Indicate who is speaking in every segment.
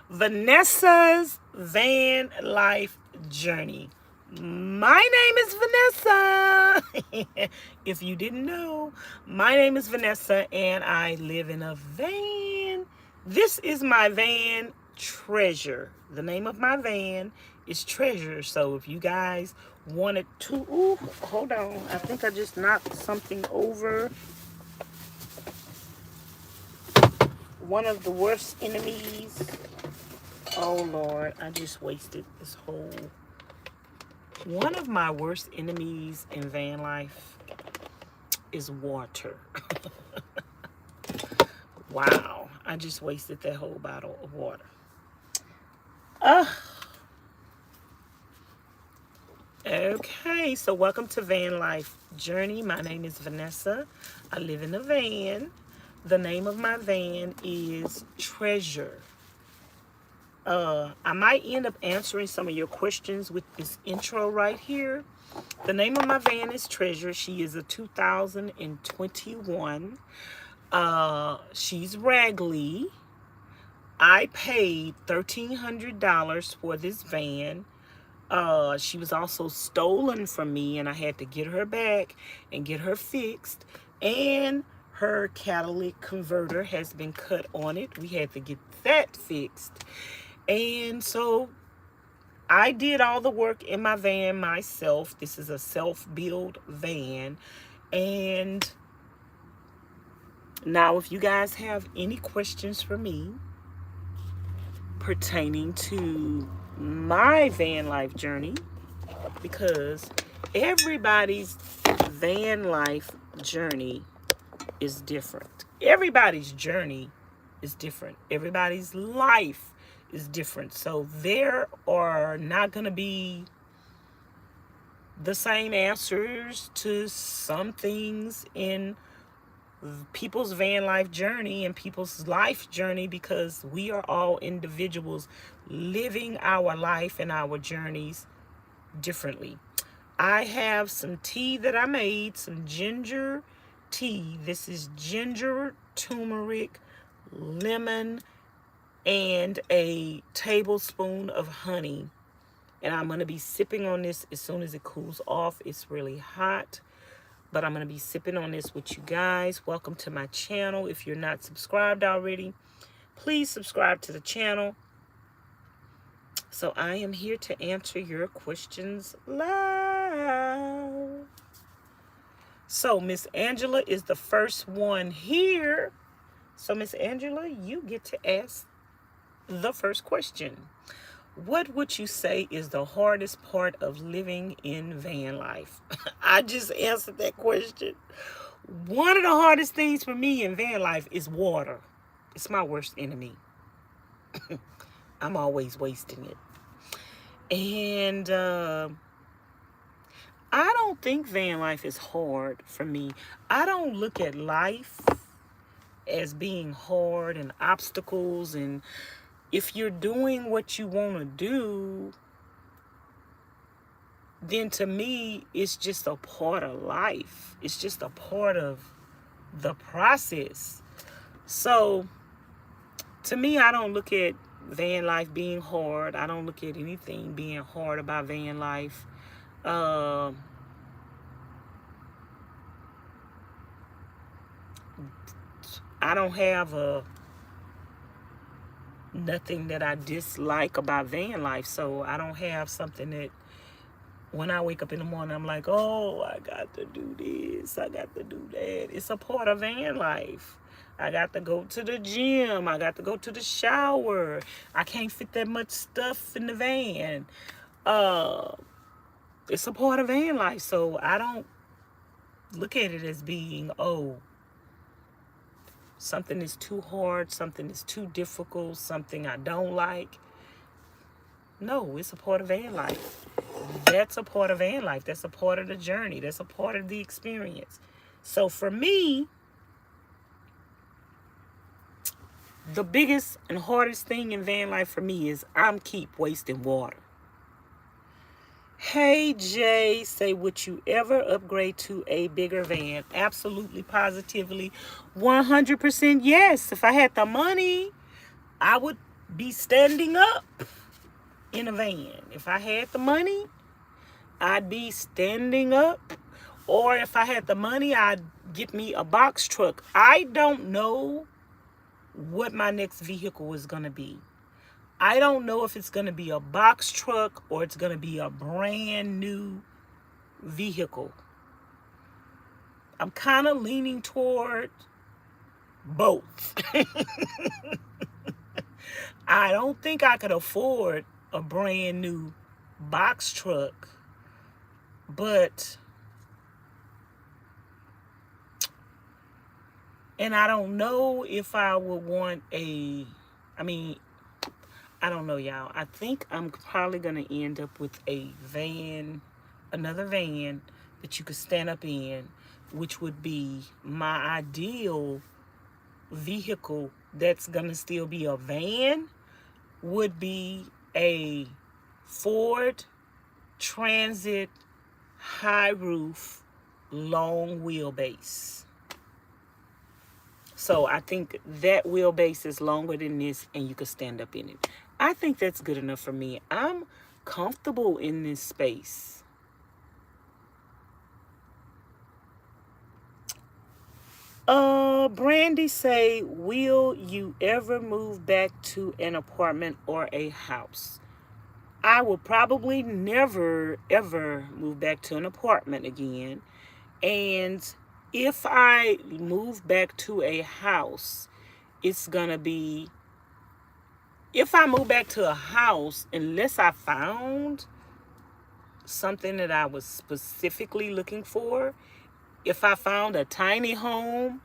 Speaker 1: Vanessa's Van Life Journey. My name is Vanessa. If you didn't know, my name is Vanessa and I live in a van. This is my van, Treasure. The name of my van is Treasure. So if you guys wanted to, ooh, hold on. I think I just knocked something over. One of the worst enemies. Oh Lord, I just wasted this whole. One of my worst enemies in van life is water. Wow, I just wasted that whole bottle of water. Okay, so welcome to Van Life Journey. My name is Vanessa. I live in a van. The name of my van is Treasure. I might end up answering some of your questions with this intro right here. The name of my van is Treasure. She is a 2021. She's raggedy. I paid $1,300 for this van. She was also stolen from me, and I had to get her back and get her fixed. And her catalytic converter has been cut on it. We had to get that fixed. And so I did all the work in my van myself. This is a self-build van. And now if you guys have any questions for me pertaining to my van life journey, because everybody's van life journey is different. Everybody's journey is different. Everybody's life is different. So there are not going to be the same answers to some things in people's van life journey and people's life journey, because we are all individuals living our life and our journeys differently. I have some tea that I made, some ginger tea. This is ginger, turmeric, lemon, and a tablespoon of honey. And I'm going to be sipping on this as soon as it cools off. It's really hot, but I'm going to be sipping on this with you guys. Welcome to my channel. If you're not subscribed already, please subscribe to the channel. So I am here to answer your questions live. So Miss Angela is the first one here. So Miss Angela, you get to ask the first question. What would you say is the hardest part of living in van life? I just answered that question. One of the hardest things for me in van life is water. It's my worst enemy. I'm always wasting it. And I don't think van life is hard for me. I don't look at life as being hard and obstacles, and if you're doing what you want to do, then to me, it's just a part of life. It's just a part of the process. So, to me, I don't look at van life being hard. I don't look at anything being hard about van life. I don't have nothing that I dislike about van life. So I don't have something that when I wake up in the morning, I'm like, oh, I got to do this, I got to do that. It's a part of van life. I got to go to the gym. I got to go to the shower. I can't fit that much stuff in the van. It's a part of van life. So I don't look at it as being, oh, something is too hard, something is too difficult, something I don't like. No, it's a part of van life. That's a part of van life. That's a part of the journey. That's a part of the experience. So for me, the biggest and hardest thing in van life for me is I'm keep wasting water. Hey Jay, say, would you ever upgrade to a bigger van? Absolutely, positively, 100% yes. If I had the money, I would be standing up in a van. If I had the money, I'd be standing up. Or if I had the money, I'd get me a box truck. I don't know what my next vehicle is going to be. I don't know if it's going to be a box truck or it's going to be a brand new vehicle. I'm kind of leaning toward both. I don't think I could afford a brand new box truck, and I don't know if I would want I don't know, y'all. I think I'm probably going to end up with a van, another van that you could stand up in, which would be my ideal vehicle that's going to still be a van, would be a Ford Transit high roof long wheelbase. So I think that wheelbase is longer than this and you could stand up in it. I think that's good enough for me. I'm comfortable in this space. Brandy say, will you ever move back to an apartment or a house? I will probably never, ever move back to an apartment again. And if I move back to a house, it's going to be, if I move back to a house, unless I found something that I was specifically looking for, if I found a tiny home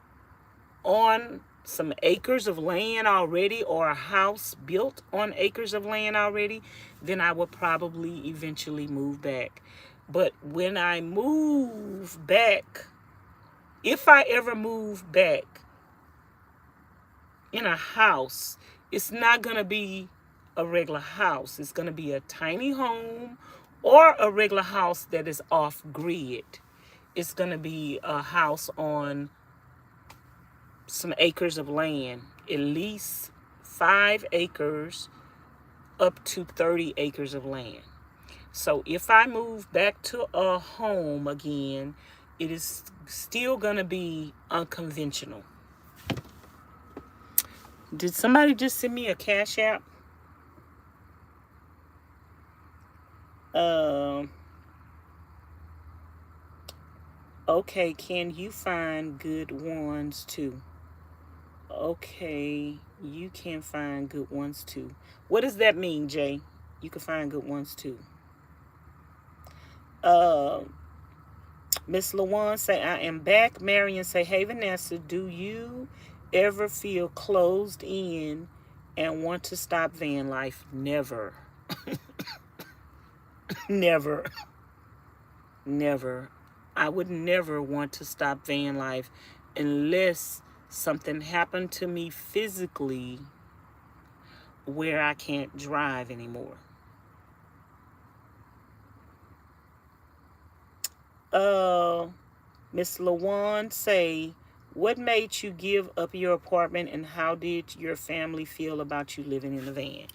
Speaker 1: on some acres of land already, or a house built on acres of land already, then I would probably eventually move back. But when I move back, if I ever move back in a house, it's not going to be a regular house. It's going to be a tiny home or a regular house that is off grid. It's going to be a house on some acres of land, at least 5 acres up to 30 acres of land. So if I move back to a home again, it is still going to be unconventional. Did somebody just send me a Cash App? Okay, can you find good ones too? Okay, you can find good ones too. What does that mean, Jay? You can find good ones too. Miss LaWan say, I am back. Marion say, hey, Vanessa, do you ever feel closed in and want to stop van life? Never. Never. Never. I would never want to stop van life unless something happened to me physically where I can't drive anymore. Miss LaWan say, what made you give up your apartment and how did your family feel about you living in a van?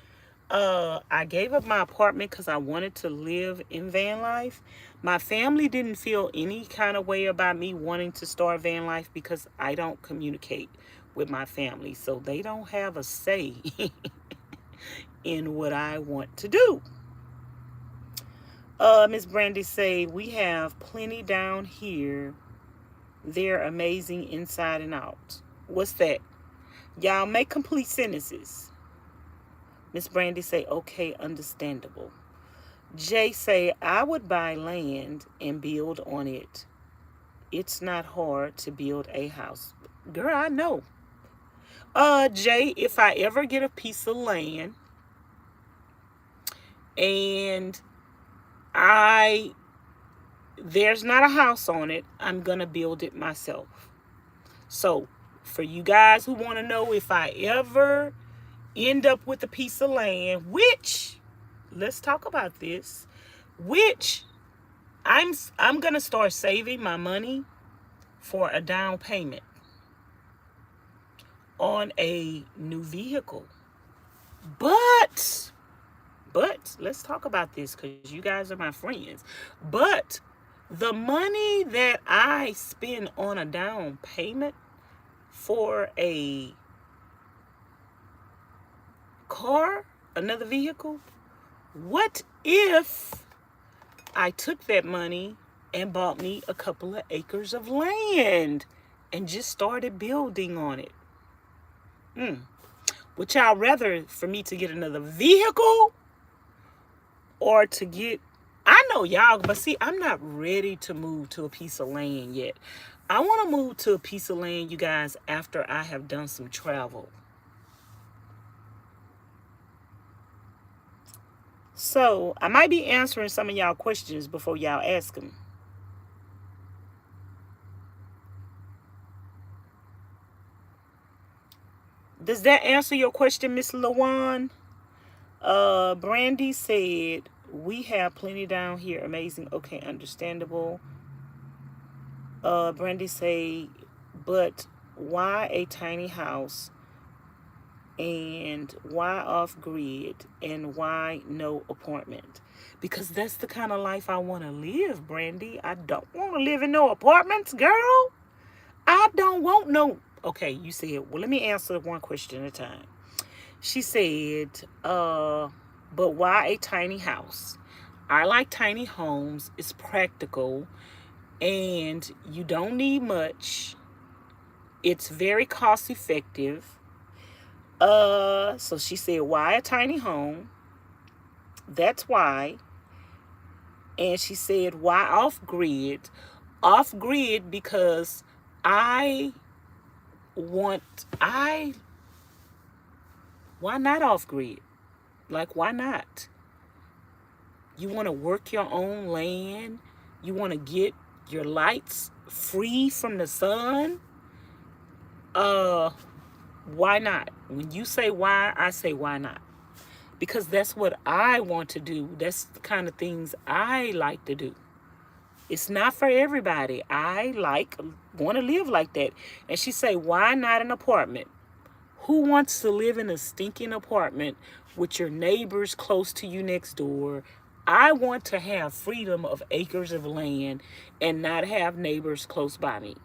Speaker 1: I gave up my apartment because I wanted to live in van life. My family didn't feel any kind of way about me wanting to start van life because I don't communicate with my family. So they don't have a say in what I want to do. Miss Brandy say, we have plenty down here. They're amazing inside and out. What's that? Y'all make complete sentences. Miss Brandy say, okay, understandable. Jay say, I would buy land and build on it. It's not hard to build a house. Girl, I know. Jay, if I ever get a piece of land and there's not a house on it, I'm going to build it myself. So for you guys who want to know if I ever end up with a piece of land, which, let's talk about this, which I'm going to start saving my money for a down payment on a new vehicle. But let's talk about this because you guys are my friends. But the money that I spend on a down payment for a car, another vehicle, what if I took that money and bought me a couple of acres of land and just started building on it? Would y'all rather for me to get another vehicle or to get, I know y'all, but see, I'm not ready to move to a piece of land yet. I want to move to a piece of land, you guys, after I have done some travel. So I might be answering some of y'all questions before y'all ask them. Does that answer your question, Miss Lawan? Brandy said, we have plenty down here. Amazing. Okay, understandable. Brandy say, but why a tiny house? And why off grid? And why no apartment? Because that's the kind of life I want to live, Brandy. I don't want to live in no apartments, girl. I don't want no. Okay, you said, well, let me answer one question at a time. She said, but why a tiny house? I like tiny homes. It's practical and you don't need much. It's very cost effective. So she said, why a tiny home? That's why. And she said, why off grid? Off grid because why not off grid? Like, why not? You want to work your own land? You want to get your lights free from the sun? Why not? When you say why, I say why not? Because that's what I want to do. That's the kind of things I like to do. It's not for everybody. I want to live like that. And she say, why not an apartment? Who wants to live in a stinking apartment with your neighbors close to you next door? I want to have freedom of acres of land and not have neighbors close by me.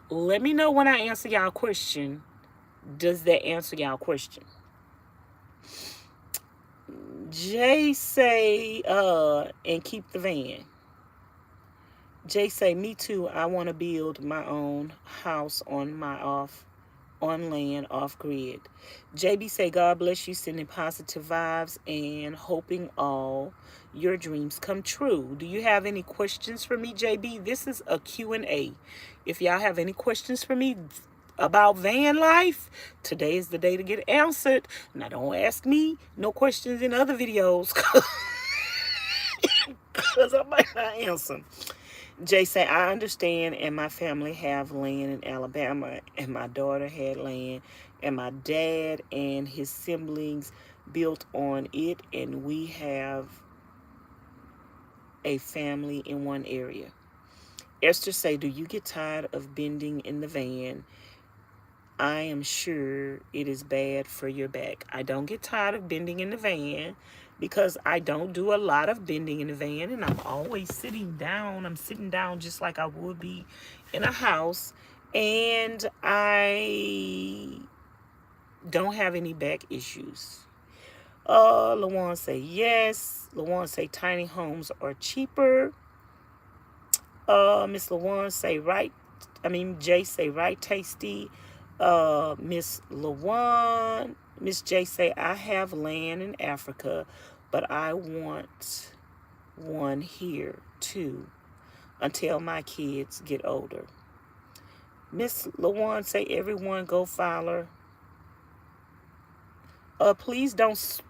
Speaker 1: Let me know when I answer y'all question. Does that answer y'all question? Jay say, and keep the van. Jay say, me too. I want to build my own house on land off grid. JB say, God bless you, sending positive vibes and hoping all your dreams come true. Do you have any questions for me, JB? This is a Q&A. If y'all have any questions for me about van life, today is the day to get answered. Now don't ask me no questions in other videos because I might not answer. Jay say, I understand, and my family have land in Alabama, and my daughter had land, and my dad and his siblings built on it, and we have a family in one area. Esther say, do you get tired of bending in the van? I am sure it is bad for your back. I don't get tired of bending in the van because I don't do a lot of bending in the van, and I'm always sitting down. I'm sitting down just like I would be in a house, and I don't have any back issues. Lawan say yes. Lawan say tiny homes are cheaper. Miss Lawan say right. Jay say right, tasty. Miss Lawan, Miss J say, I have land in Africa, but I want one here too until my kids get older. Miss Lawan say, everyone go file her. Please don't,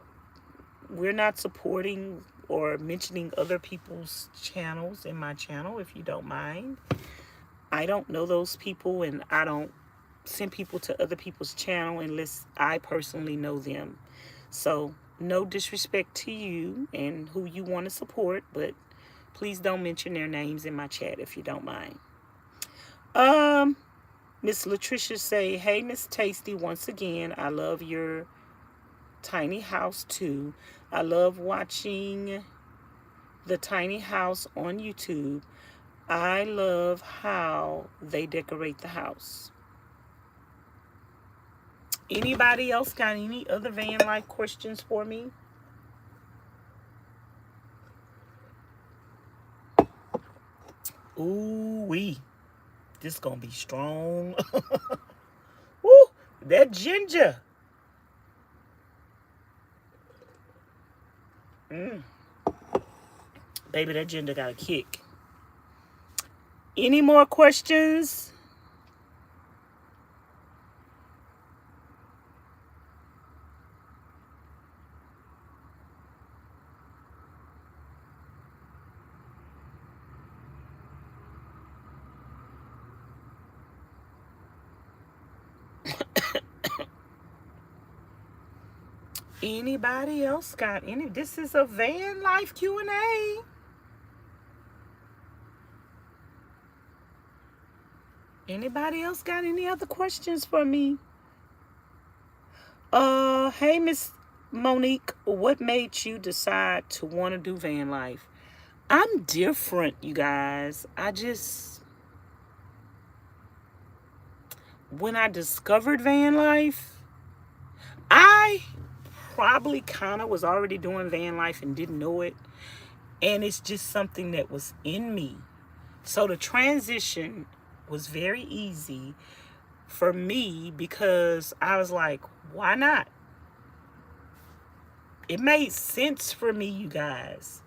Speaker 1: we're not supporting or mentioning other people's channels in my channel, if you don't mind. I don't know those people, and I don't send people to other people's channel unless I personally know them. So no disrespect to you and who you want to support, but please don't mention their names in my chat if you don't mind. Miss Latricia say, hey Miss Tasty, once again I love your tiny house too. I love watching the tiny house on YouTube. I love how they decorate the house. Anybody else got any other van life questions for me? Ooh wee, this gonna be strong. Woo, that ginger. Baby, that ginger got a kick. Any more questions? Anybody else got any? This is a van life Q&A. Anybody else got any other questions for me? Hey, Miss Monique, what made you decide to want to do van life? I'm different, you guys. When I discovered van life, I probably kind of was already doing van life and didn't know it. And it's just something that was in me. So the transition was very easy for me because I was like, why not? It made sense for me, you guys.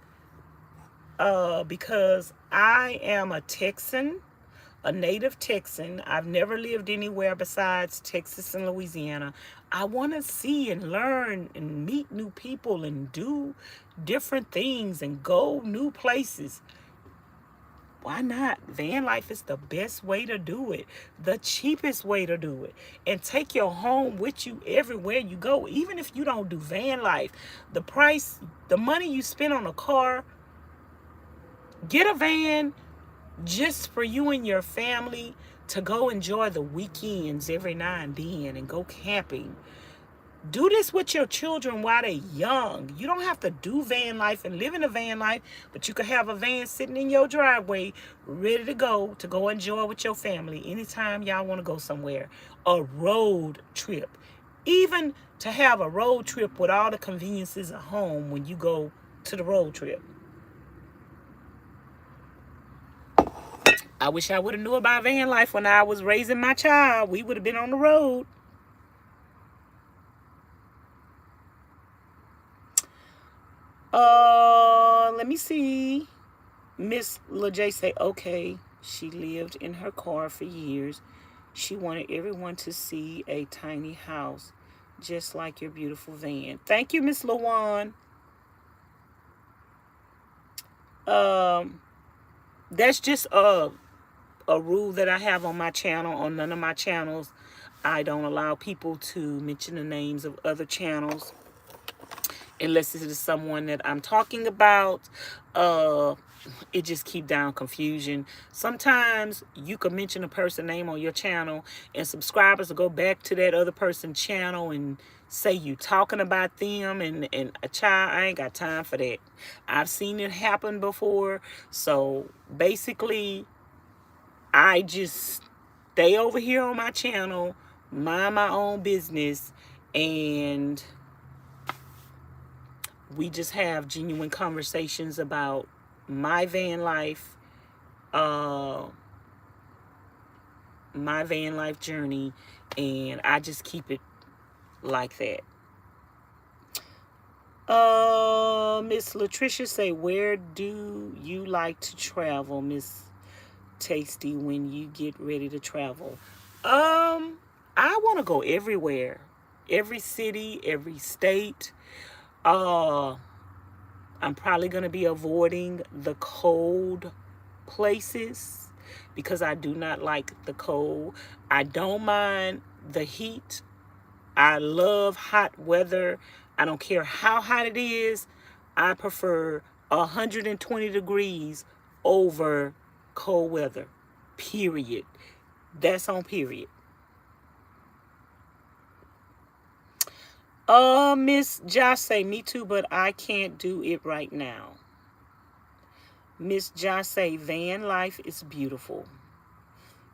Speaker 1: Because I am a Texan, a native Texan. I've never lived anywhere besides Texas and Louisiana. I want to see and learn and meet new people and do different things and go new places. Why not? Van life is the best way to do it, the cheapest way to do it, and take your home with you everywhere you go. Even if you don't do van life, the money you spend on a car, get a van just for you and your family to go enjoy the weekends every now and then and go camping. Do this with your children while they're young. You don't have to do van life and live in a van life, but you can have a van sitting in your driveway ready to go enjoy with your family anytime y'all want to go somewhere. A road trip. Even to have a road trip with all the conveniences at home when you go to the road trip. I wish I would have knew about van life when I was raising my child. We would have been on the road. Let me see. Miss LeJ say, okay, she lived in her car for years. She wanted everyone to see a tiny house, just like your beautiful van. Thank you, Miss LaWan. That's just a rule that I have on my channel. On none of my channels, I don't allow people to mention the names of other channels unless it is someone that I'm talking about. It just keep down confusion. Sometimes you can mention a person's name on your channel and subscribers will go back to that other person's channel and say you talking about them, and a child, I ain't got time for that. I've seen it happen before. So basically, I just stay over here on my channel, mind my own business, and we just have genuine conversations about my van life, my van life journey, and I just keep it like that. Miss Latricia say, where do you like to travel, Miss Tasty, when you get ready to travel? I want to go everywhere, every city, every state. I'm probably going to be avoiding the cold places because I do not like the cold. I don't mind the heat. I love hot weather. I don't care how hot it is. I prefer 120 degrees over cold weather. Period. That's on period. Miss Josh say, me too, but I can't do it right now. Miss Josh say, van life is beautiful.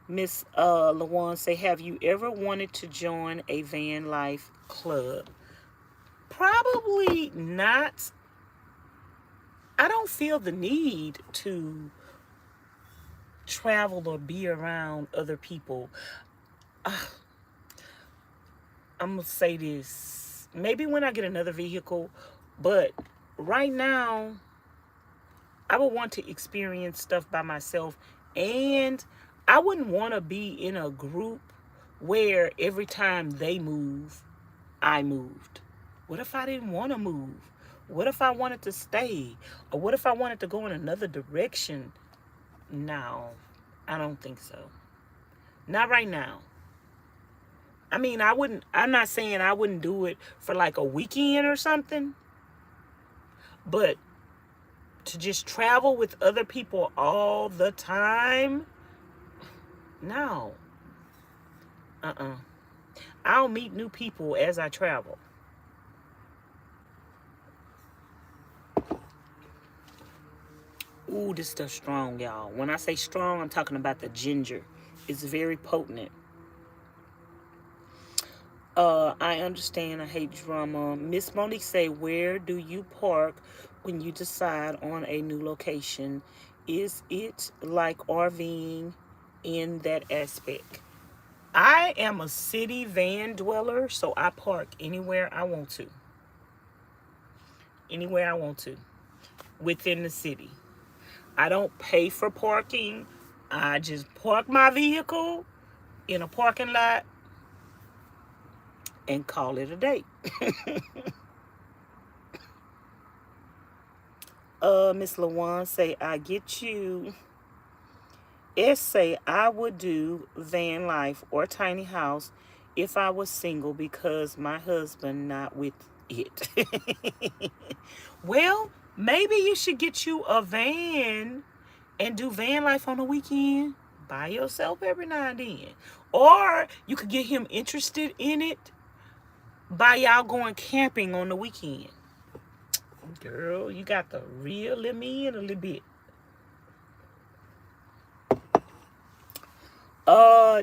Speaker 1: Miss Lawan say, have you ever wanted to join a van life club? Probably not. I don't feel the need to travel or be around other people. I'm going to say this. Maybe when I get another vehicle, but right now, I would want to experience stuff by myself, and I wouldn't want to be in a group where every time they move, I moved. What if I didn't want to move? What if I wanted to stay? Or what if I wanted to go in another direction? No, I don't think so. Not right now. I mean, I'm not saying I wouldn't do it for like a weekend or something, but to just travel with other people all the time, no. I'll meet new people as I travel. Ooh, this stuff's strong, y'all. When I say strong, I'm talking about the ginger. It's very potent. I understand. I hate drama. Miss Monique say, where do you park when you decide on a new location? Is it like RVing in that aspect? I am a city van dweller, so I park anywhere I want to. Anywhere I want to within the city. I don't pay for parking. I just park my vehicle in a parking lot and call it a day. Miss Lawan say, I get you. S say, I would do van life or tiny house if I was single because my husband not with it. Well, maybe you should get you a van and do van life on the weekend by yourself every now and then. Or you could get him interested in it by y'all going camping on the weekend. Girl, you got to reel him in a little bit.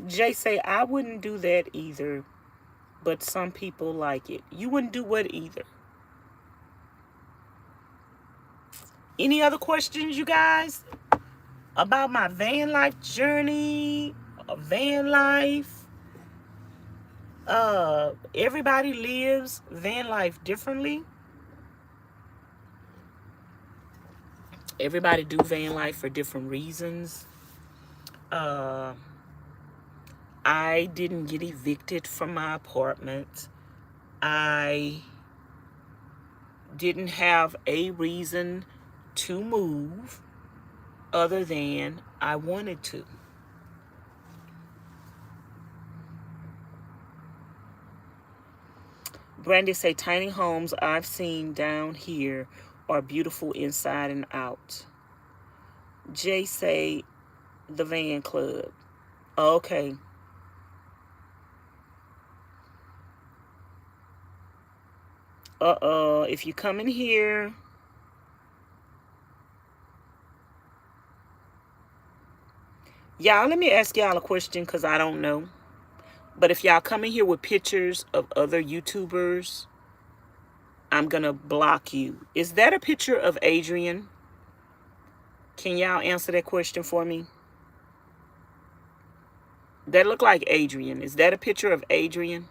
Speaker 1: Jay say, I wouldn't do that either, but some people like it. You wouldn't do what either? Any other questions, you guys, about my van life journey? Van life. Everybody lives van life differently. Everybody do van life for different reasons. I didn't get evicted from my apartment. I didn't have a reason to move other than I wanted to. Brandy say, tiny homes I've seen down here are beautiful inside and out. Jay say, the van club. Okay. If you come in here, y'all, let me ask y'all a question because I don't know. But if y'all come in here with pictures of other YouTubers, I'm going to block you. Is that a picture of Adrian? Can y'all answer that question for me? That look like Adrian. Is that a picture of Adrian?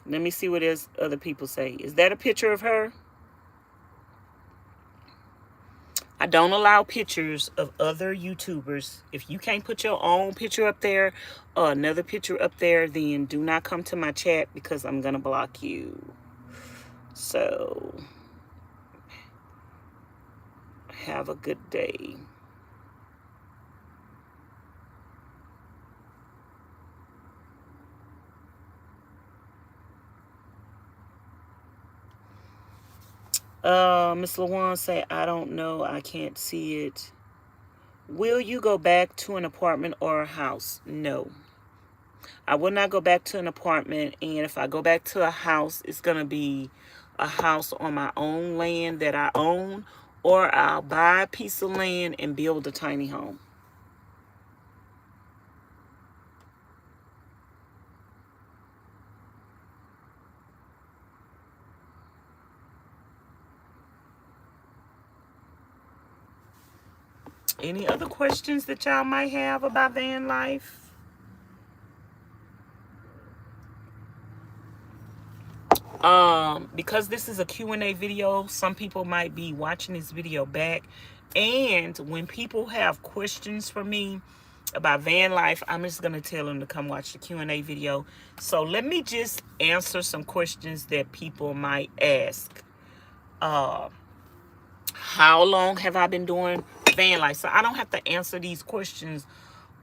Speaker 1: Let me see what other people say. Is that a picture of her? I don't allow pictures of other YouTubers. If you can't put your own picture up there or another picture up there, then do not come to my chat because I'm going to block you. So, have a good day. Miss LaWan say, I don't know. I can't see it. Will you go back to an apartment or a house? No. I will not go back to an apartment. And if I go back to a house, it's going to be a house on my own land that I own. Or I'll buy a piece of land and build a tiny home. Any other questions that y'all might have about van life? Because this is a Q&A video, some people might be watching this video back. And when people have questions for me about van life, I'm just going to tell them to come watch the Q&A video. So let me just answer some questions that people might ask. How long have I been doing van life? So I don't have to answer these questions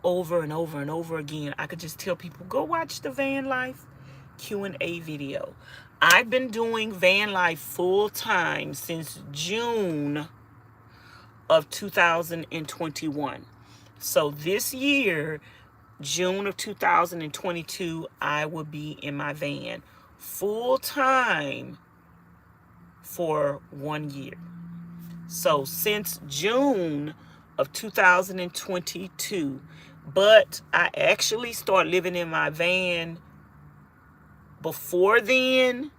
Speaker 1: over and over and over again. I could just tell people, go watch the van life Q&A video. I've been doing van life full time since June of 2021. So this year, June of 2022, I will be in my van full time for 1 year. So since June of 2022, but I actually started living in my van before then,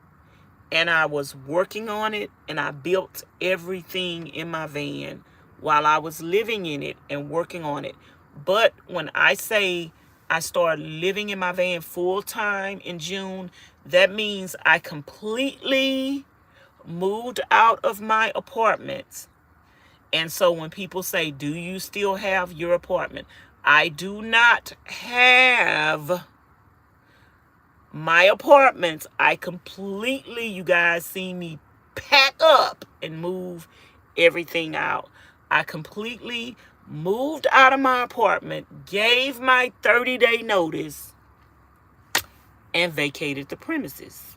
Speaker 1: and I was working on it, and I built everything in my van while I was living in it and working on it. But when I say I started living in my van full time in June, that means I completely moved out of my apartment. And so when people say, do you still have your apartment? I do not have my apartment. I completely, you guys see me pack up and move everything out. I completely moved out of my apartment, gave my 30-day notice, and vacated the premises.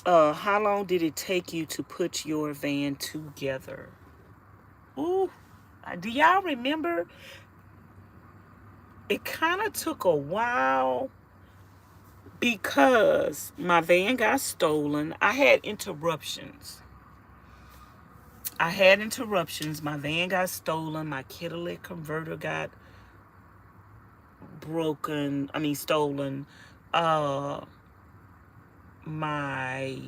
Speaker 1: How long did it take you to put your van together? Ooh, do y'all remember? It kind of took a while because my van got stolen. I had interruptions. My van got stolen. My catalytic converter got stolen. My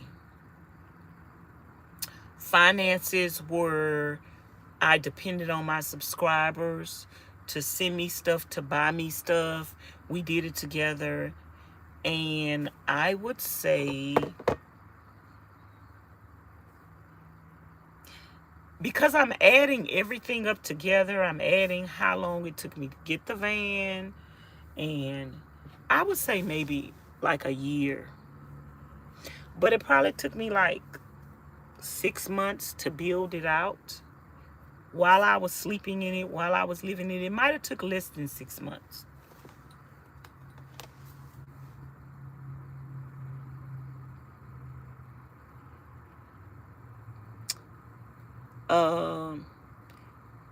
Speaker 1: finances were, I depended on my subscribers to send me stuff, to buy me stuff. We did it together. And I would say, because I'm adding everything up together, I'm adding how long it took me to get the van. And I would say maybe like a year. But it probably took me like 6 months to build it out. While I was sleeping in it, while I was living in it, it might have took less than 6 months.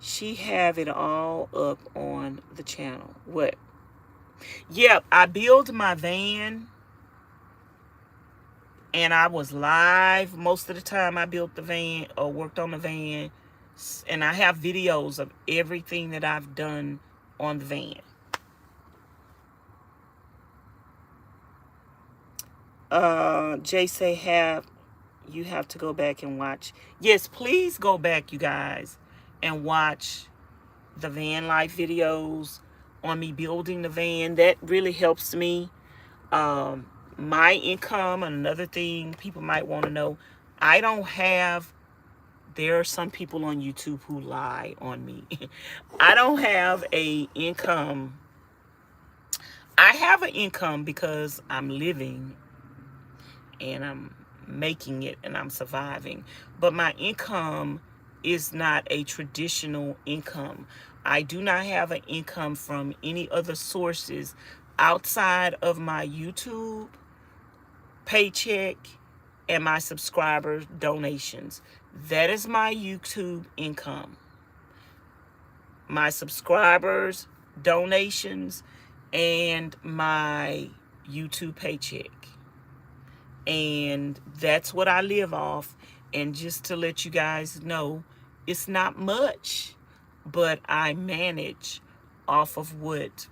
Speaker 1: She have it all up on the channel. What? Yep, I built my van, and I was live most of the time I built the van or worked on the van. And I have videos of everything that I've done on the van. Jay say you have to go back and watch. Yes, please go back, you guys, and watch the van life videos on me building the van. That really helps me. My income, another thing people might want to know, I don't have, there are some people on YouTube who lie on me. I don't have a income. I have an income because I'm living and I'm making it and I'm surviving. But my income is not a traditional income. I do not have an income from any other sources outside of my YouTube paycheck and my subscriber donations. That is my YouTube income. My subscribers, donations, and my YouTube paycheck. And that's what I live off. And just to let you guys know, it's not much, but I manage off of what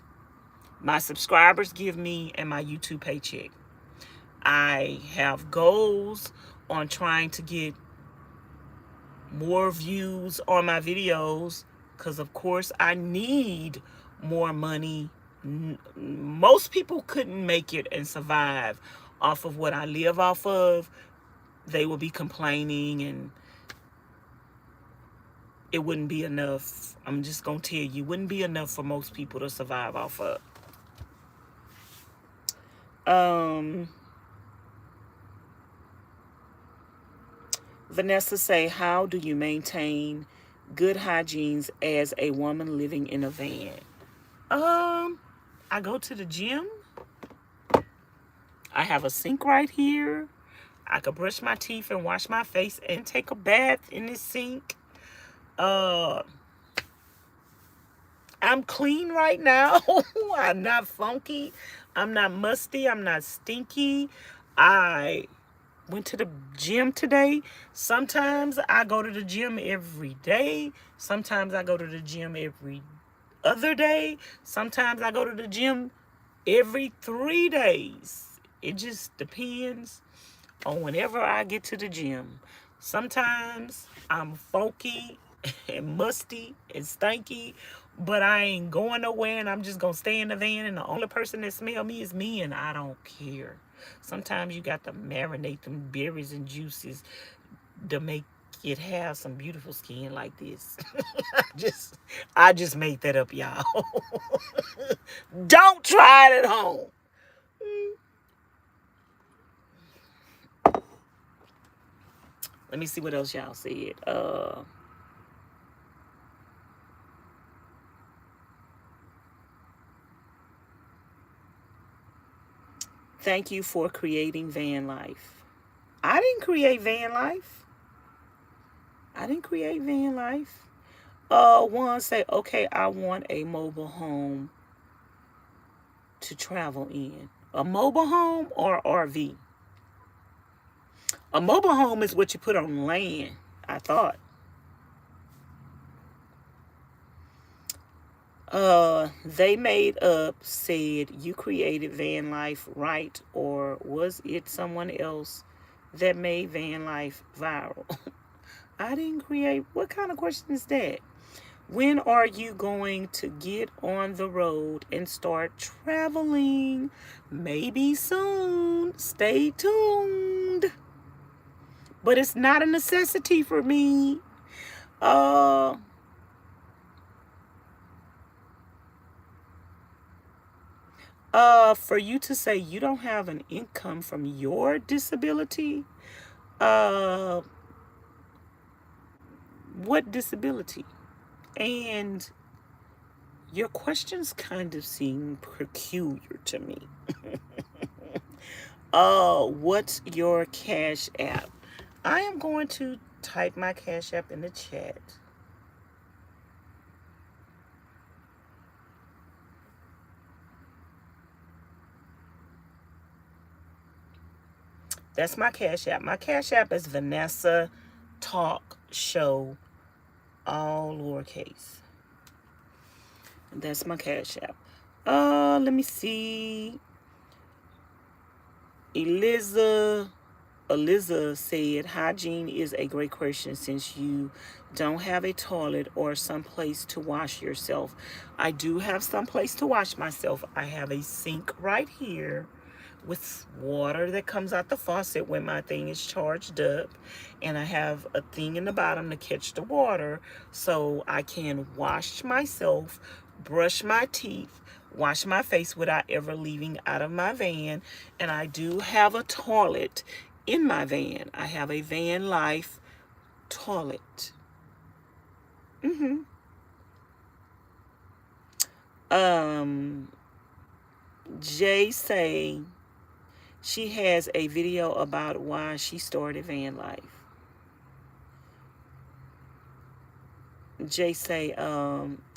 Speaker 1: my subscribers give me and my YouTube paycheck. I have goals on trying to get more views on my videos, because of course I need more money. Most people couldn't make it and survive off of what I live off of. They will be complaining and it wouldn't be enough. I'm just gonna tell you, it wouldn't be enough for most people to survive off of. Vanessa say, how do you maintain good hygiene as a woman living in a van? I go to the gym. I have a sink right here. I could brush my teeth and wash my face and take a bath in this sink. I'm clean right now. I'm not funky. I'm not musty. I'm not stinky. I went to the gym today. Sometimes I go to the gym every day. Sometimes I go to the gym every other day. Sometimes I go to the gym every 3 days. It just depends on whenever I get to the gym. Sometimes I'm funky and musty and stinky, but I ain't going nowhere, and I'm just gonna stay in the van, and the only person that smell me is me, and I don't care. Sometimes you got to marinate them berries and juices to make it have some beautiful skin like this. I just made that up, y'all. Don't try it at home. Let me see what else y'all said. Thank you for creating van life. I didn't create van life. One say, okay, I want a mobile home to travel in. A mobile home or RV? A mobile home is what you put on land, I thought. They made up said, you created van life, right? Or was it someone else that made van life viral? I didn't create. What kind of question is that? When are you going to get on the road and start traveling? Maybe soon. Stay tuned. But it's not a necessity for me. For you to say you don't have an income from your disability, what disability? And your questions kind of seem peculiar to me. What's your Cash App? I am going to type my Cash App in the chat. That's my Cash App. My Cash App is Vanessa Talk Show, all lowercase. That's my Cash App. Let me see. Eliza said, hygiene is a great question since you don't have a toilet or someplace to wash yourself. I do have someplace to wash myself. I have a sink right here with water that comes out the faucet when my thing is charged up, and I have a thing in the bottom to catch the water so I can wash myself, brush my teeth, wash my face without ever leaving out of my van. And I do have a toilet in my van. I have a Vanlife toilet. Mm-hmm. Jay say she has a video about why she started van life. Jay say,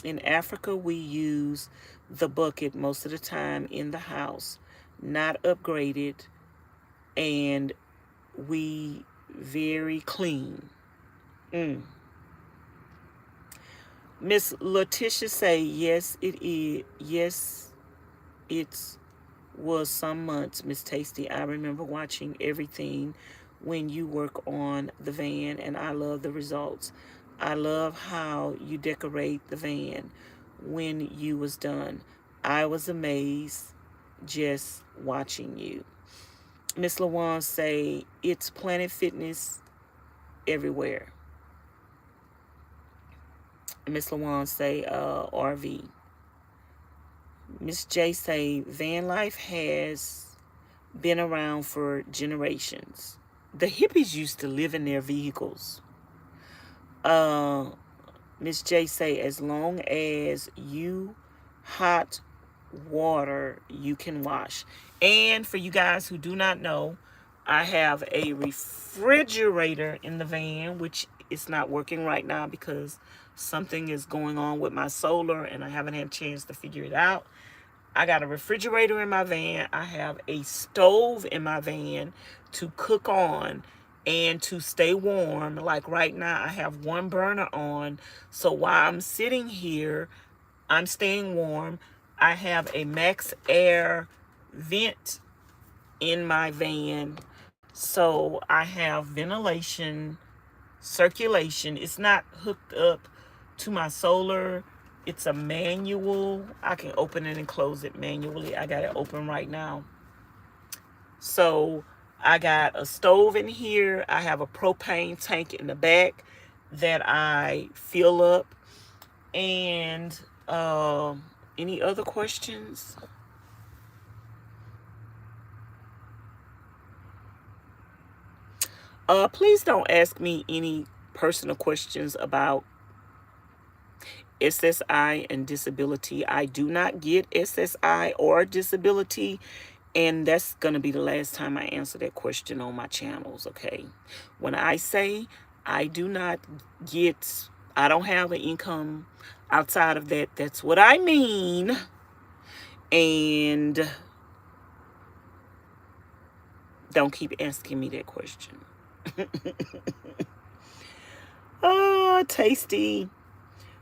Speaker 1: in Africa we use the bucket most of the time in the house, not upgraded, and we very clean. Miss Letitia say, yes, it is. Yes, it was some months, Miss Tasty. I remember watching everything when you work on the van, and I love the results. I love how you decorate the van when you was done. I was amazed just watching you. Miss Lawan say, it's Planet Fitness everywhere. Miss Lawan say, RV. Miss J say, van life has been around for generations. The hippies used to live in their vehicles. Miss J say, as long as you hot water, you can wash. And for you guys who do not know, I have a refrigerator in the van, which is not working right now because something is going on with my solar and I haven't had a chance to figure it out. I got a refrigerator in my van. I have a stove in my van to cook on and to stay warm. Like right now, I have one burner on. So while I'm sitting here, I'm staying warm. I have a max air vent in my van. So I have ventilation, circulation. It's not hooked up to my solar. It's a manual. I can open it and close it manually. I got it open right now. So I got a stove in here. I have a propane tank in the back that I fill up. And any other questions? Please don't ask me any personal questions about SSI and disability. I do not get SSI or disability, and that's going to be the last time I answer that question on my channels, okay? When I say I do not get, I don't have an income outside of that, that's what I mean. And don't keep asking me that question. Oh, Tasty.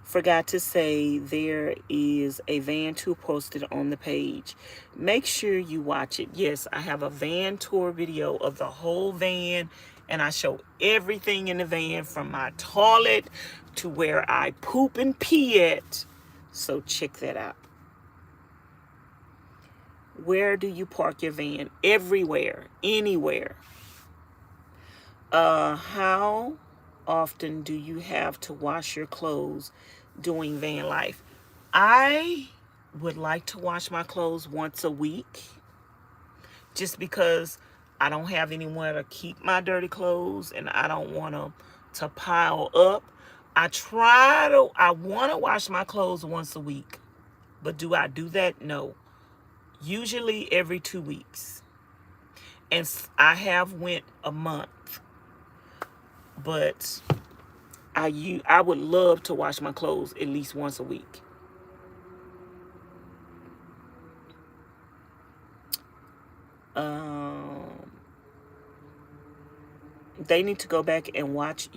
Speaker 1: Forgot to say there is a van tour posted on the page. Make sure you watch it. Yes, I have a van tour video of the whole van, and I show everything in the van from my toilet to where I poop and pee at. So check that out. Where do you park your van? Everywhere, anywhere. How often do you have to wash your clothes doing van life? I would like to wash my clothes once a week, just because I don't have anywhere to keep my dirty clothes and I don't want them to pile up. I want to wash my clothes once a week, but do I do that? No. Usually every 2 weeks. And I have went a month, but I would love to wash my clothes at least once a week. They need to go back and watch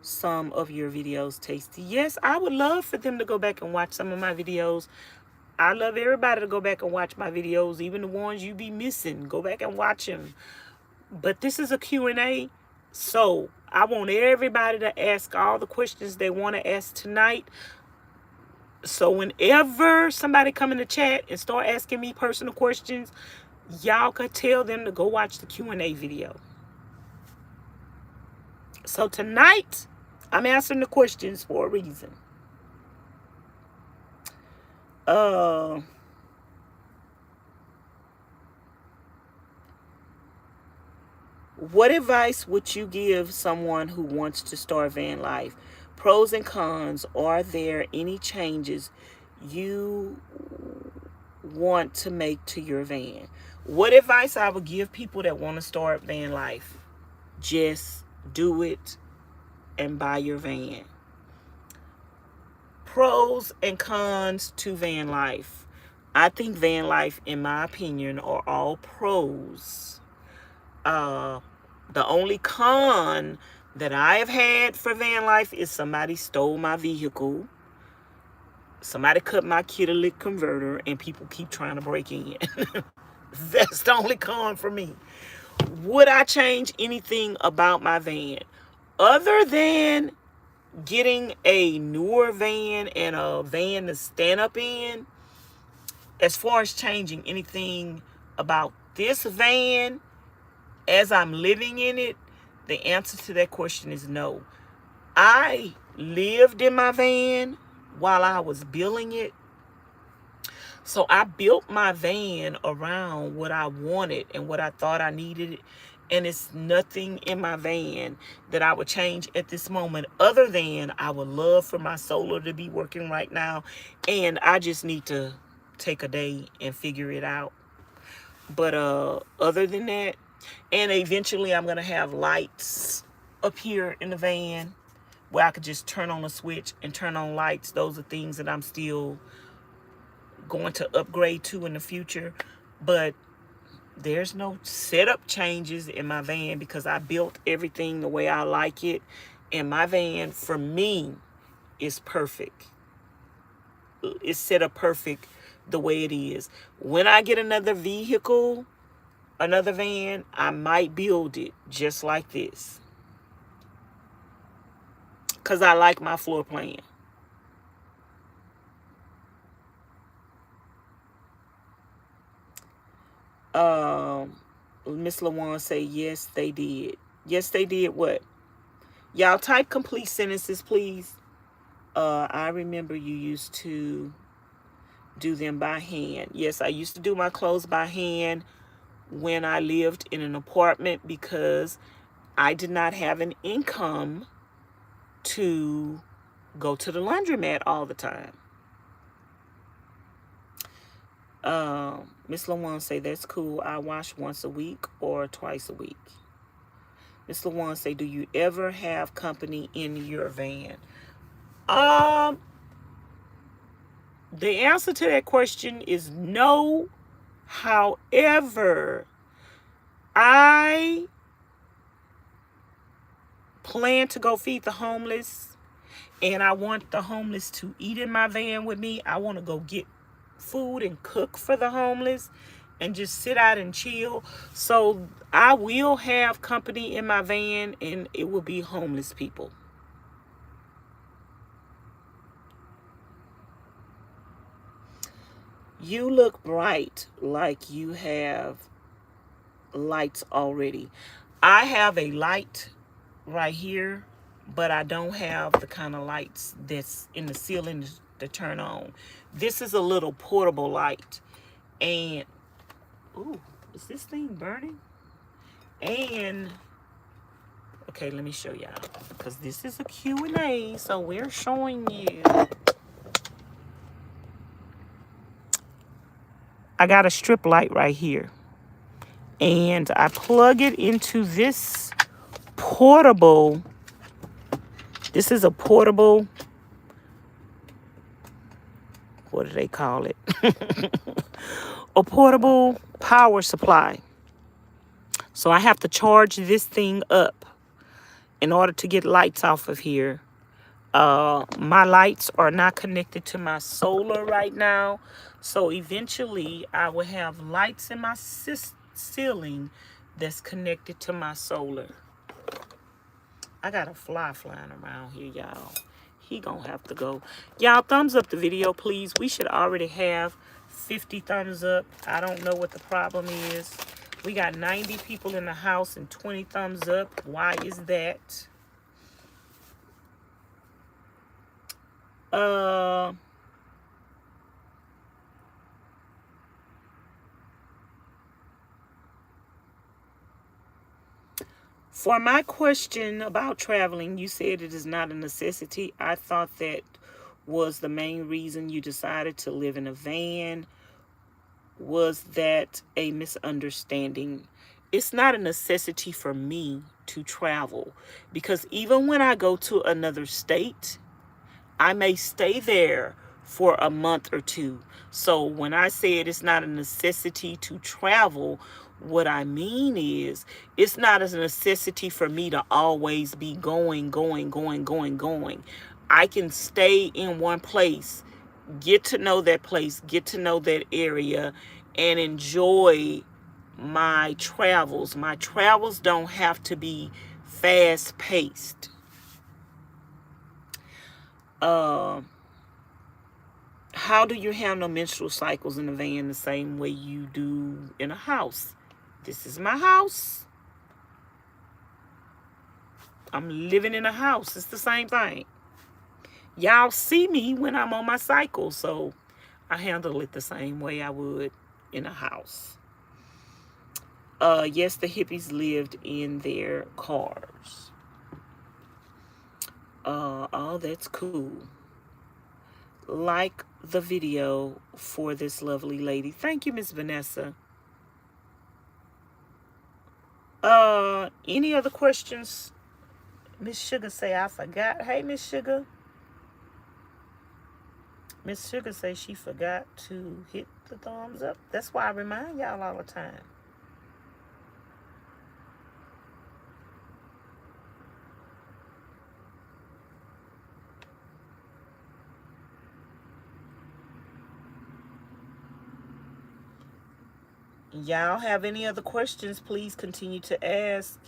Speaker 1: some of your videos, Tasty. Yes, I would love for them to go back and watch some of my videos. I love everybody to go back and watch my videos, even the ones you be missing. Go back and watch them. But this is a Q&A, so I want everybody to ask all the questions they want to ask tonight. So whenever somebody come in the chat and start asking me personal questions, y'all could tell them to go watch the Q&A video. So tonight, I'm answering the questions for a reason. What advice would you give someone who wants to start van life? Pros and cons. Are there any changes you want to make to your van? What advice I would give people that want to start van life? Just do it and buy your van. Pros and cons to van life. I think van life, in my opinion, are all pros. The only con that I have had for van life is somebody stole my vehicle. Somebody cut my catalytic converter and people keep trying to break in. That's the only con for me. Would I change anything about my van? Other than getting a newer van and a van to stand up in, as far as changing anything about this van as I'm living in it, the answer to that question is no. I lived in my van while I was building it. So I built my van around what I wanted and what I thought I needed. And it's nothing in my van that I would change at this moment, other than I would love for my solar to be working right now. And I just need to take a day and figure it out. But other than that, and eventually I'm going to have lights up here in the van where I could just turn on a switch and turn on lights. Those are things that I'm still going to upgrade to in the future. But there's no setup changes in my van because I built everything the way I like it. And my van, for me, is perfect. It's set up perfect the way it is. When I get another vehicle, another van, I might build it just like this, because I like my floor plan. Miss LaWan say, yes, they did. Yes, they did what? Y'all type complete sentences, please. I remember you used to do them by hand. Yes, I used to do my clothes by hand when I lived in an apartment because I did not have an income to go to the laundromat all the time. Miss LaWan say, that's cool. I wash once a week or twice a week. Miss LaWan say, do you ever have company in your van? The answer to that question is no. However, I plan to go feed the homeless, and I want the homeless to eat in my van with me. I want to go get food and cook for the homeless and just sit out and chill. So I will have company in my van, and it will be homeless people. You look bright like you have lights already. I have a light right here, but I don't have the kind of lights that's in the ceiling to turn on. This is a little portable light. And, ooh, is this thing burning? And, okay, let me show y'all, because this is a Q&A, so we're showing you. I got a strip light right here, and I plug it into this portable. This is a portable, what do they call it? A portable power supply. So I have to charge this thing up in order to get lights off of here. My lights are not connected to my solar right now. So eventually I will have lights in my ceiling that's connected to my solar. I got a fly flying around here, y'all. He gonna have to go. Y'all, thumbs up the video, please. We should already have 50 thumbs up. I don't know what the problem is. We got 90 people in the house and 20 thumbs up. Why is that? For my question about traveling, you said it is not a necessity. I thought that was the main reason you decided to live in a van. Was that a misunderstanding? It's not a necessity for me to travel, because even when I go to another state, I may stay there for a month or two. So when I said it's not a necessity to travel, what I mean is it's not a necessity for me to always be going. I can stay in one place, get to know that place, get to know that area, and enjoy my travels. My travels don't have to be fast paced. How do you handle menstrual cycles in a van? The same way you do in a house. This is my house. I'm living in a house. It's the same thing. Y'all see me when I'm on my cycle, so I handle it the same way I would in a house. Yes, the hippies lived in their cars. Oh, that's cool. Like the video for this lovely lady. Thank you, Miss Vanessa. Any other questions? Miss Sugar say I forgot. Hey, Miss Sugar. Miss Sugar say she forgot to hit the thumbs up. That's why I remind y'all all the time. Y'all have any other questions, please continue to ask.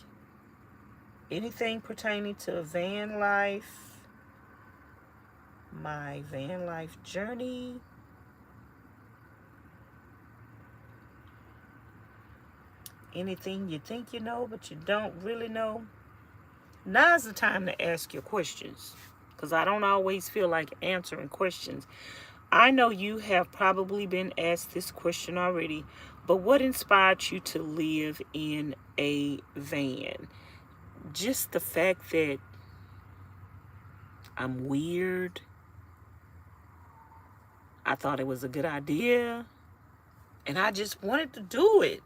Speaker 1: Anything pertaining to van life, my van life journey. Anything you think you know, but you don't really know. Now's the time to ask your questions, because I don't always feel like answering questions. I know you have probably been asked this question already, but what inspired you to live in a van? Just the fact that I'm weird. I thought it was a good idea, and I just wanted to do it.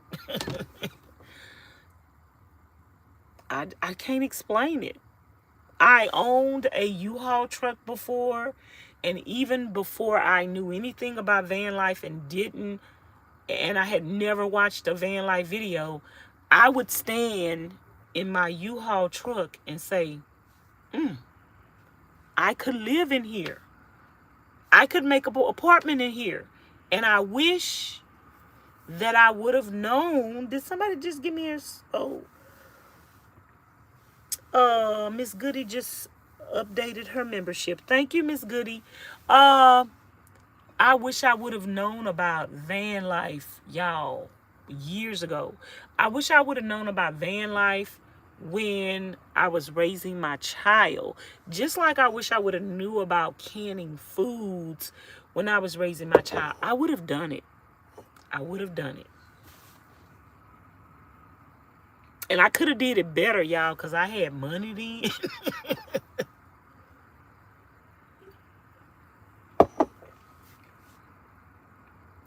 Speaker 1: I can't explain it. I owned a U-Haul truck before, and even before I knew anything about van life and I had never watched a van life video, I would stand in my U-Haul truck and say, I could live in here. I could make an apartment in here. And I wish that I would have known. Did somebody just give me a... Miss Goody just updated her membership. Thank you, Miss Goody. I wish I would have known about van life, y'all, years ago. I wish I would have known about van life when I was raising my child. Just like I wish I would have knew about canning foods when I was raising my child. I would have done it. I would have done it. And I could have did it better, y'all, because I had money then.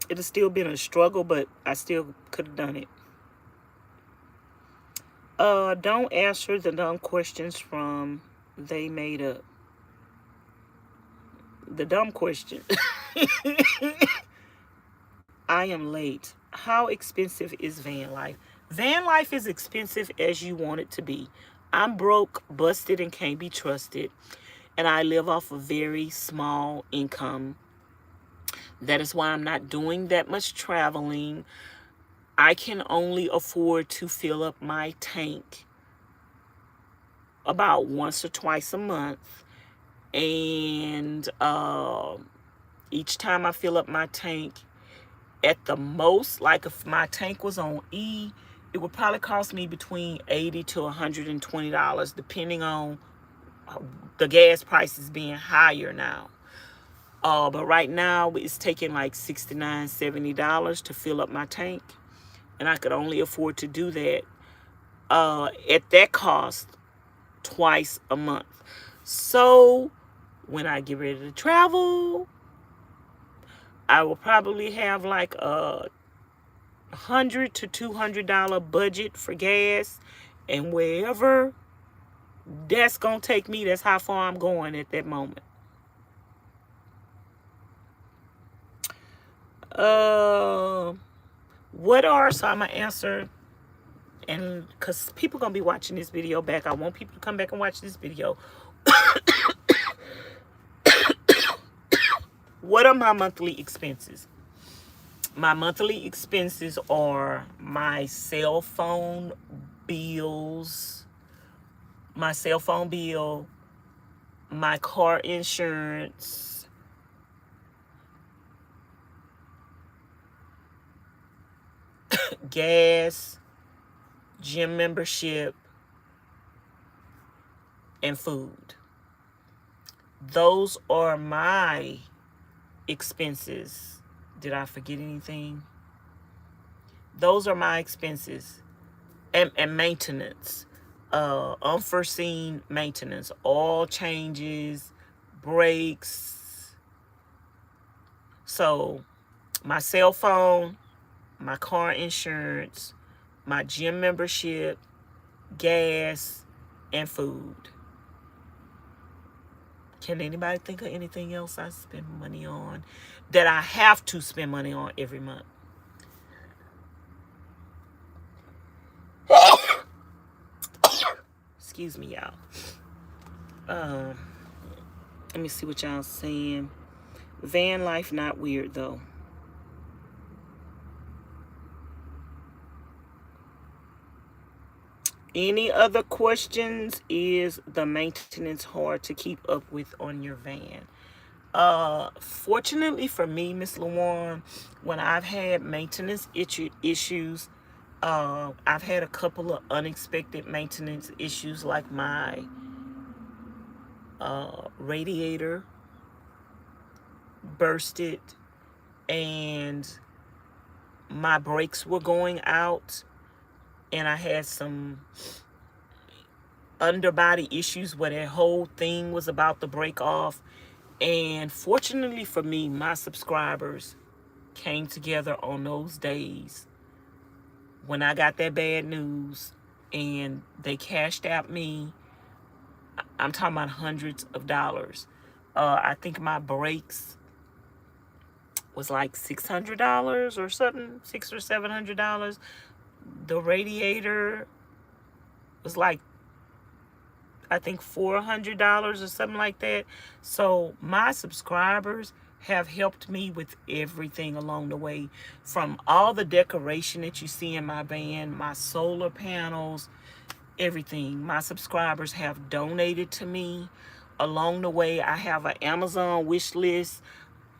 Speaker 1: It has still been a struggle, but I still could have done it. Don't answer the dumb questions from They Made Up. The dumb question. I am late. How expensive is van life? Van life is expensive as you want it to be. I'm broke, busted, and can't be trusted. And I live off a very small income. That is why I'm not doing that much traveling. I can only afford to fill up my tank about once or twice a month. And each time I fill up my tank, at the most, like if my tank was on E, it would probably cost me between $80 to $120, depending on the gas prices being higher now. But right now, it's taking like $69, $70 to fill up my tank. And I could only afford to do that at that cost twice a month. So when I get ready to travel, I will probably have like a $100 to $200 budget for gas, and wherever that's gonna take me, that's how far I'm going at that moment. What are, so I'm gonna answer, and because people gonna be watching this video back, I want people to come back and watch this video. What are my monthly expenses? My monthly expenses are my cell phone bills, my cell phone bill, my car insurance, gas, gym membership, and food. Those are my expenses. Did I forget anything? Those are my expenses. And maintenance. Unforeseen maintenance. Oil changes, brakes. So my cell phone, my car insurance, my gym membership, gas, and food. Can anybody think of anything else I spend money on that I have to spend money on every month? Excuse me, y'all. Let me see what y'all saying. Van life not weird though. Any other questions? Is the maintenance hard to keep up with on your van? Fortunately for me, Miss LaWan, when I've had maintenance issues, I've had a couple of unexpected maintenance issues, like my radiator bursted and my brakes were going out, and I had some underbody issues where that whole thing was about to break off. And fortunately for me, my subscribers came together on those days when I got that bad news, and they cashed out me. I'm talking about hundreds of dollars. I think my brakes was like $600 or something, $600 or $700. The radiator was like, I think $400 or something like that. So my subscribers have helped me with everything along the way, from all the decoration that you see in my van, my solar panels, everything. My subscribers have donated to me along the way. I have an Amazon wish list.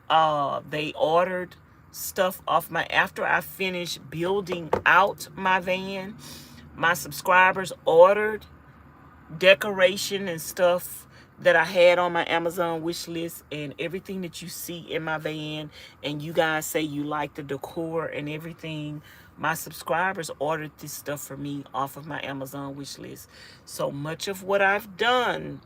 Speaker 1: They ordered stuff off my, after I finished building out my van, my subscribers ordered decoration and stuff that I had on my Amazon wish list, and everything that you see in my van, and you guys say you like the decor and everything. My subscribers ordered this stuff for me off of my Amazon wish list. So much of what I've done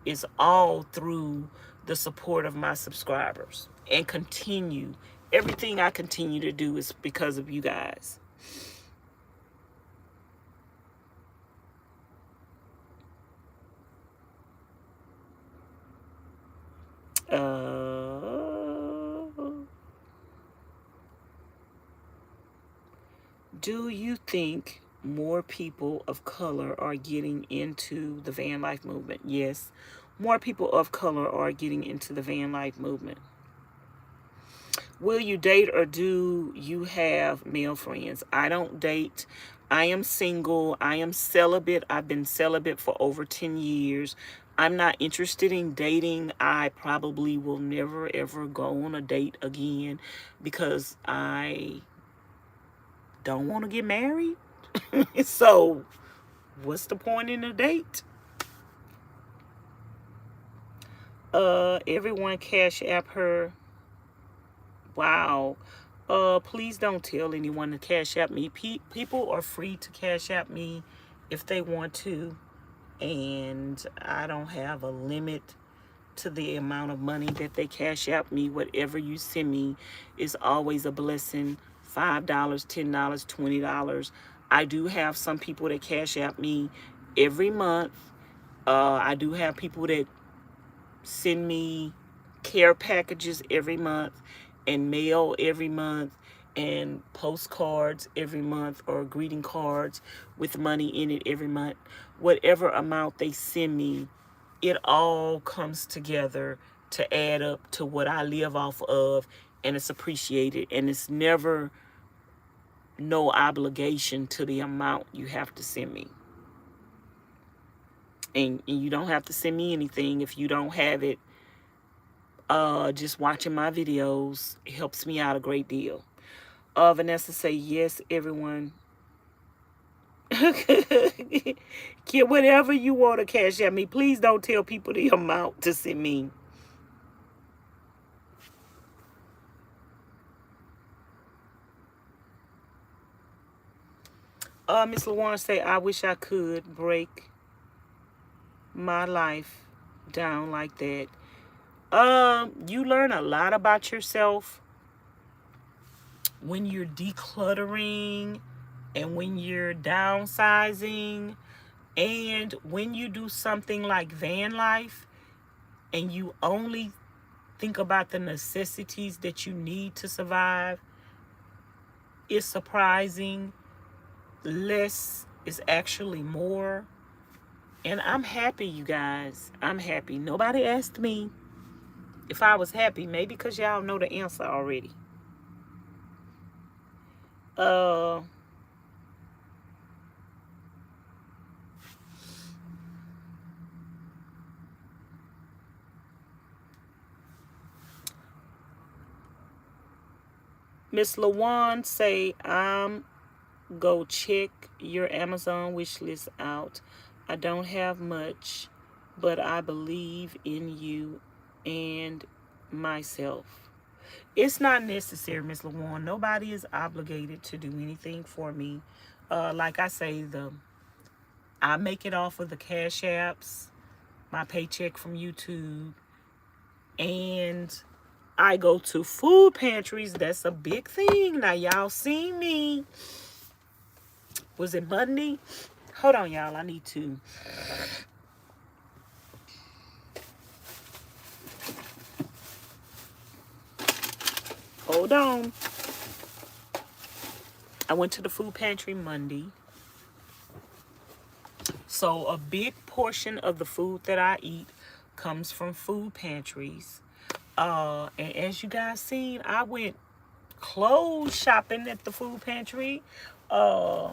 Speaker 1: is all through the support of my subscribers, and continue. Everything I continue to do is because of you guys. Do you think more people of color are getting into the van life movement? Yes, more people of color are getting into the van life movement. Will you date, or do you have male friends? I don't date. I am single. I am celibate. I've been celibate for over 10 years. I'm not interested in dating. I probably will never, ever go on a date again, because I don't want to get married. So what's the point in a date? Everyone cash app her. Wow. Please don't tell anyone to cash app me. People are free to cash app me if they want to. And I don't have a limit to the amount of money that they cash out me. Whatever you send me is always a blessing. $5, $10, $20. I do have some people that cash out me every month. I do have people that send me care packages every month and mail every month and postcards every month or greeting cards with money in it every month. Whatever amount they send me, it all comes together to add up to what I live off of, and it's appreciated, and it's never no obligation to the amount you have to send me. And you don't have to send me anything if you don't have it. Just watching my videos helps me out a great deal. Vanessa say, yes, everyone. Kid, whatever you want to cash at me, please don't tell people the amount to send me. Miss LaWarn say, I wish I could break my life down like that. You learn a lot about yourself when you're decluttering and when you're downsizing, and when you do something like van life and you only think about the necessities that you need to survive. It's surprising. Less is actually more. And I'm happy, you guys. I'm happy. Nobody asked me if I was happy. Maybe because y'all know the answer already. Miss LaWan say, go check your Amazon wish list out. I don't have much, but I believe in you and myself. It's not necessary, Miss LaWan. Nobody is obligated to do anything for me. Like I say, I make it off of the cash apps, my paycheck from YouTube, and I go to food pantries. That's a big thing. Now, y'all seen me. Was it Monday? Hold on, y'all. I need to. Hold on. I went to the food pantry Monday. So a big portion of the food that I eat comes from food pantries. And as you guys seen, I went clothes shopping at the food pantry. I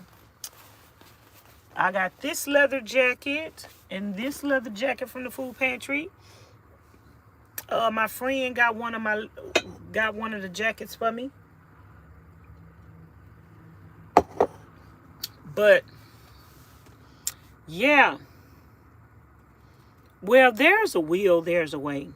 Speaker 1: got this leather jacket and this leather jacket from the food pantry. My friend got one of the jackets for me. But yeah. Well, there's a will, there's a way.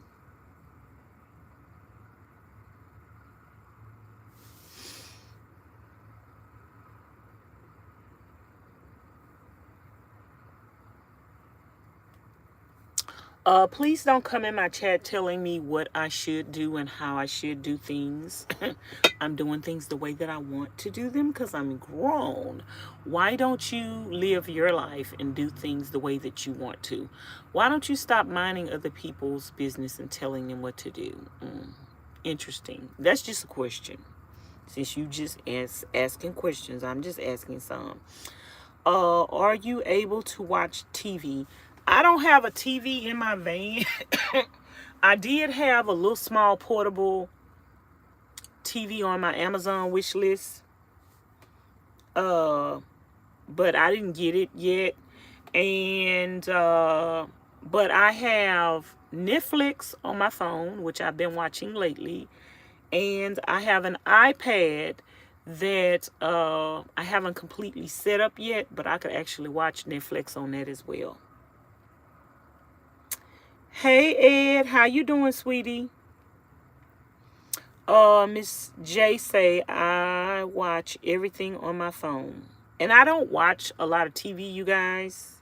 Speaker 1: Please don't come in my chat telling me what I should do and how I should do things. I'm doing things the way that I want to do them because I'm grown. Why don't you live your life and do things the way that you want to? Why don't you stop minding other people's business and telling them what to do? Interesting. That's just a question. Since you just asking questions, I'm just asking some. Are you able to watch TV? I don't have a TV in my van. I did have a little small portable TV on my Amazon wish list. But I didn't get it yet. And but I have Netflix on my phone, which I've been watching lately. And I have an iPad that I haven't completely set up yet, but I could actually watch Netflix on that as well. Hey Ed, how you doing, sweetie? Miss J say I watch everything on my phone. And I don't watch a lot of TV, you guys.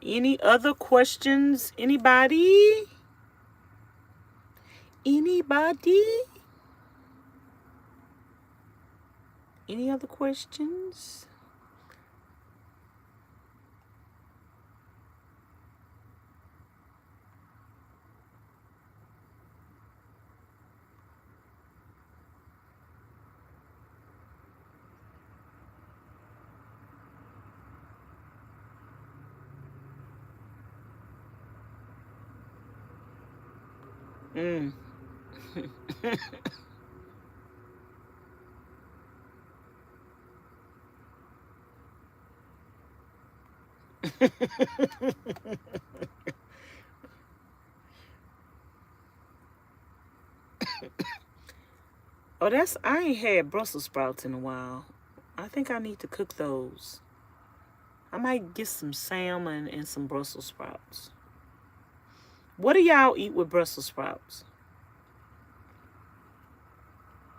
Speaker 1: Any other questions? Anybody? Anybody? Any other questions? Mm. Oh, I ain't had Brussels sprouts in a while. I think I need to cook those. I might get some salmon and some Brussels sprouts. What do y'all eat with Brussels sprouts?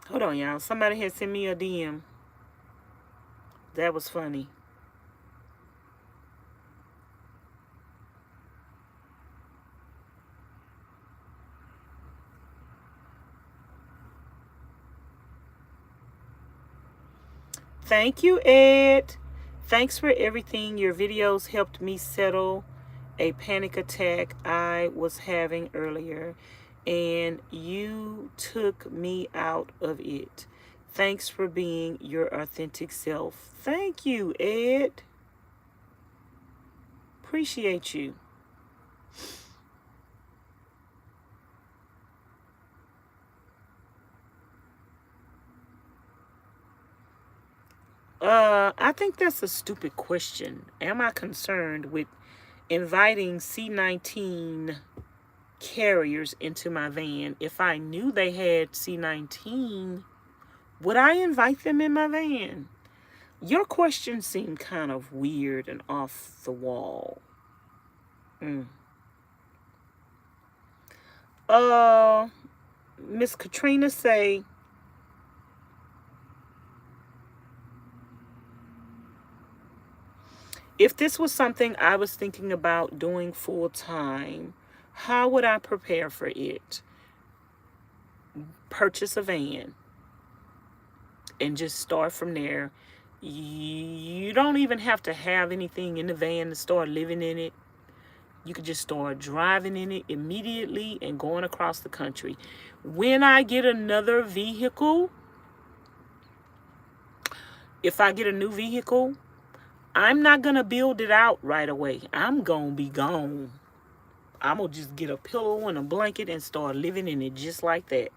Speaker 1: Hold on, y'all. Somebody had sent me a DM. That was funny. Thank you, Ed. Thanks for everything. Your videos helped me settle a panic attack I was having earlier, and you took me out of it. Thanks for being your authentic self. Thank you, Ed. Appreciate you. I think that's a stupid question. Am I concerned with inviting C-19 carriers into my van? If I knew they had C-19, would I invite them in my van? Your question seemed kind of weird and off the wall. Miss Katrina say, if this was something I was thinking about doing full time, how would I prepare for it? Purchase a van and just start from there. You don't even have to have anything in the van to start living in it. You could just start driving in it immediately and going across the country. When I get another vehicle, if I get a new vehicle, I'm not going to build it out right away. I'm going to be gone. I'm going to just get a pillow and a blanket and start living in it just like that.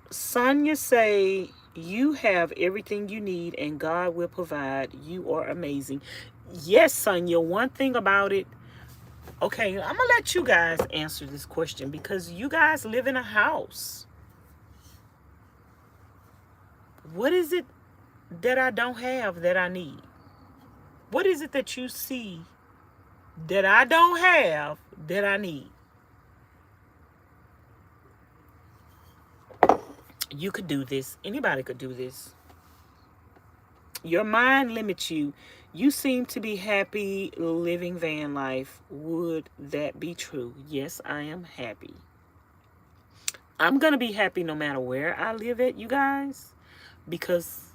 Speaker 1: Sonia say, you have everything you need and God will provide. You are amazing. Yes, Sonia, one thing about it. Okay, I'm going to let you guys answer this question because you guys live in a house. What is it that I don't have that I need? What is it that you see that I don't have that I need? You could do this. Anybody could do this. Your mind limits you. You seem to be happy living van life. Would that be true? Yes, I am happy. I'm going to be happy no matter where I live at, you guys, because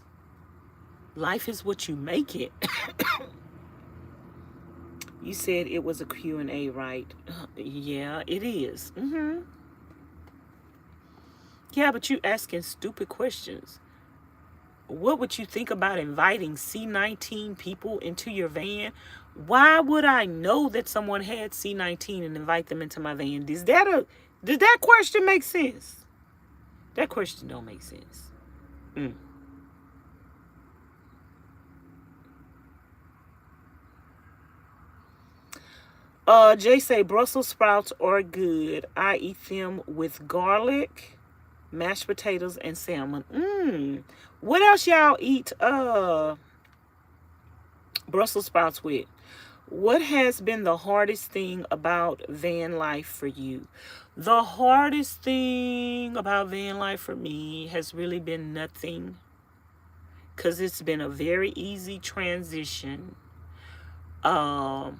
Speaker 1: life is what you make it. You said it was a Q&A, right? Yeah, it is. Yeah, but you asking stupid questions. What would you think about inviting C-19 people into your van? Why would I know that someone had C-19 and invite them into my van? Does that question make sense? That question don't make sense. Jay say Brussels sprouts are good. I eat them with garlic, mashed potatoes, and salmon. What else y'all eat Brussels sprouts with? What has been the hardest thing about van life for you? The hardest thing about van life for me has really been nothing, because it's been a very easy transition. I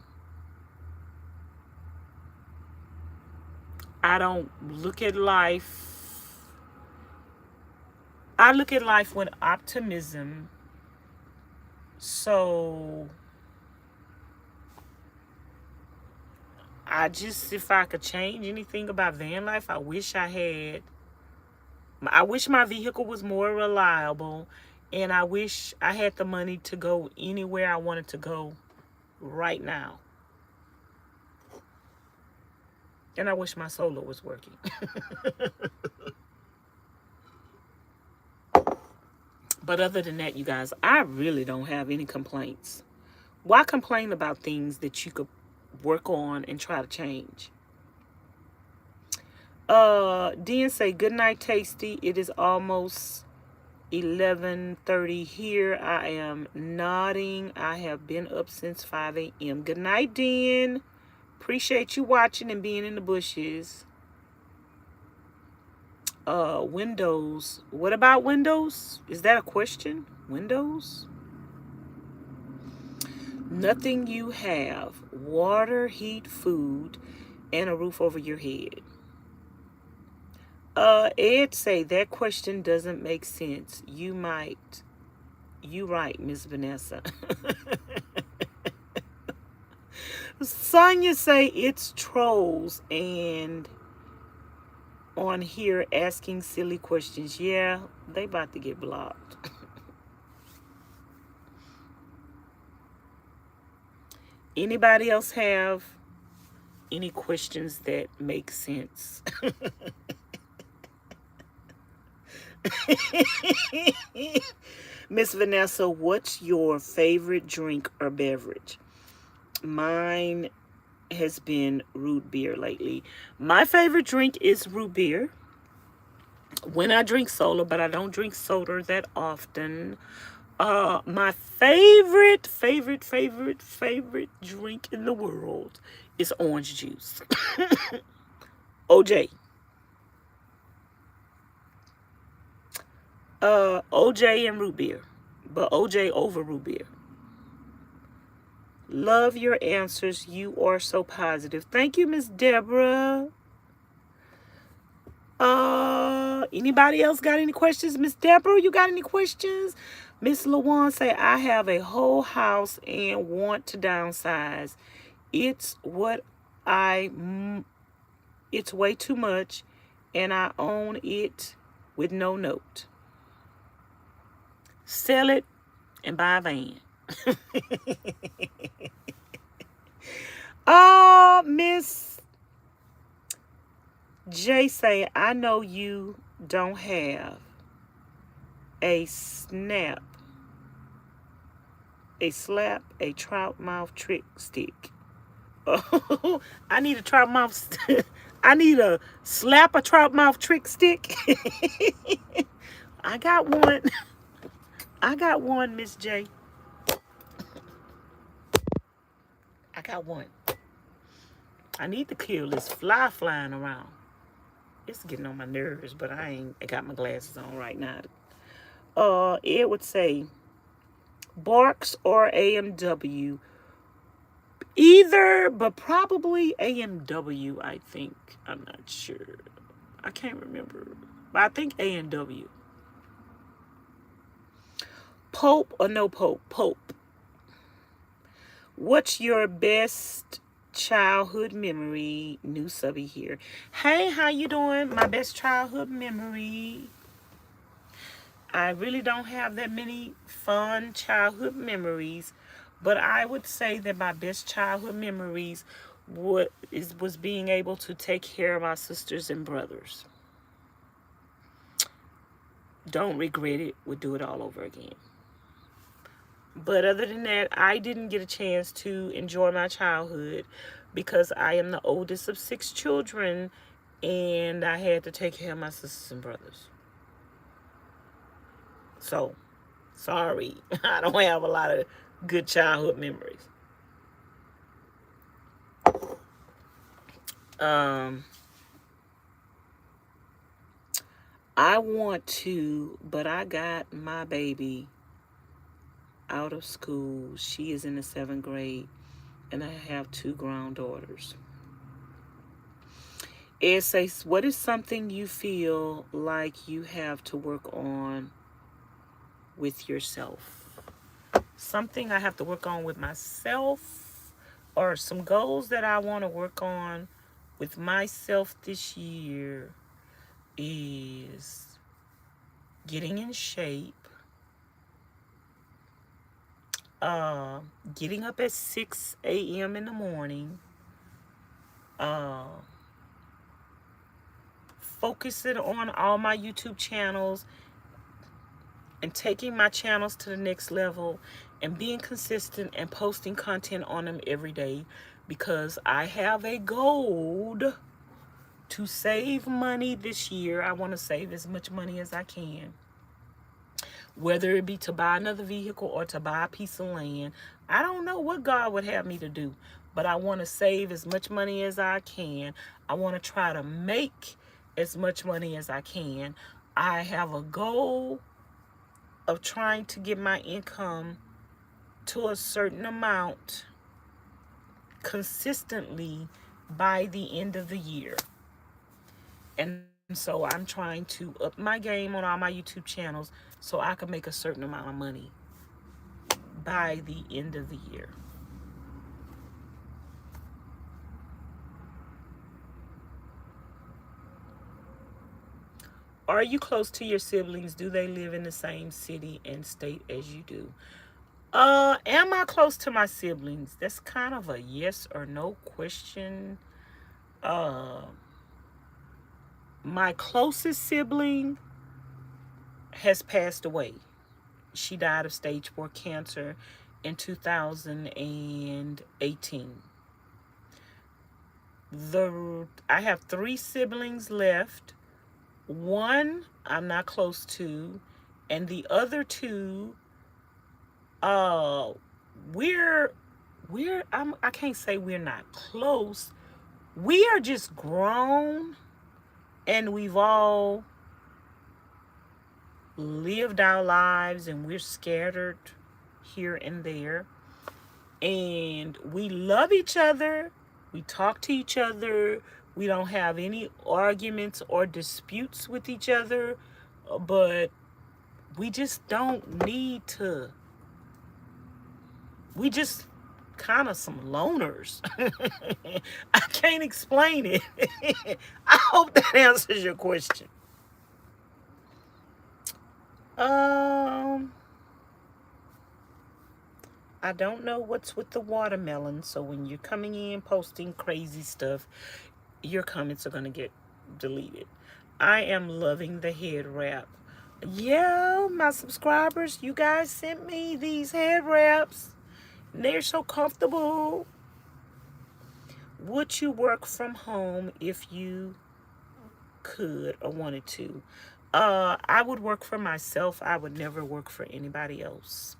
Speaker 1: don't look at life. I look at life with optimism. So if I could change anything about van life, I wish my vehicle was more reliable, and I wish I had the money to go anywhere I wanted to go right now. And I wish my solar was working. But other than that, you guys, I really don't have any complaints. Why complain about things that you could work on and try to change? Dean say, good night, Tasty. It is almost 11:30 here. I am nodding. I have been up since 5 a.m. Good night, Dean. Appreciate you watching and being in the bushes. Windows. What about windows? Is that a question? Windows? Nothing you have. Water, heat, food, and a roof over your head. Ed say that question doesn't make sense. You right, Miss Vanessa. Sonia say it's trolls and on here asking silly questions. Yeah, they about to get blocked. Anybody else have any questions that make sense? Miss Vanessa, what's your favorite drink or beverage? Mine has been root beer lately. My favorite drink is root beer when I drink soda, but I don't drink soda that often. My favorite drink in the world is orange juice. OJ. OJ and root beer, but OJ over root beer. Love your answers. You are so positive. Thank you, Miss Deborah. Anybody else got any questions? Miss Deborah, you got any questions? Miss LaWan say, I have a whole house and want to downsize. It's way too much, and I own it with no note. Sell it and buy a van. Miss J say, I know you don't have a slap, a trout mouth trick stick. Oh, I need a trout mouth. I need a slap a trout mouth trick stick. I got one. I got one, Miss J. I got one. I need to kill this fly flying around. It's getting on my nerves, but I got my glasses on right now. It would say Barks or AMW. Either, but probably AMW, I think. I'm not sure. I can't remember. But I think AMW. Pope or no Pope? Pope. What's your best childhood memory? New subby here. Hey, how you doing? My best childhood memory. I really don't have that many fun childhood memories, but I would say that my best childhood memories was being able to take care of my sisters and brothers. Don't regret it. Would do it all over again. But other than that, I didn't get a chance to enjoy my childhood because I am the oldest of 6 children and I had to take care of my sisters and brothers. So, sorry, I don't have a lot of good childhood memories. I want to, but I got my baby out of school. She is in the 7th grade, and I have 2 grown daughters. It says, what is something you feel like you have to work on with yourself? Something I have to work on with myself, or some goals that I want to work on with myself this year, is getting in shape, getting up at 6 a.m. in the morning, focusing on all my YouTube channels and taking my channels to the next level, and being consistent and posting content on them every day, because I have a goal to save money this year. I want to save as much money as I can, whether it be to buy another vehicle or to buy a piece of land. I don't know what God would have me to do, but I want to save as much money as I can. I want to try to make as much money as I can. I have a goal of trying to get my income to a certain amount consistently by the end of the year. And so I'm trying to up my game on all my YouTube channels so I can make a certain amount of money by the end of the year. Are you close to your siblings? Do they live in the same city and state as you do? Am I close to my siblings? That's kind of a yes or no question. My closest sibling has passed away. She died of stage 4 cancer in 2018. I have 3 siblings left. One I'm not close to, and the other 2, I can't say we're not close. We are just grown, and we've all lived our lives, and we're scattered here and there, and we love each other. We talk to each other. We don't have any arguments or disputes with each other, but we just don't need to. We just kind of some loners. I can't explain it. I hope that answers your question. I don't know what's with the watermelon, so when you're coming in posting crazy stuff, your comments are going to get deleted. I am loving the head wrap. Yeah, my subscribers, you guys sent me these head wraps. They're so comfortable. Would you work from home if you could or wanted to? I would work for myself. I would never work for anybody else.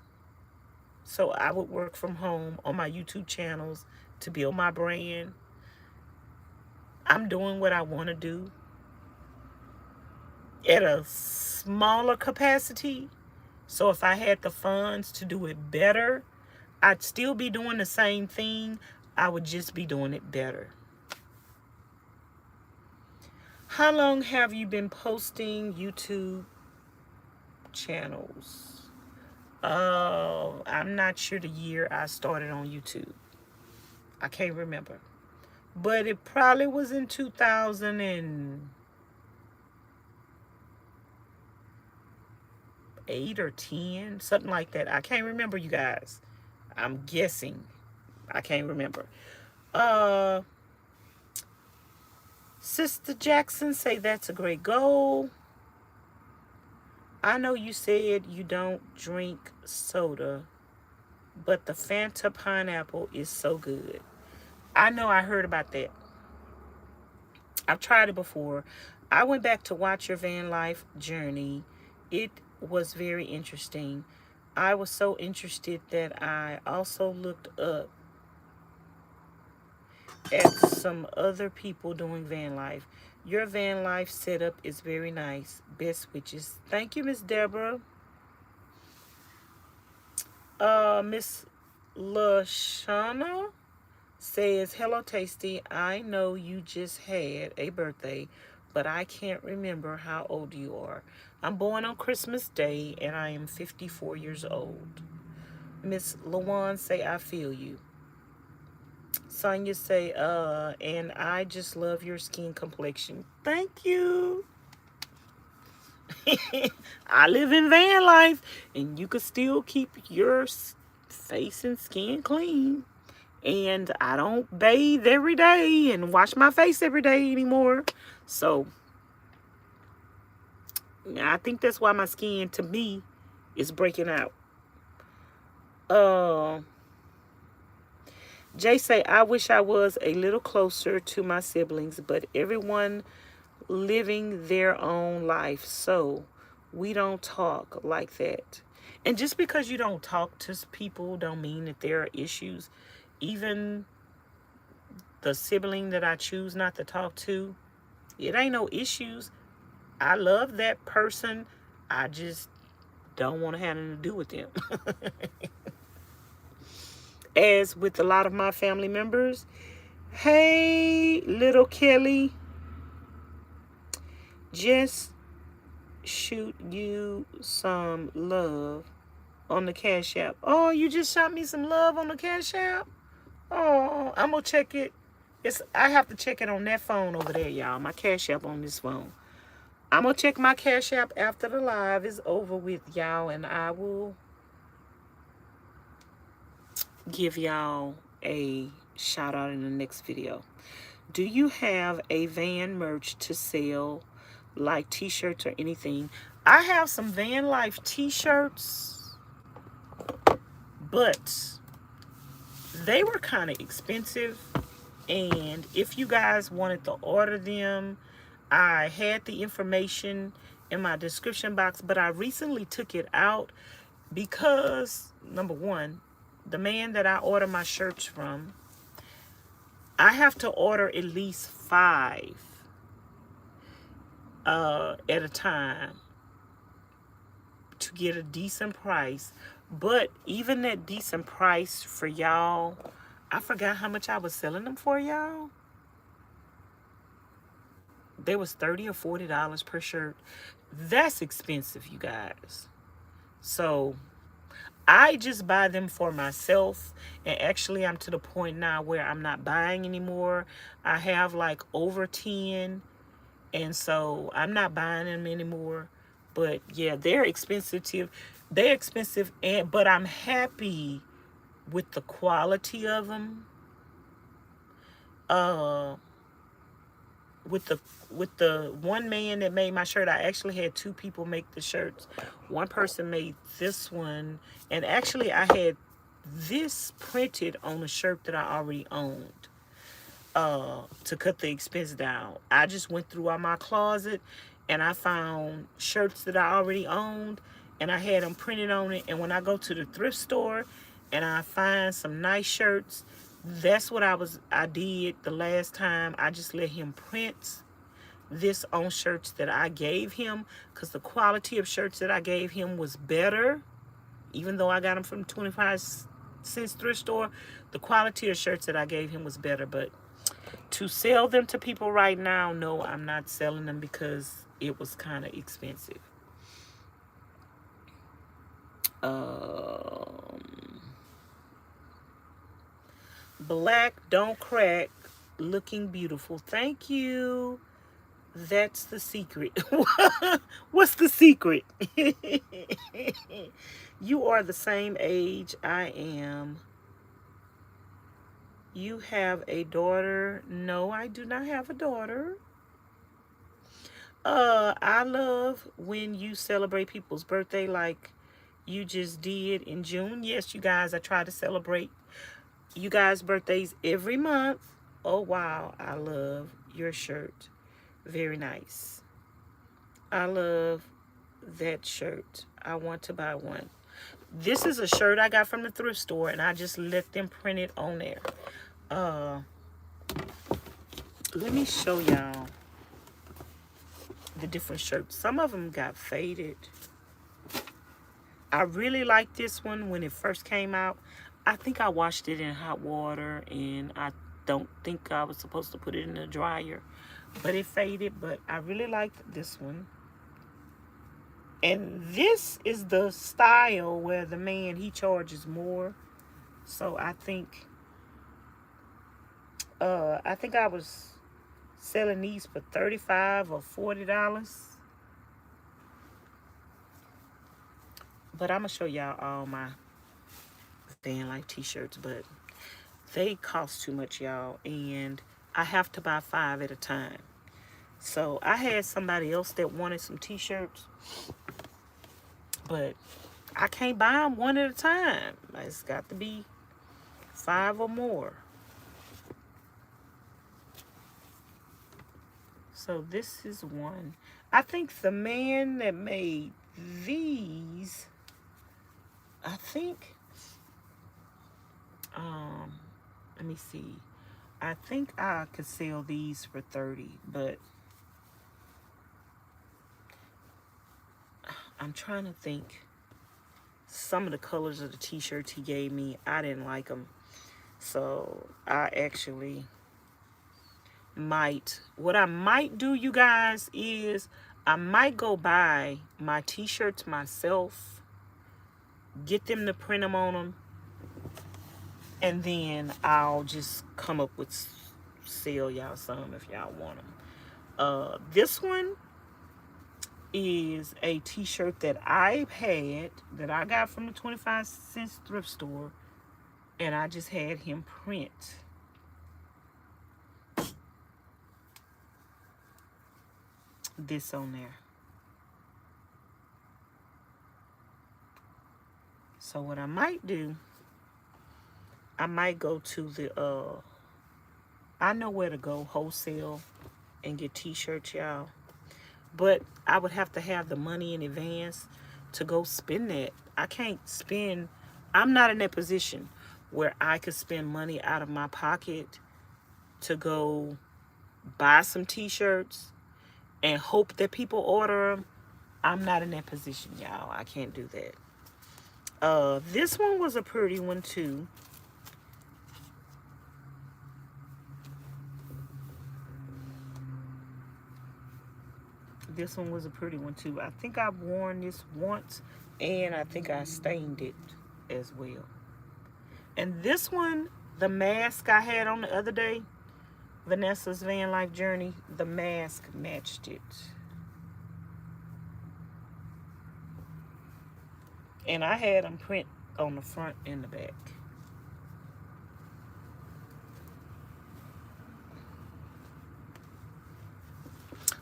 Speaker 1: So I would work from home on my YouTube channels to build my brand. I'm doing what I want to do at a smaller capacity. So if I had the funds to do it better, I'd still be doing the same thing. I would just be doing it better. How long have you been posting YouTube channels? I'm not sure the year I started on YouTube. I can't remember. But it probably was in 2008 or 10, something like that. I can't remember, you guys. I'm guessing. I can't remember. Sister Jackson say that's a great goal. I know you said you don't drink soda, but the Fanta pineapple is so good. I know I heard about that. I've tried it before. I went back to watch your van life journey. It was very interesting. I was so interested that I also looked up at some other people doing van life. Your van life setup is very nice. Best wishes. Thank you, Miss Deborah. Miss LaShana says, hello, Tasty. I know you just had a birthday, but I can't remember how old you are. I'm born on Christmas Day, and I am 54 years old. Miss Lawan say, I feel you. Sonia say, and I just love your skin complexion. Thank you. I live in van life, and you could still keep your face and skin clean. And I don't bathe every day and wash my face every day anymore. So I think that's why my skin, to me, is breaking out. Jay say, I wish I was a little closer to my siblings, but everyone living their own life, so we don't talk like that. And just because you don't talk to people don't mean that there are issues. Even the sibling that I choose not to talk to, it ain't no issues. I love that person. I just don't want to have anything to do with them. As with a lot of my family members, hey, little Kelly, just shoot you some love on the Cash App. Oh, you just shot me some love on the Cash App? Oh, I'm going to check it. I have to check it on that phone over there, y'all. My Cash App on this phone. I'm going to check my Cash App after the live is over with, y'all, and I will give y'all a shout out in the next video. Do you have a van merch to sell, like t-shirts or anything? I have some van life t-shirts, but they were kind of expensive. And if you guys wanted to order them, I had the information in my description box, but I recently took it out because, number one, the man that I order my shirts from, I have to order at least 5 at a time to get a decent price. But even that decent price for y'all, I forgot how much I was selling them for, y'all. They was $30 or $40 per shirt. That's expensive, you guys. So I just buy them for myself. And actually, I'm to the point now where I'm not buying anymore. I have like over 10. And so I'm not buying them anymore. But yeah, they're expensive. They're expensive, but I'm happy with the quality of them. With the one man that made my shirt, I actually had 2 people make the shirts. One person made this one, and actually I had this printed on a shirt that I already owned. To cut the expense down, I just went through all my closet and I found shirts that I already owned, and I had them printed on it. And when I go to the thrift store and I find some nice shirts, that's what I did the last time. I just let him print this on shirts that I gave him, because the quality of shirts that I gave him was better. Even though I got them from 25-cent thrift store, the quality of shirts that I gave him was better. But to sell them to people right now, no, I'm not selling them because it was kind of expensive. Black don't crack, looking beautiful. Thank you. That's the secret. What's the secret? You are the same age I am. You have a daughter? No, I do not have a daughter. I love when you celebrate people's birthday like you just did in June. Yes, you guys, I try to celebrate you guys' birthdays every month. Oh, wow. I love your shirt. Very nice. I love that shirt. I want to buy one. This is a shirt I got from the thrift store, and I just let them print it on there. Let me show y'all the different shirts. Some of them got faded. I really liked this one when it first came out. I think I washed it in hot water, and I don't think I was supposed to put it in the dryer, but it faded. But I really liked this one. And this is the style where the man, he charges more. So I think I was selling these for $35 or $40. But I'm gonna show y'all all my Vanlife t-shirts, but they cost too much, y'all, and I have to buy 5 at a time. So I had somebody else that wanted some t-shirts, but I can't buy them one at a time. It's got to be 5 or more. So this is one. I think the man that made these, I think, let me see. I think I could sell these for $30, but I'm trying to think. Some of the colors of the t-shirts he gave me, I didn't like them. So I actually what I might do, you guys, is I might go buy my t-shirts myself, get them to print them on them, and then I'll just come up with, sell y'all some if y'all want them. This one is a t-shirt that I've had, that I got from the 25-cent thrift store, and I just had him print this on there. So what I might do, I might go to the I know where to go wholesale and get t-shirts, y'all, but I would have to have the money in advance to go spend that. I can't spend, I'm not in that position where I could spend money out of my pocket to go buy some t-shirts and hope that people order them. I'm not in that position, y'all. I can't do that. This one was a pretty one too. This one was a pretty one too. I think I've worn this once, and I think I stained it as well. And this one, the mask I had on the other day, Vanessa's Van Life Journey, the mask matched it. And I had them print on the front and the back.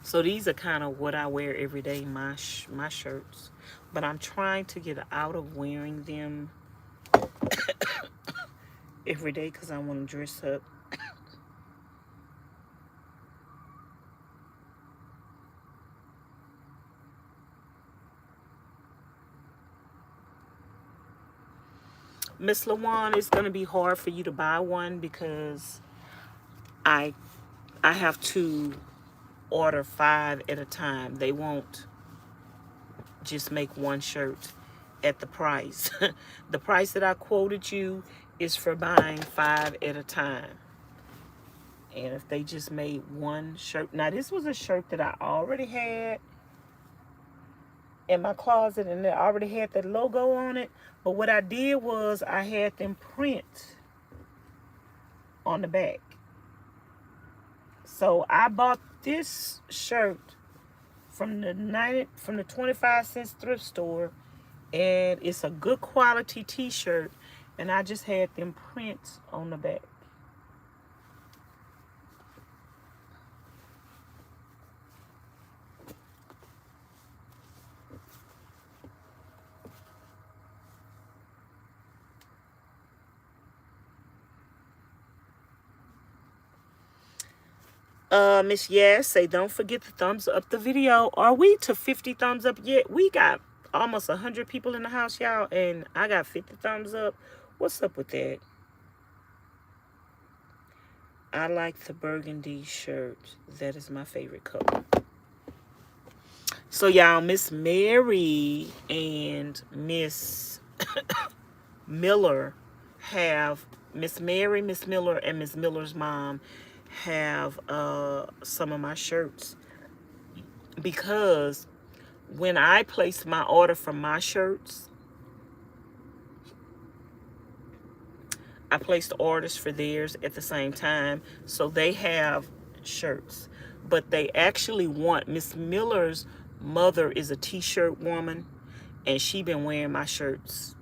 Speaker 1: So these are kind of what I wear every day, my shirts. But I'm trying to get out of wearing them every day because I want to dress up. Miss LaJuan, it's going to be hard for you to buy one because I have to order 5 at a time. They won't just make one shirt at the price. The price that I quoted you is for buying 5 at a time. And if they just made one shirt. Now, this was a shirt that I already had in my closet, and it already had that logo on it. But what I did was I had them print on the back. So I bought this shirt from the 25-cent thrift store, and it's a good quality t-shirt, and I just had them print on the back. Miss Yes, say don't forget to thumbs up the video. Are we to 50 thumbs up yet? We got almost 100 people in the house, y'all, and I got 50 thumbs up. What's up with that? I like the burgundy shirt. That is my favorite color. So, y'all, Miss Mary and Miss Miller have, Miss Mary, Miss Miller, and Miss Miller's mom have some of my shirts, because when I placed my order for my shirts, I placed orders for theirs at the same time. So they have shirts, but they actually want, Miss Miller's mother is a t-shirt woman, and she been wearing my shirts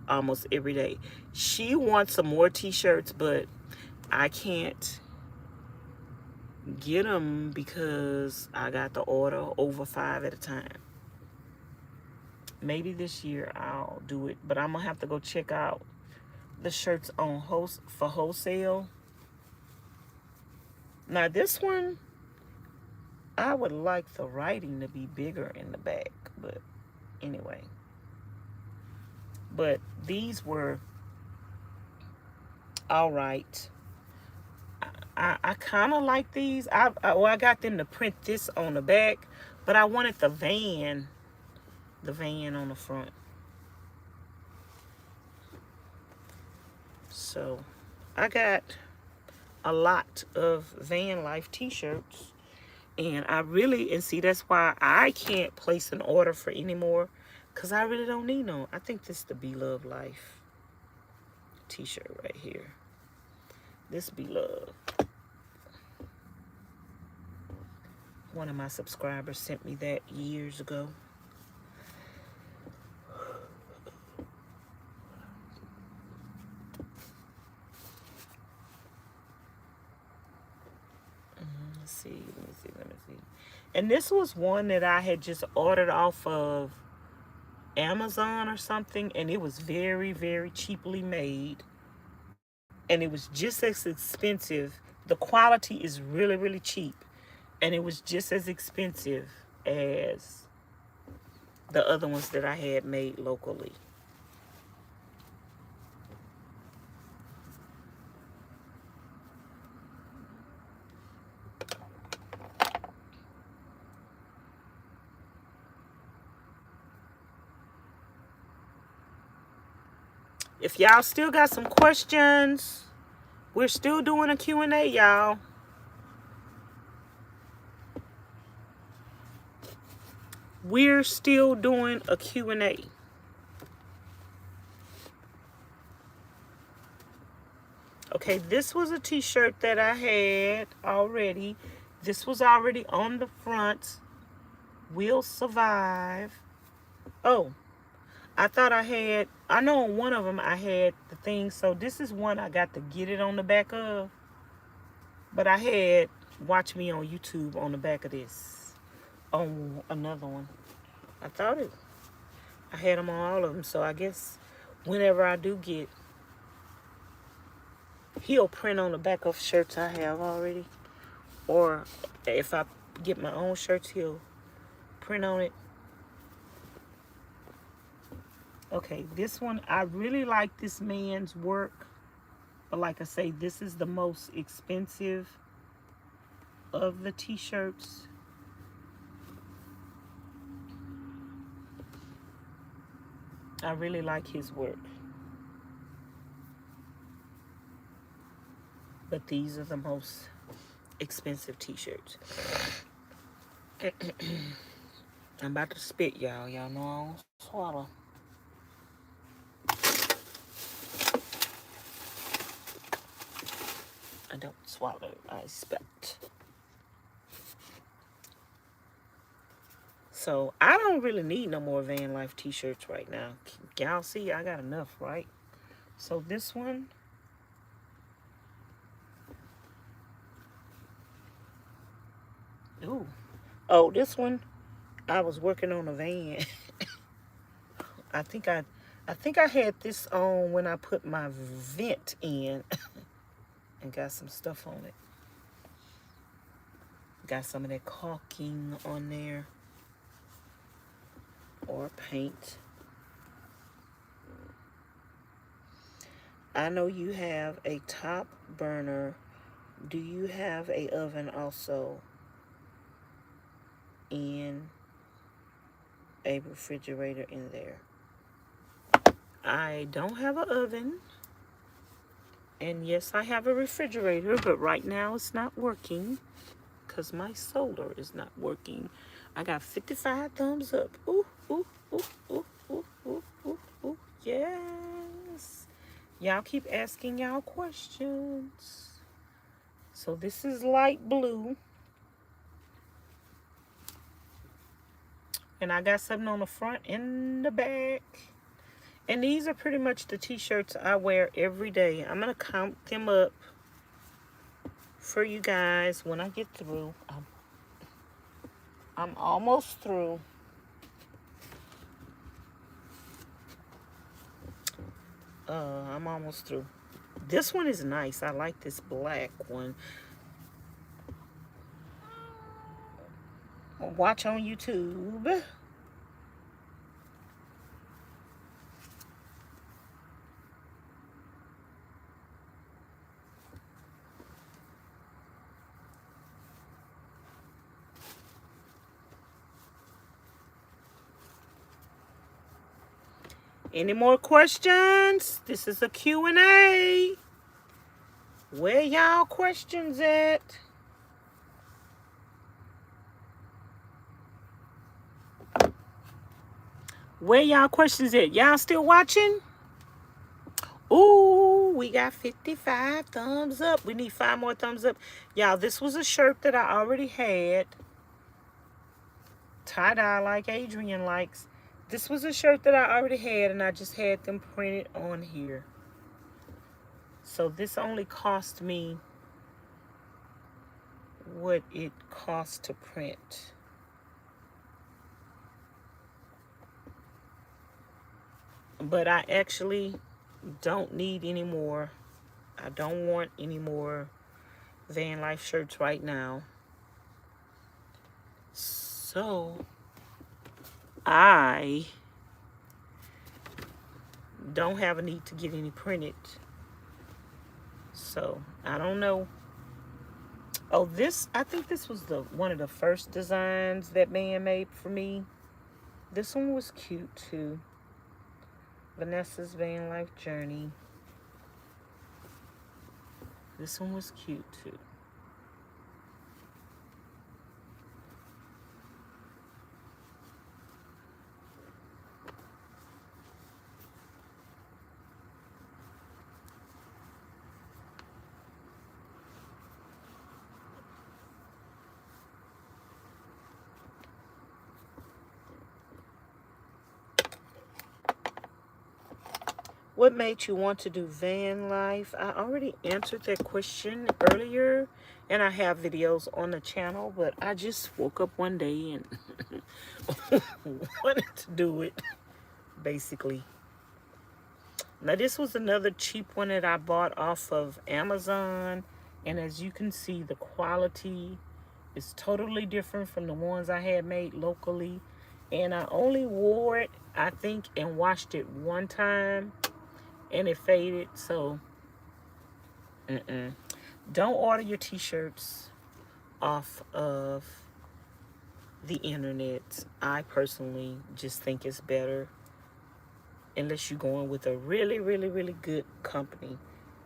Speaker 1: almost every day. She wants some more t-shirts, but I can't get them because I got the order over 5 at a time. Maybe this year I'll do it, but I'm gonna have to go check out the shirts on for wholesale. Now this one, I would like the writing to be bigger in the back, but anyway. But these were all right. I kind of like these. I got them to print this on the back, but I wanted the van on the front. So I got a lot of Vanlife t-shirts, and and see, that's why I can't place an order for any more, because I really don't need no. I think this is the BLM Life t-shirt right here. This BLM. One of my subscribers sent me that years ago. Let me see. And this was one that I had just ordered off of Amazon or something, and it was very, very cheaply made. And it was just as expensive. The quality is really, really cheap. And it was just as expensive as the other ones that I had made locally. If y'all still got some questions, we're still doing a Q&A, y'all. We're still doing a Q&A. Okay, this was a t-shirt that I had already. This was already on the front. We'll survive. Oh, I thought I know on one of them I had the thing. So this is one I got to get it on the back of. But I had watch me on YouTube on the back of this. On another one. I had them on all of them. So I guess whenever I do get, he'll print on the back of shirts I have already. Or if I get my own shirts, he'll print on it. Okay, this one, I really like this man's work. But like I say, this is the most expensive of the t-shirts. I really like his work. But these are the most expensive t-shirts. I'm about to spit, y'all. Y'all know I don't swallow. I don't swallow, I spit. So I don't really need no more Vanlife t-shirts right now. Y'all see, I got enough, right? So this one, ooh, oh, this one, I was working on a van. I think I had this on when I put my vent in and got some stuff on it. Got some of that caulking on there, or paint. I know you have a top burner. Do you have a oven also? And a refrigerator in there? I don't have an oven. And yes, I have a refrigerator, but right now it's not working because my solar is not working. I got 55 thumbs up. Ooh, ooh, ooh, ooh, ooh, ooh, ooh, ooh. Yes. Y'all keep asking y'all questions. So this is light blue. And I got something on the front and the back. And these are pretty much the t-shirts I wear every day. I'm going to count them up for you guys when I get through. I'm almost through. I'm almost through. This one is nice. I like this black one. Watch on YouTube. Any more questions? This is a Q&A. Where y'all questions at? Where y'all questions at? Y'all still watching? Ooh, we got 55 thumbs up. We need 5 more thumbs up. Y'all, this was a shirt that I already had. Tie-dye like Adrian likes. This was a shirt that I already had, and I just had them printed on here. So this only cost me what it costs to print. But I actually don't need any more. I don't want any more van life shirts right now. So I don't have a need to get any printed. So I don't know. Oh, this, I think this was one of the first designs that man made for me. This one was cute too. Vanessa's Van Life Journey. This one was cute too. What made you want to do van life? I already answered that question earlier, and I have videos on the channel, but I just woke up one day and wanted to do it, basically. Now, this was another cheap one that I bought off of Amazon, and as you can see, the quality is totally different from the ones I had made locally, and I only wore it, I think, and washed it one time, and it faded. So don't order your t-shirts off of the internet. I personally just think it's better, unless you're going with a really, really, really good company.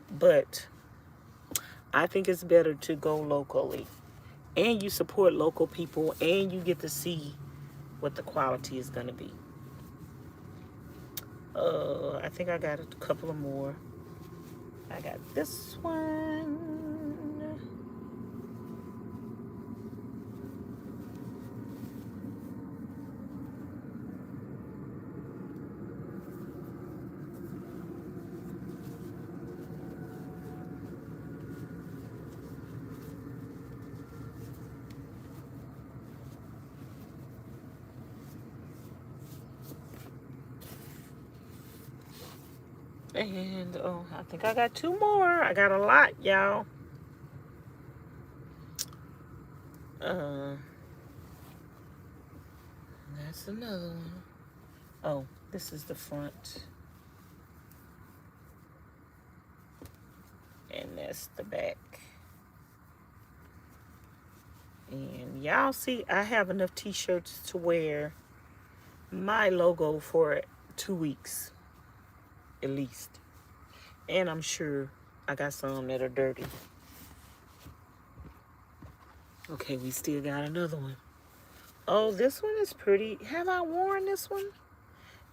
Speaker 1: But I think it's better to go locally, and you support local people, and you get to see what the quality is going to be. I think I got a couple of more. I got this one. And, oh, I think I got 2 more. I got a lot, y'all. Uh, that's another one. Oh, this is the front. And that's the back. And y'all see, I have enough t-shirts to wear my logo for 2 weeks at least. And I'm sure I got some that are dirty. Okay, we still got another one. Oh, this one is pretty. Have I worn this one?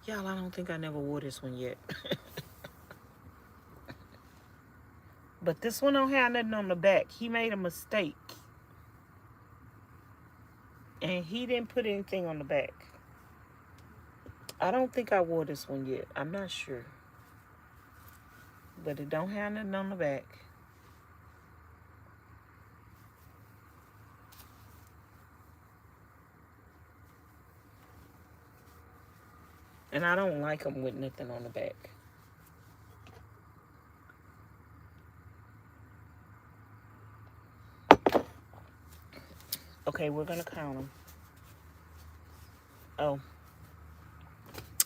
Speaker 1: Y'all, I don't think I never wore this one yet. But this one don't have nothing on the back. He made a mistake. And he didn't put anything on the back. I don't think I wore this one yet. I'm not sure. But it don't have nothing on the back. And I don't like them with nothing on the back. Okay, we're going to count them. Oh.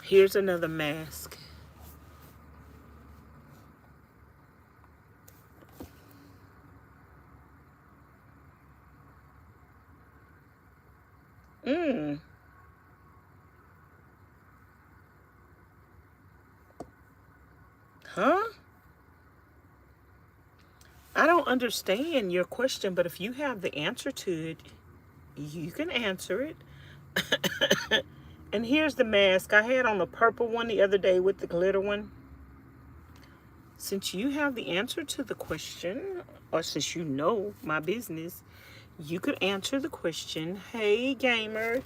Speaker 1: Here's another mask. Huh? I don't understand your question, but if you have the answer to it, you can answer it. And here's the mask. I had on a purple one the other day with the glitter one. Since you have the answer to the question, or since you know my business, you could answer the question. Hey, gamer.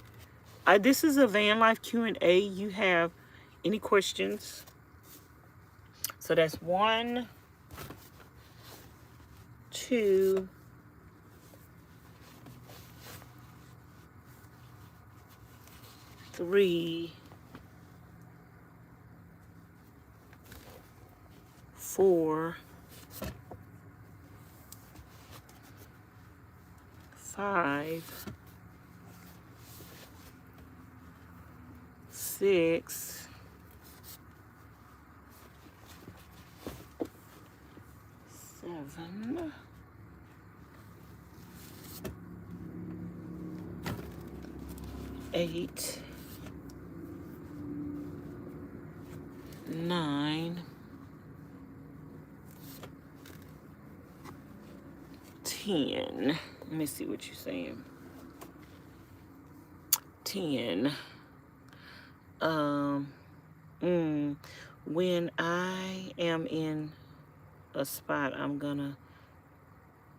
Speaker 1: This is a van life Q&A. You have any questions? So that's 1, 2, 3, 4, 5, 6, 7, 8, 9, 10. Let me see what you're saying. 10. When I am in a spot, I'm gonna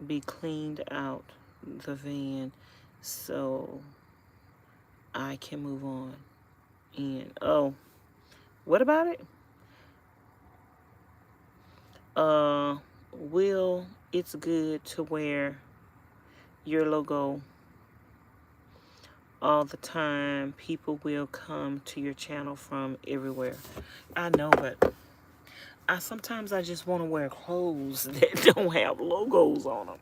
Speaker 1: be cleaned out the van so I can move on. And oh, what about it? Will it's good to wear your logo all the time? People will come to your channel from everywhere. I know, but sometimes I just want to wear clothes that don't have logos on them.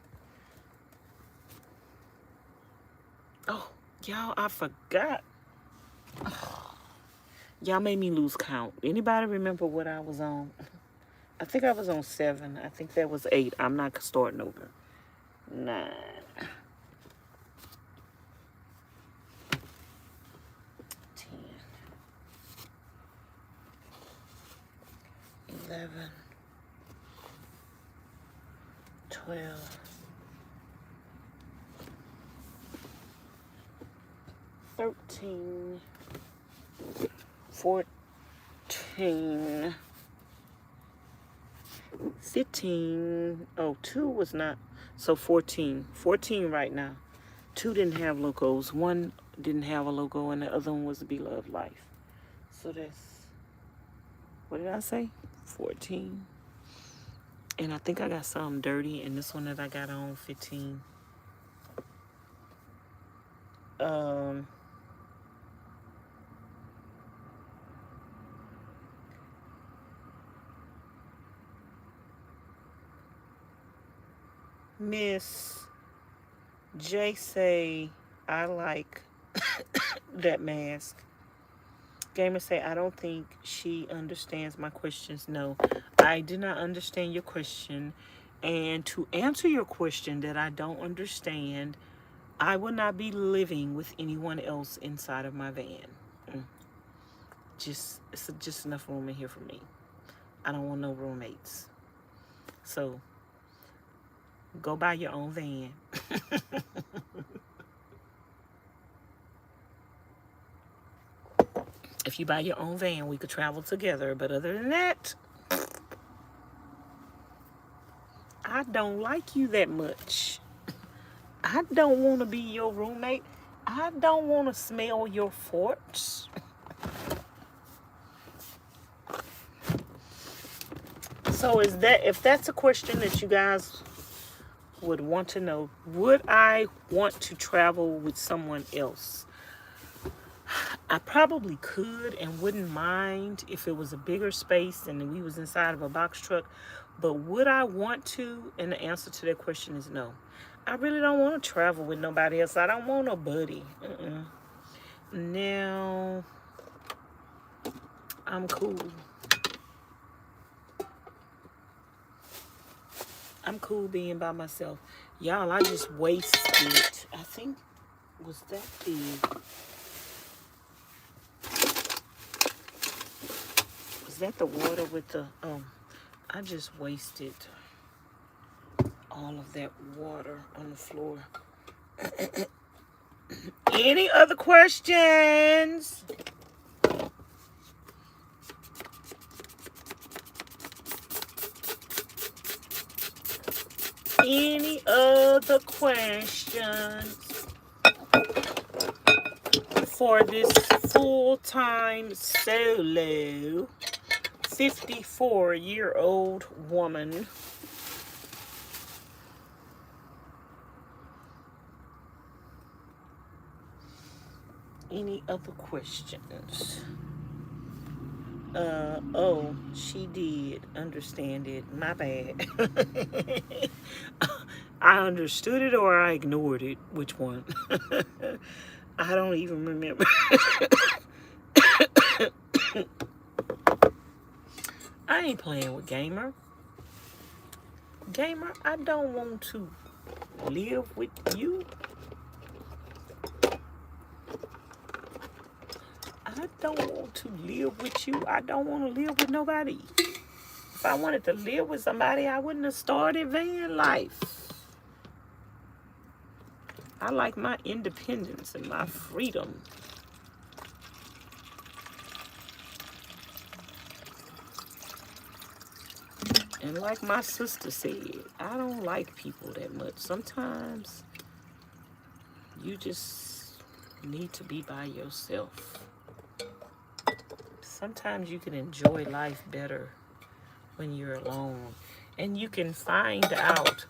Speaker 1: Oh, y'all, I forgot. Y'all made me lose count. Anybody remember what I was on? I think I was on 7. I think that was 8. I'm not starting over. 9. 10. 11. 12. 13. 14. 15. Oh, 2 was not. So 14. 14 right now. 2 didn't have logos. 1 didn't have a logo, and the other one was BLM Life. So that's, what did I say? 14. And I think I got some dirty, and this one that I got on 15. Miss Jay say, I like that mask. Gamer say, I don't think she understands my questions. No, I did not understand your question. And to answer your question that I don't understand, I will not be living with anyone else inside of my van. Just enough room in here for me. I don't want no roommates. So go buy your own van. If you buy your own van, we could travel together. But other than that, I don't like you that much. I don't want to be your roommate. I don't want to smell your farts. So if that's a question that you guys would want to know, would I want to travel with someone else? I probably could and wouldn't mind if it was a bigger space and we was inside of a box truck. But would I want to? And the answer to that question is no. I really don't want to travel with nobody else. I don't want a buddy. Now, I'm cool. I'm cool being by myself. Y'all, I just wasted, I think, was that the... Is that the water with the, I just wasted all of that water on the floor. Any other questions? Any other questions for this full-time solo 54-year-old woman? Any other questions? Oh, she did understand it. My bad. I understood it or I ignored it. Which one? I don't even remember. I ain't playing with Gamer. Gamer, I don't want to live with you. I don't want to live with you. I don't want to live with nobody. If I wanted to live with somebody, I wouldn't have started van life. I like my independence and my freedom. And like my sister said, I don't like people that much. Sometimes you just need to be by yourself. Sometimes you can enjoy life better when you're alone. And you can find out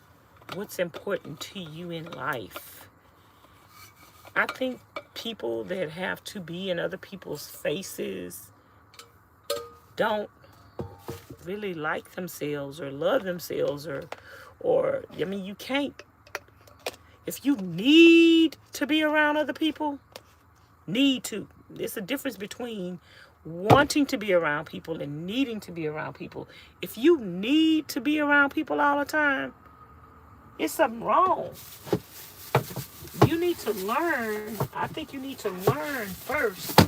Speaker 1: what's important to you in life. I think people that have to be in other people's faces don't really like themselves or love themselves or I mean, you can't. If you need to be around other people, need to. There's a difference between wanting to be around people and needing to be around people. If you need to be around people all the time, it's something wrong. You need to learn. I think you need to learn first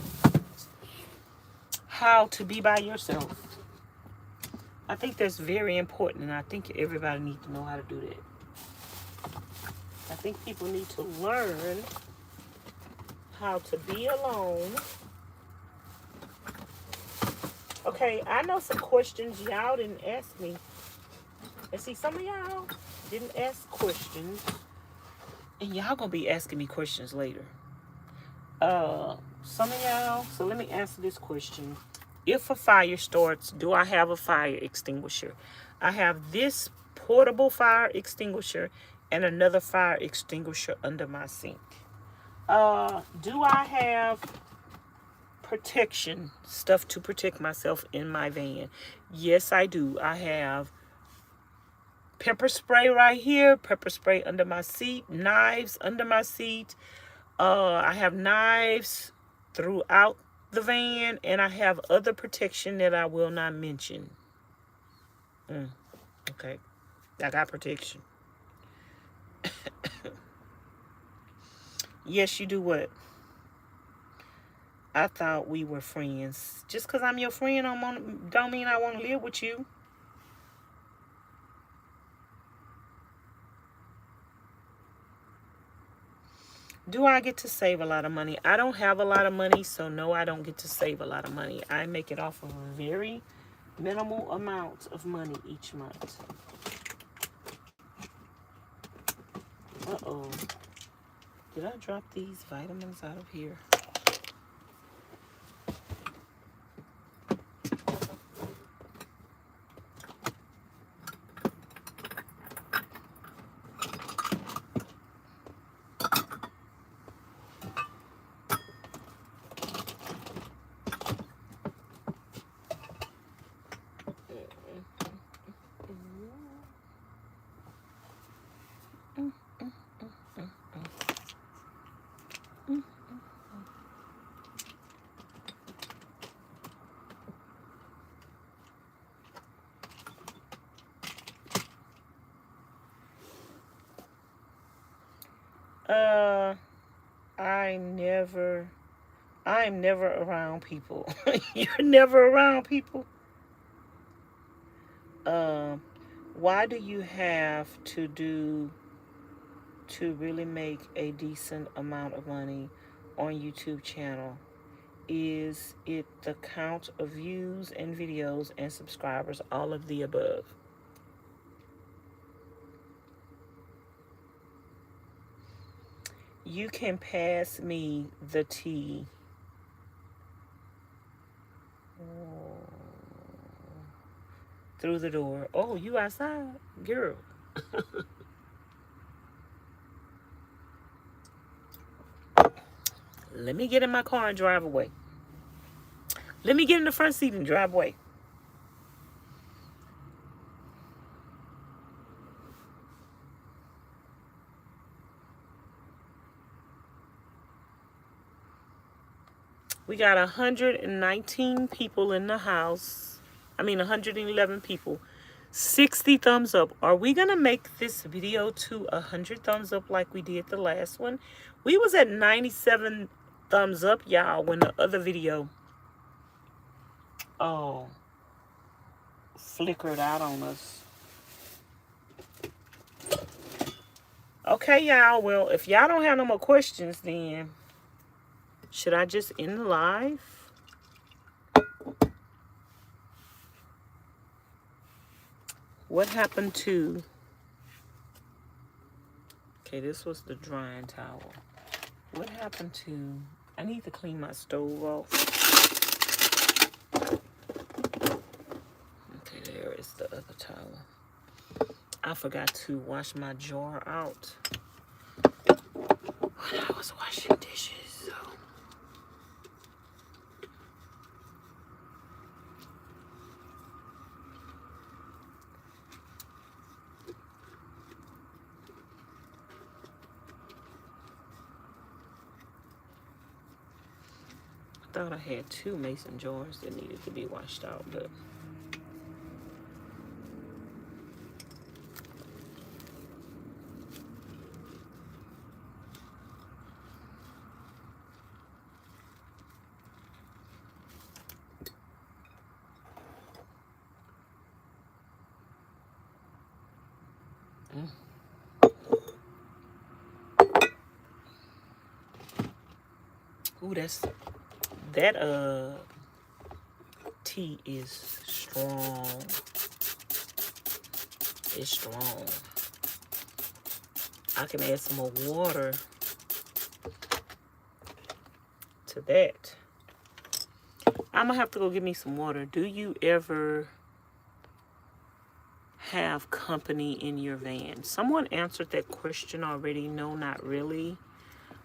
Speaker 1: how to be by yourself. I think that's very important, and I think everybody needs to know how to do that. I think people need to learn how to be alone. Okay, I know some questions y'all didn't ask me. And see, some of y'all didn't ask questions. And y'all gonna be asking me questions later. Some of y'all, so let me answer this question. If a fire starts, do I have a fire extinguisher? I have this portable fire extinguisher and another fire extinguisher under my sink. Do I have protection, stuff to protect myself in my van? Yes, I do. I have Pepper spray right here. Pepper spray under my seat. Knives under my seat. I have knives throughout the van, and I have other protection that I will not mention. Okay. I got protection. Yes, you do what? I thought we were friends. Just because I'm your friend don't mean I want to live with you. Do I get to save a lot of money? I don't have a lot of money, so no, I don't get to save a lot of money. I make it off of a very minimal amount of money each month. Uh-oh. Did I drop these vitamins out of here? I'm never around people. You're never around people. Why do you have to really make a decent amount of money on YouTube channel? Is it the count of views and videos and subscribers, all of the above? You can pass me the tea. Through the door. Oh, you outside? Girl. Let me get in my car and drive away. Let me get in the front seat and drive away. We got 119 people in the house. 111 people. 60 thumbs up. Are we going to make this video to 100 thumbs up like we did the last one? We was at 97 thumbs up, y'all, when the other video flickered out on us. Okay, y'all. Well, if y'all don't have no more questions, then should I just end the live? What happened to... Okay, this was the drying towel. What happened to... I need to clean my stove off. Okay, there is the other towel. I forgot to wash my jar out when I was washing dishes. I thought I had 2 mason jars that needed to be washed out, but ooh, that tea is strong. It's strong. I can add some more water to that. I'm gonna have to go get me some water. Do you ever have company in your van? Someone answered that question already. No, not really.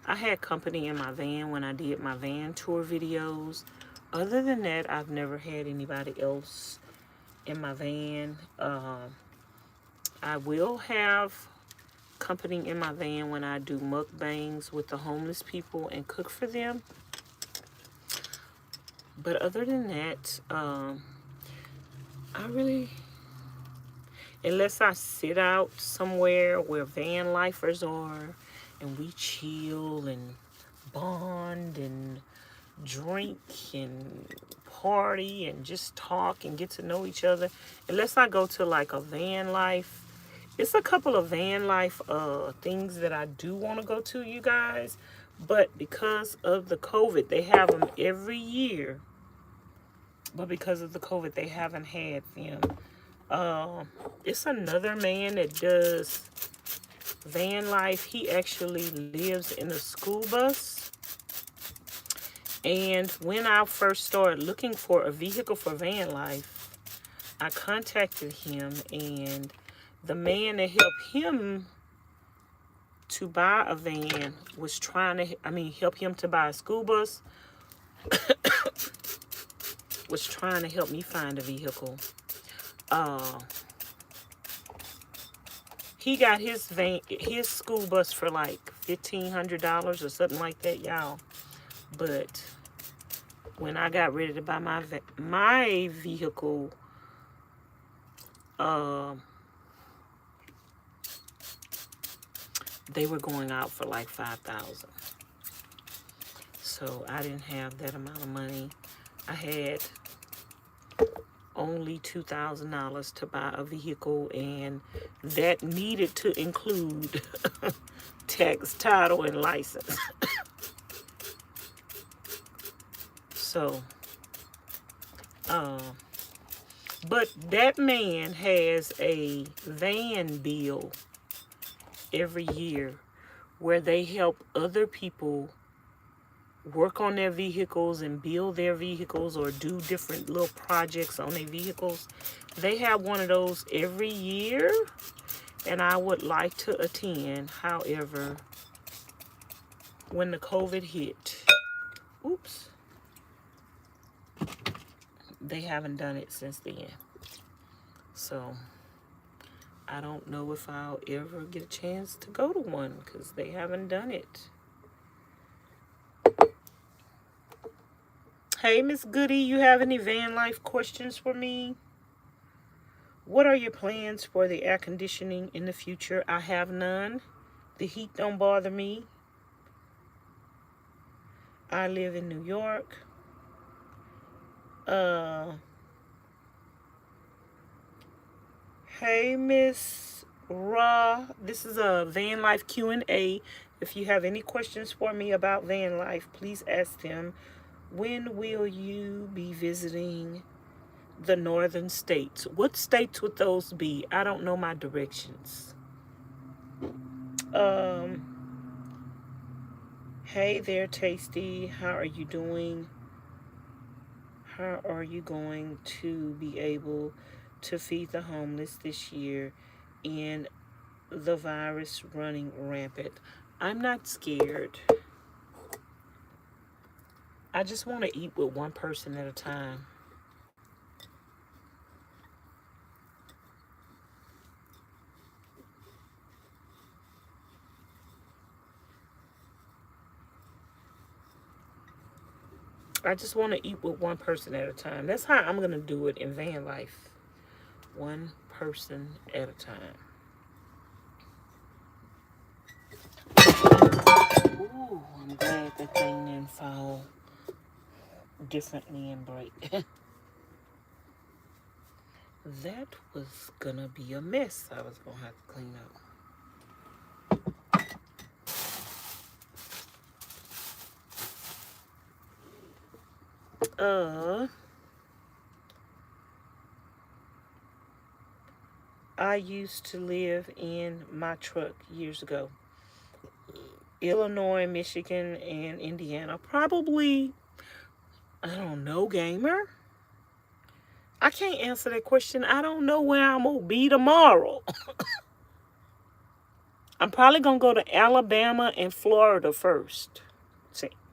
Speaker 1: I had company in my van when I did my van tour videos. Other than that, I've never had anybody else in my van. I will have company in my van when I do mukbangs with the homeless people and cook for them. But other than that, I really, unless I sit out somewhere where van lifers are and we chill and bond and drink and party and just talk and get to know each other, unless I go to like a van life. It's a couple of van life things that I do want to go to, you guys, but because of the COVID, they have them every year, but because of the COVID, they haven't had them. It's another man that does van life. He actually lives in a school bus. And when I first started looking for a vehicle for van life, I contacted him, and the man that helped him to buy a van was trying to, help him to buy a school bus, was trying to help me find a vehicle. He got his school bus for like $1,500 or something like that, y'all. But when I got ready to buy my vehicle, they were going out for like $5,000. So I didn't have that amount of money. I had only $2,000 to buy a vehicle, and that needed to include tax, title, and license. So, but that man has a van bill every year where they help other people work on their vehicles and build their vehicles or do different little projects on their vehicles. They have one of those every year, and I would like to attend. However, when the COVID hit, oops, they haven't done it since then. So I don't know if I'll ever get a chance to go to one because they haven't done it. Hey, Miss Goody, you have any van life questions for me? What are your plans for the air conditioning in the future? I have none. The heat don't bother me. I live in New York. Hey, Miss Ra. This is a van life Q&A. If you have any questions for me about van life, please ask them. When will you be visiting the northern states? What states would those be? I don't know my directions. Hey there, Tasty. How are you doing? How are you going to be able to feed the homeless this year in the virus running rampant? I'm not scared. I just want to eat with one person at a time. I just want to eat with one person at a time. That's how I'm going to do it in van life. One person at a time. Ooh, I'm glad that thing didn't fall differently and break. That was going to be a mess I was going to have to clean up. I used to live in my truck years ago. Illinois, Michigan, and Indiana. Probably, I don't know, gamer. I can't answer that question. I don't know where I'm going to be tomorrow. I'm probably going to go to Alabama and Florida first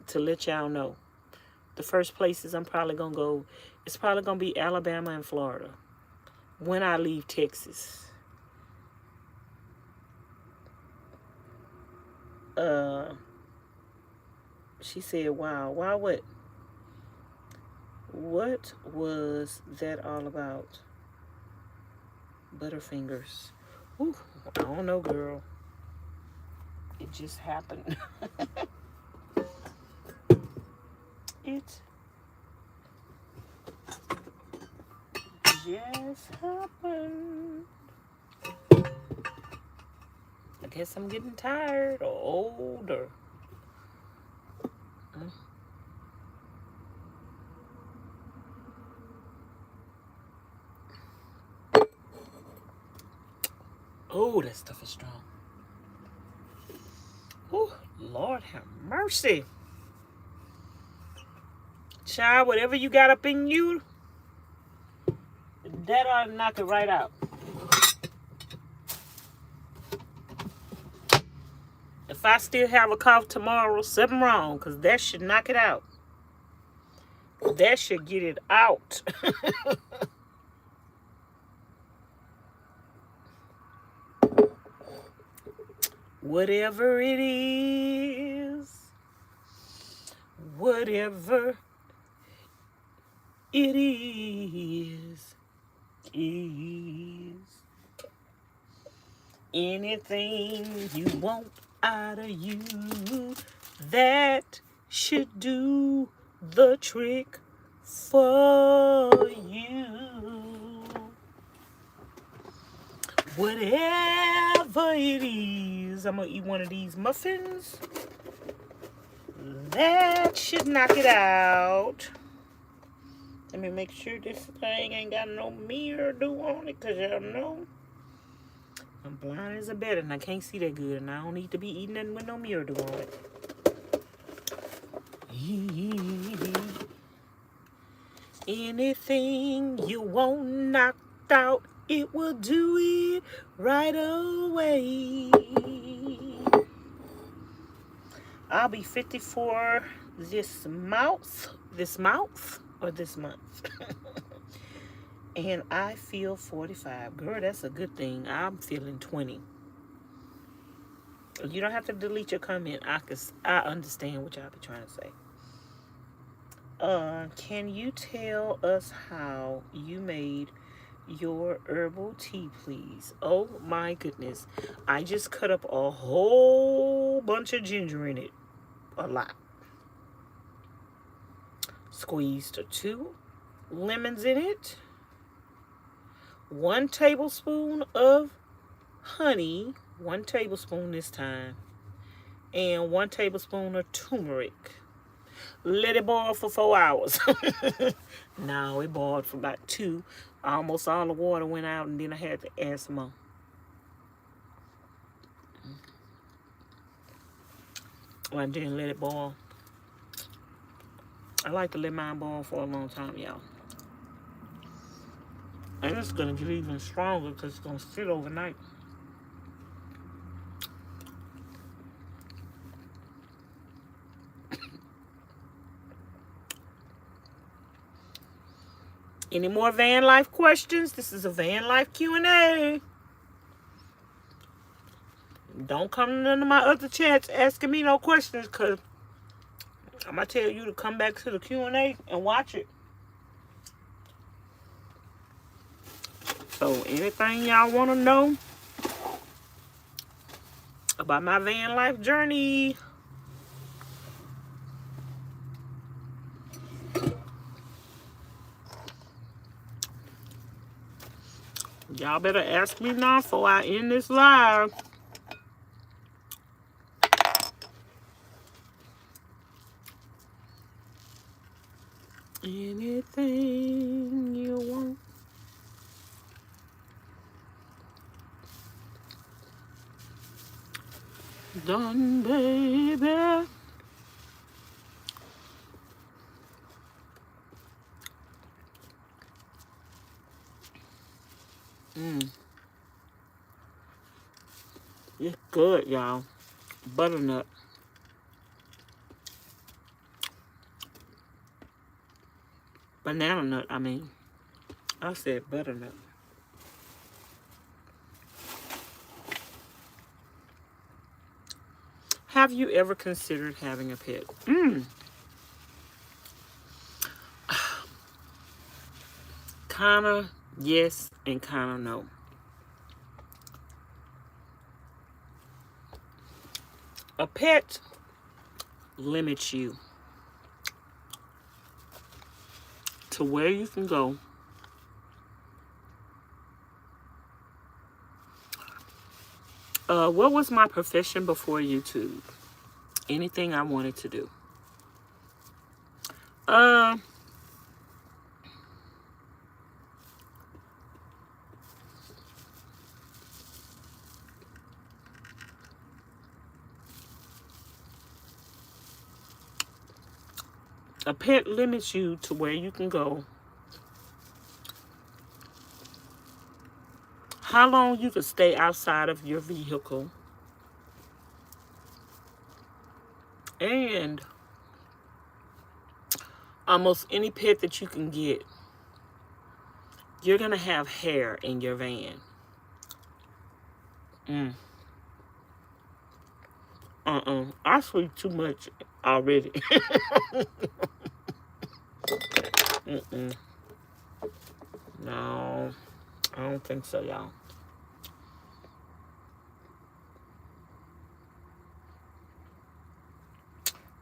Speaker 1: to let y'all know. The first places I'm probably going to go, it's probably going to be Alabama and Florida when I leave Texas. She said, wow, what? What was that all about? Butterfingers. Ooh, I don't know, girl. It just happened. It just happened. I guess I'm getting tired or older. Oh, that stuff is strong. Oh, Lord have mercy. Child, whatever you got up in you, that ought to knock it right out. If I still have a cough tomorrow, something wrong, because that should knock it out. That should get it out. Whatever it is, whatever it is anything you want out of you that should do the trick for you. Whatever it is, I'm gonna eat one of these muffins. That should knock it out. Let me make sure this thing ain't got no mildew on it, because y'all know I'm blind as a bat and I can't see that good, and I don't need to be eating nothing with no mildew on it. Anything you want knocked out, it will do it right away. I'll be 54 this month. And I feel 45. Girl, that's a good thing. I'm feeling 20. You don't have to delete your comment. I understand what y'all be trying to say. Can you tell us how you made your herbal tea, please? Oh my goodness. I just cut up a whole bunch of ginger in it. A lot. Squeezed 2 lemons in it. 1 tablespoon of honey. 1 tablespoon this time. And 1 tablespoon of turmeric. Let it boil for 4 hours. No, it boiled for about 2. Almost all the water went out, and then I had to add some more. Well, I didn't let it boil. I like to let mine boil for a long time, y'all. And it's going to get even stronger because it's going to sit overnight. Any more van life questions? This is a van life Q&A. Don't come to none of my other chats asking me no questions, because I'm going to tell you to come back to the Q&A and watch it. So anything y'all want to know about my van life journey, y'all better ask me now before I end this live. Anything you want. Done, baby. It's good, y'all. Butternut. Banana nut, I mean. I said butternut. Have Have you ever considered having a pet? Kinda yes and kinda no. A pet limits you to where you can go. What was my profession before YouTube? Anything I wanted to do. A pet limits you to where you can go. How long you can stay outside of your vehicle. And almost any pet that you can get, you're going to have hair in your van. I sleep too much already. No, I don't think so, y'all.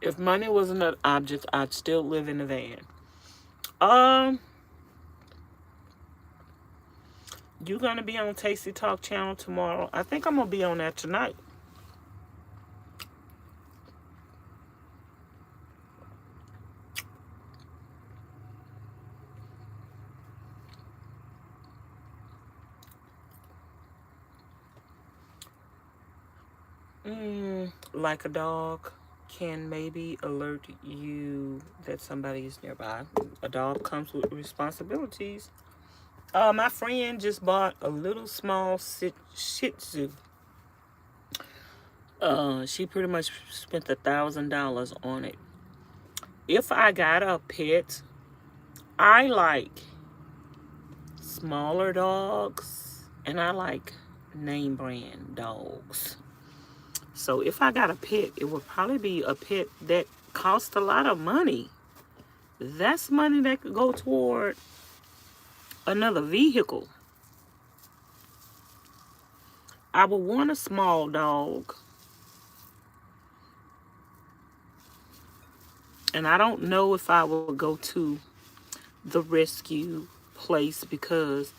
Speaker 1: If money wasn't an object, I'd still live in a van. You gonna be on Tasty Talk channel tomorrow? I think I'm gonna be on that tonight. Like a dog can maybe alert you that somebody is nearby. A dog comes with responsibilities. My friend just bought a little small Shih Tzu. She pretty much spent $1,000 on it. If I got a pet, I like smaller dogs and I like name brand dogs. So if I got a pet, it would probably be a pet that costs a lot of money. That's money that could go toward another vehicle. I would want a small dog. And I don't know if I will go to the rescue place because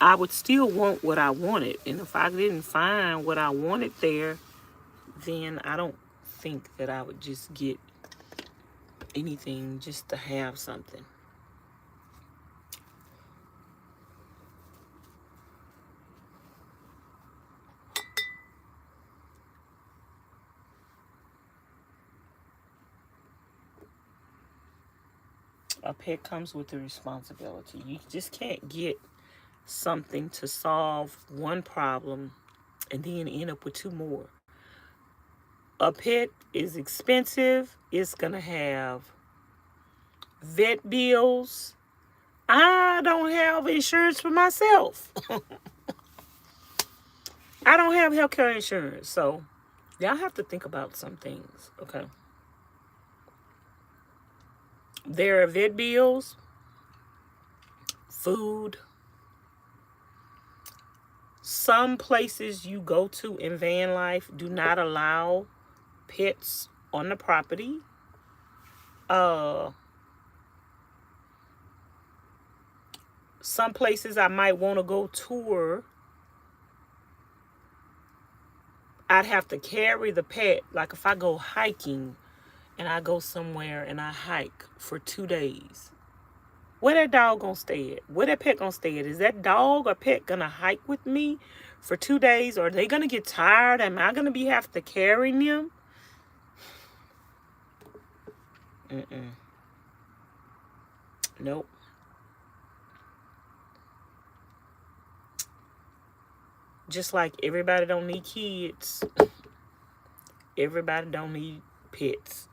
Speaker 1: I would still want what I wanted. And if I didn't find what I wanted there, then I don't think that I would just get anything just to have something. A pet comes with the responsibility. You just can't get something to solve one problem and then end up with two more. A pet is expensive. It's going to have vet bills. I don't have insurance for myself. I don't have healthcare insurance. So y'all have to think about some things, okay? There are vet bills, food. Some places you go to in van life do not allow pets on the property. Some places I might want to go tour, I'd have to carry the pet. Like if I go hiking and I go somewhere and I hike for 2 days, where that dog gonna stay at? Where that pet gonna stay at? Is that dog or pet gonna hike with me for 2 days? Or are they gonna get tired? Am I gonna have to carry them? Nope. Just like everybody don't need kids, everybody don't need pets.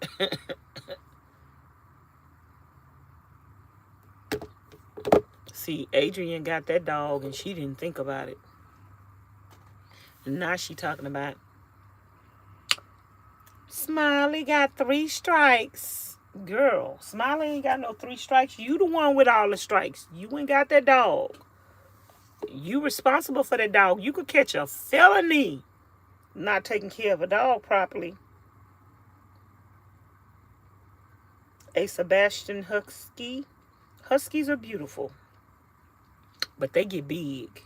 Speaker 1: See, Adrian got that dog and she didn't think about it. And now she talking about Smiley got 3 strikes. Girl, Smiley ain't got no 3 strikes. You the one with all the strikes. You ain't got that dog. You responsible for that dog. You could catch a felony not taking care of a dog properly. A Sebastian Husky. Huskies are beautiful, but they get big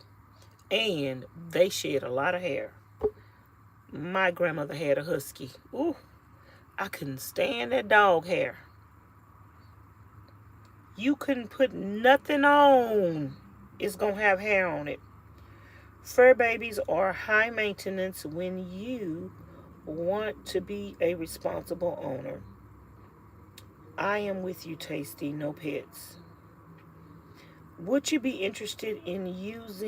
Speaker 1: and they shed a lot of hair. My grandmother had a husky. Ooh, I couldn't stand that dog hair. You couldn't put nothing on. It's going to have hair on it. Fur babies are high maintenance when you want to be a responsible owner. I am with you, Tasty. No pets. Would you be interested in using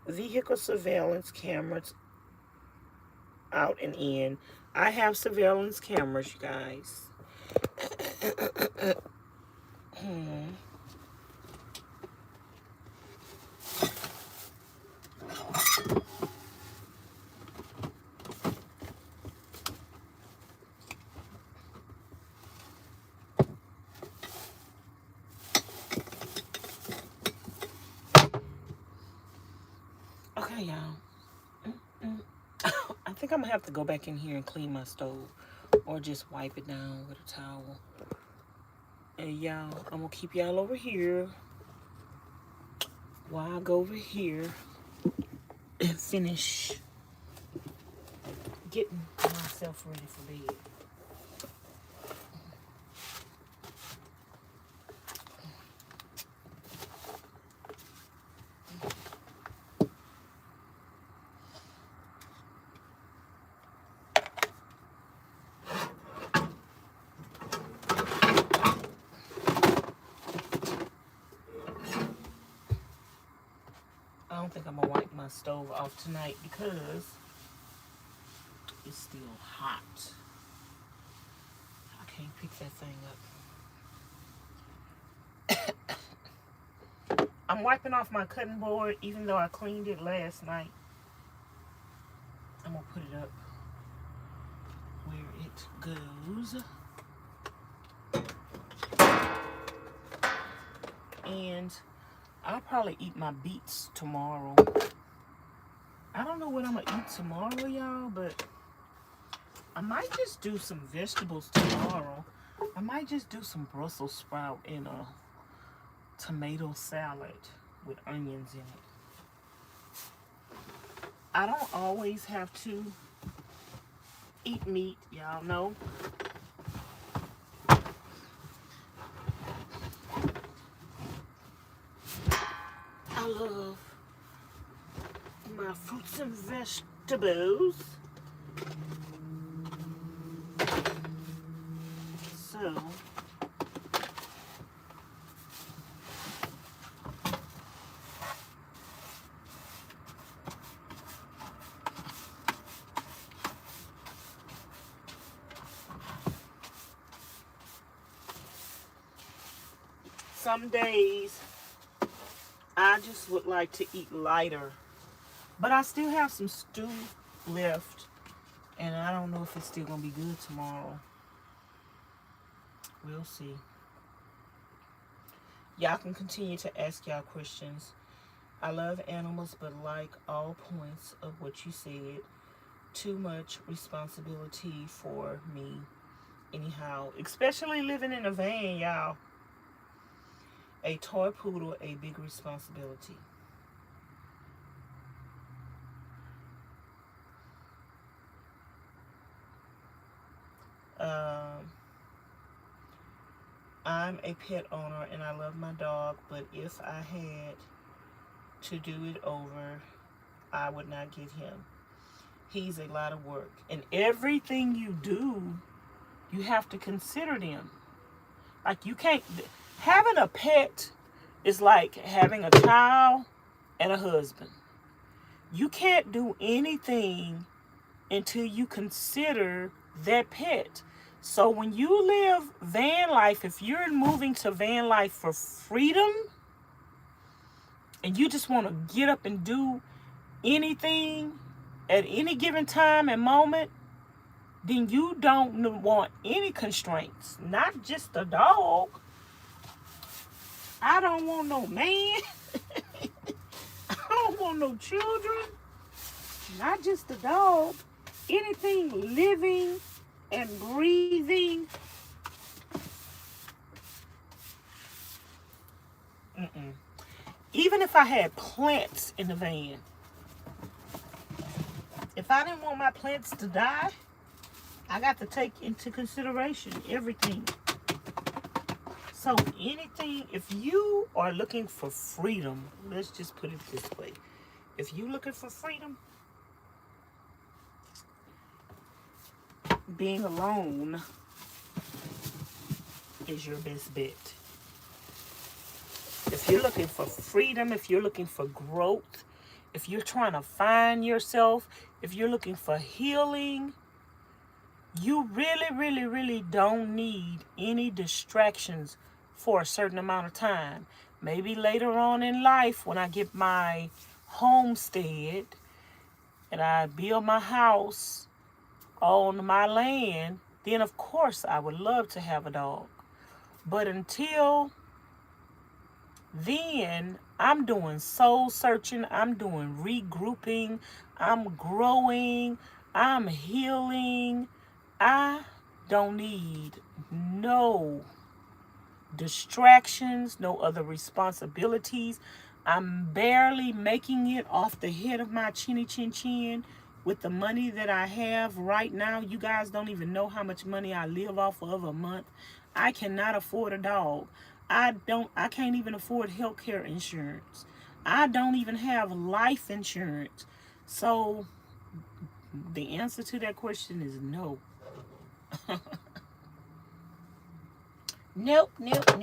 Speaker 1: vehicle surveillance cameras out and in? I have surveillance cameras, you guys. Okay, y'all. I think I'm gonna have to go back in here and clean my stove, or just wipe it down with a towel. And y'all, I'm gonna keep y'all over here while I go over here and finish getting myself ready for bed. I don't think I'm gonna wipe my stove off tonight because it's still hot. I can't pick that thing up. I'm wiping off my cutting board even though I cleaned it last night. I'm gonna put it up where it goes. And I'll probably eat my beets tomorrow. I don't know what I'm gonna eat tomorrow, y'all, but I might just do some vegetables tomorrow. I might just do some Brussels sprout in a tomato salad with onions in it. I don't always have to eat meat, y'all know. I love my fruits and vegetables. So, some days I just would like to eat lighter, but I still have some stew left, and I don't know if it's still gonna be good tomorrow. We'll see. Y'all can continue to ask y'all questions. I love animals, but like all points of what you said, too much responsibility for me anyhow, especially living in a van, y'all. A toy poodle, a big responsibility. I'm a pet owner and I love my dog, but if I had to do it over, I would not get him. He's a lot of work. And everything you do, you have to consider them. Like, you can't, having a pet is like having a child and a husband. You can't do anything until you consider that pet. So when you live van life, if you're moving to van life for freedom and you just want to get up and do anything at any given time and moment, then you don't want any constraints. Not just a dog. I don't want no man. I don't want no children. Not just a dog. Anything living and breathing. Even if I had plants in the van, if I didn't want my plants to die, I got to take into consideration everything. So anything, if you are looking for freedom, let's just put it this way. If you're looking for freedom, being alone is your best bet. If you're looking for freedom, if you're looking for growth, if you're trying to find yourself, if you're looking for healing, you really don't need any distractions for a certain amount of time. Maybe later on in life, when I get my homestead and I build my house on my land, then of course I would love to have a dog. But until then, I'm doing soul searching, I'm doing regrouping, I'm growing, I'm healing. I don't need no distractions, no other responsibilities. I'm barely making it off the head of my chinny chin chin with the money that I have right now. You guys don't even know how much money I live off of a month. I cannot afford a dog. I can't even afford healthcare insurance. I don't even have life insurance. So the answer to that question is no. Nope. Let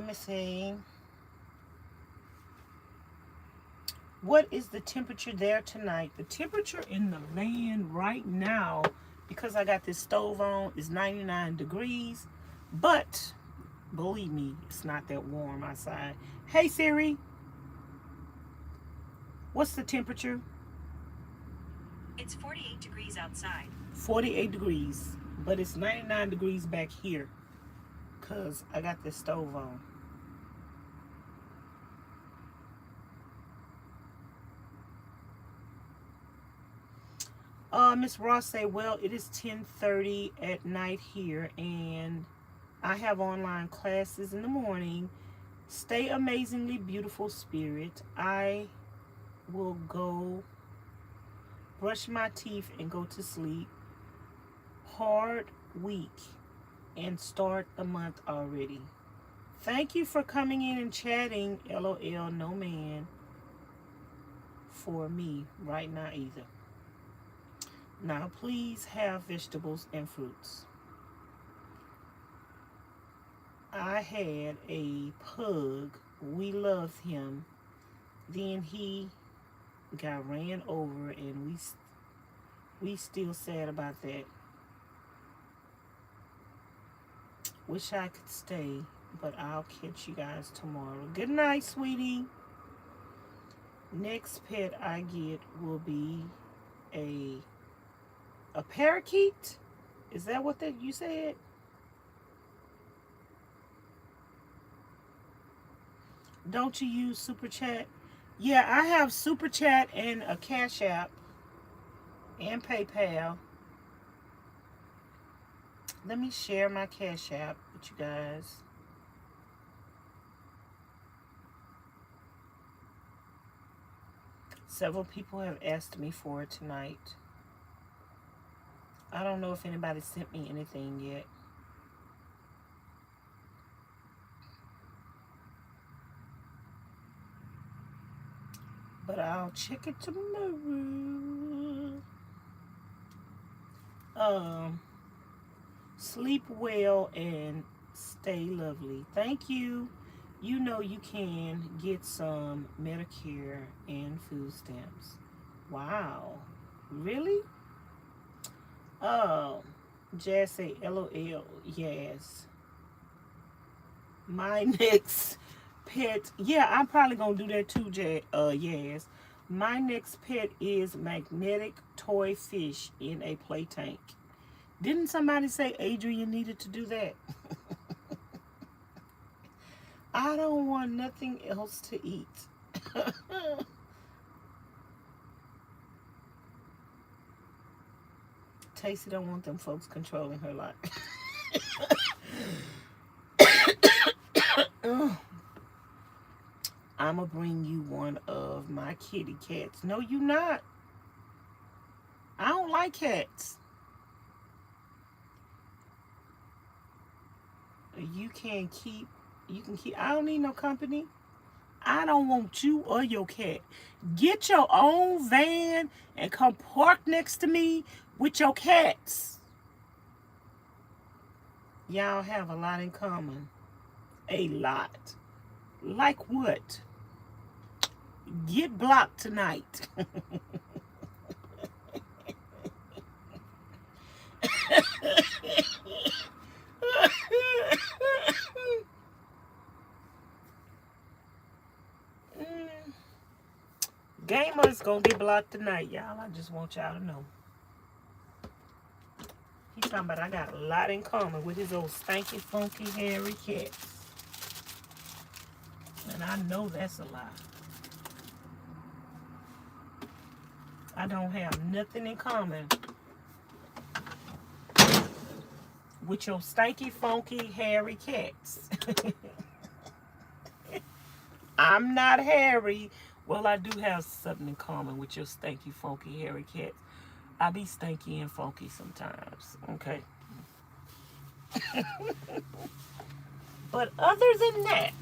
Speaker 1: me see. What is the temperature there tonight? The temperature in the van right now, because I got this stove on, is 99 degrees. But believe me, it's not that warm outside. Hey Siri, what's the temperature?
Speaker 2: It's 48 degrees outside.
Speaker 1: 48 degrees, but it's 99 degrees back here because I got this stove on. Miss Ross say, well, it is 10:30 at night here and I have online classes in the morning. Stay amazingly beautiful, spirit. I will go brush my teeth and go to sleep. Hard week and start the month already. Thank you for coming in and chatting. LOL, no man for me right now either. Now please have vegetables and fruits. I had a pug. We loved him. Then he got ran over and we still sad about that. Wish I could stay, but I'll catch you guys tomorrow. Good night, sweetie. Next pet I get will be a parakeet. Is that what you said? Don't you use Super Chat? Yeah, I have Super Chat and a Cash App and PayPal. Let me share my Cash App with you guys. Several people have asked me for it tonight. I don't know if anybody sent me anything yet. But I'll check it tomorrow. Sleep well and stay lovely. Thank you. You know you can get some Medicare and food stamps. Wow. Really? Oh, Jazz say LOL. Yes. My next pet. Yeah, I'm probably gonna do that too, Jazz. Yes. My next pet is magnetic toy fish in a play tank. Didn't somebody say Adrian needed to do that? I don't want nothing else to eat. Tacy don't want them folks controlling her life. I'm going to bring you one of my kitty cats. No, you not. I don't like cats. You can keep, I don't need no company. I don't want you or your cat. Get your own van and come park next to me with your cats. Y'all have a lot in common. A lot. Like what? Get blocked tonight. Gamer's gonna get blocked tonight, y'all. I just want y'all to know. He's talking about I got a lot in common with his old stanky, funky, hairy cats. And I know that's a lie. I don't have nothing in common with your stanky, funky, hairy cats. I'm not hairy. Well, I do have something in common with your stanky, funky, hairy cats. I be stanky and funky sometimes, okay? But other than that,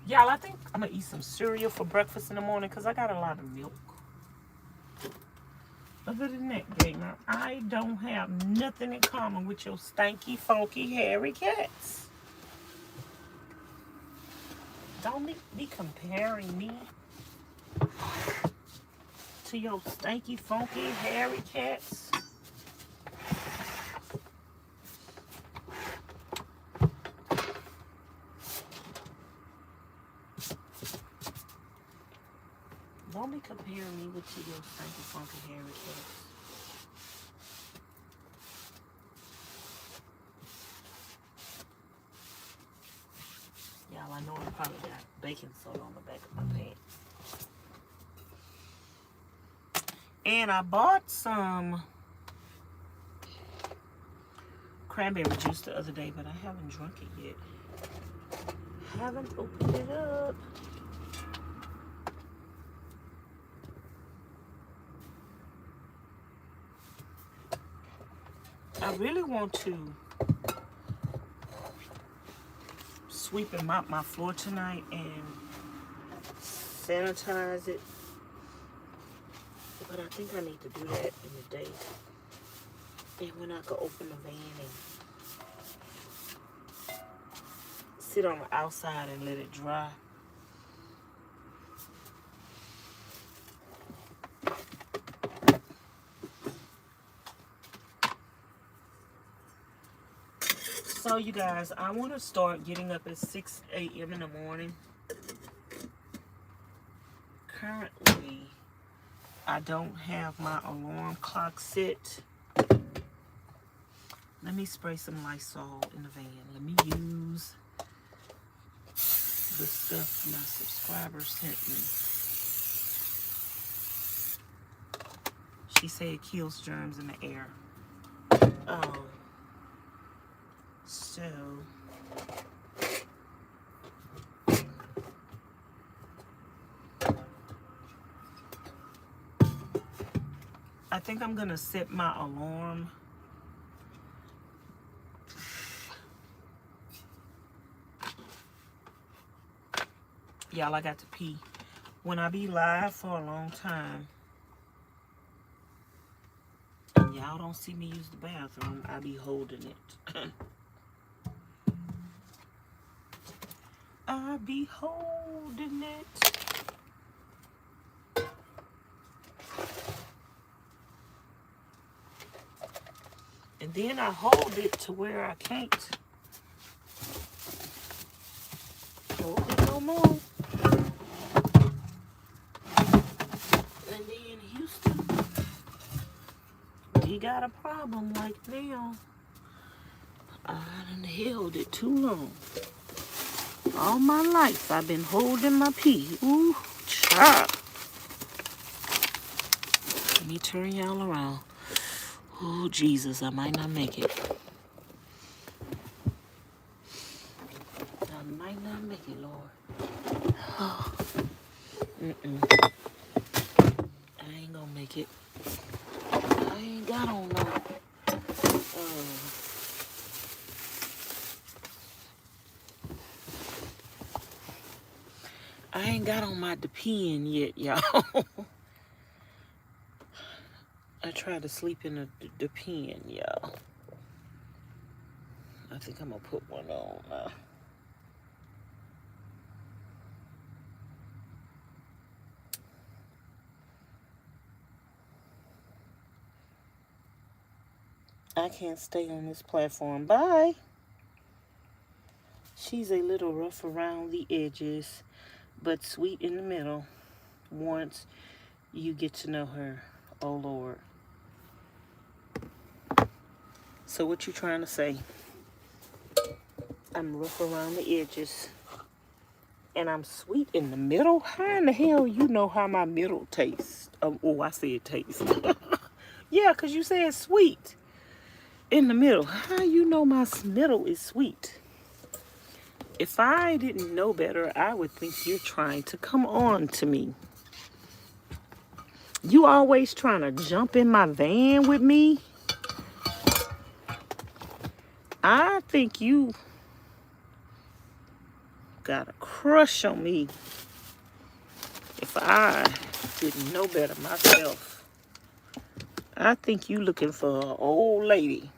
Speaker 1: y'all, I think I'm going to eat some cereal for breakfast in the morning because I got a lot of milk. Other than that, gamer, I don't have nothing in common with your stanky, funky, hairy cats. Don't be comparing me to your stanky, funky, hairy cats. Don't be comparing me with your stanky, funky, hairy cats. Y'all, I know I probably got baking soda on the back of my pants. And I bought some cranberry juice the other day, but I haven't drunk it yet. Haven't opened it up. I really want to sweep and mop my floor tonight and sanitize it. But I think I need to do that in the day. And when I can open the van and sit on the outside and let it dry. So you guys, I want to start getting up at 6 a.m. in the morning. Currently, I don't have my alarm clock set. Let me spray some Lysol in the van. Let me use the stuff my subscriber sent me. She said it kills germs in the air. So I think I'm gonna set my alarm y'all, I got to pee. When I be live for a long time, y'all don't see me use the bathroom, I be holding it. I be holding it. And then I hold it to where I can't hold it no more. we got a problem like now. I done held it too long. All my life I've been holding my pee. Ooh, child. Let me turn y'all around. Oh, Jesus, I might not make it. I might not make it, Lord. Oh. I ain't gonna make it. I ain't got on no. I ain't got on my depend yet, y'all. I tried to sleep in a depend, y'all. I think I'm gonna put one on now. I can't stay on this platform. Bye. She's a little rough around the edges, but sweet in the middle once you get to know her. Oh, Lord. So what you trying to say? I'm rough around the edges, and I'm sweet in the middle? How in the hell you know how my middle tastes? Oh, I said taste. Yeah, because you said sweet in the middle. How you know my middle is sweet? If I didn't know better, I would think you're trying to come on to me. You always trying to jump in my van with me. I think you got a crush on me. If I didn't know better myself, I think you looking for an old lady.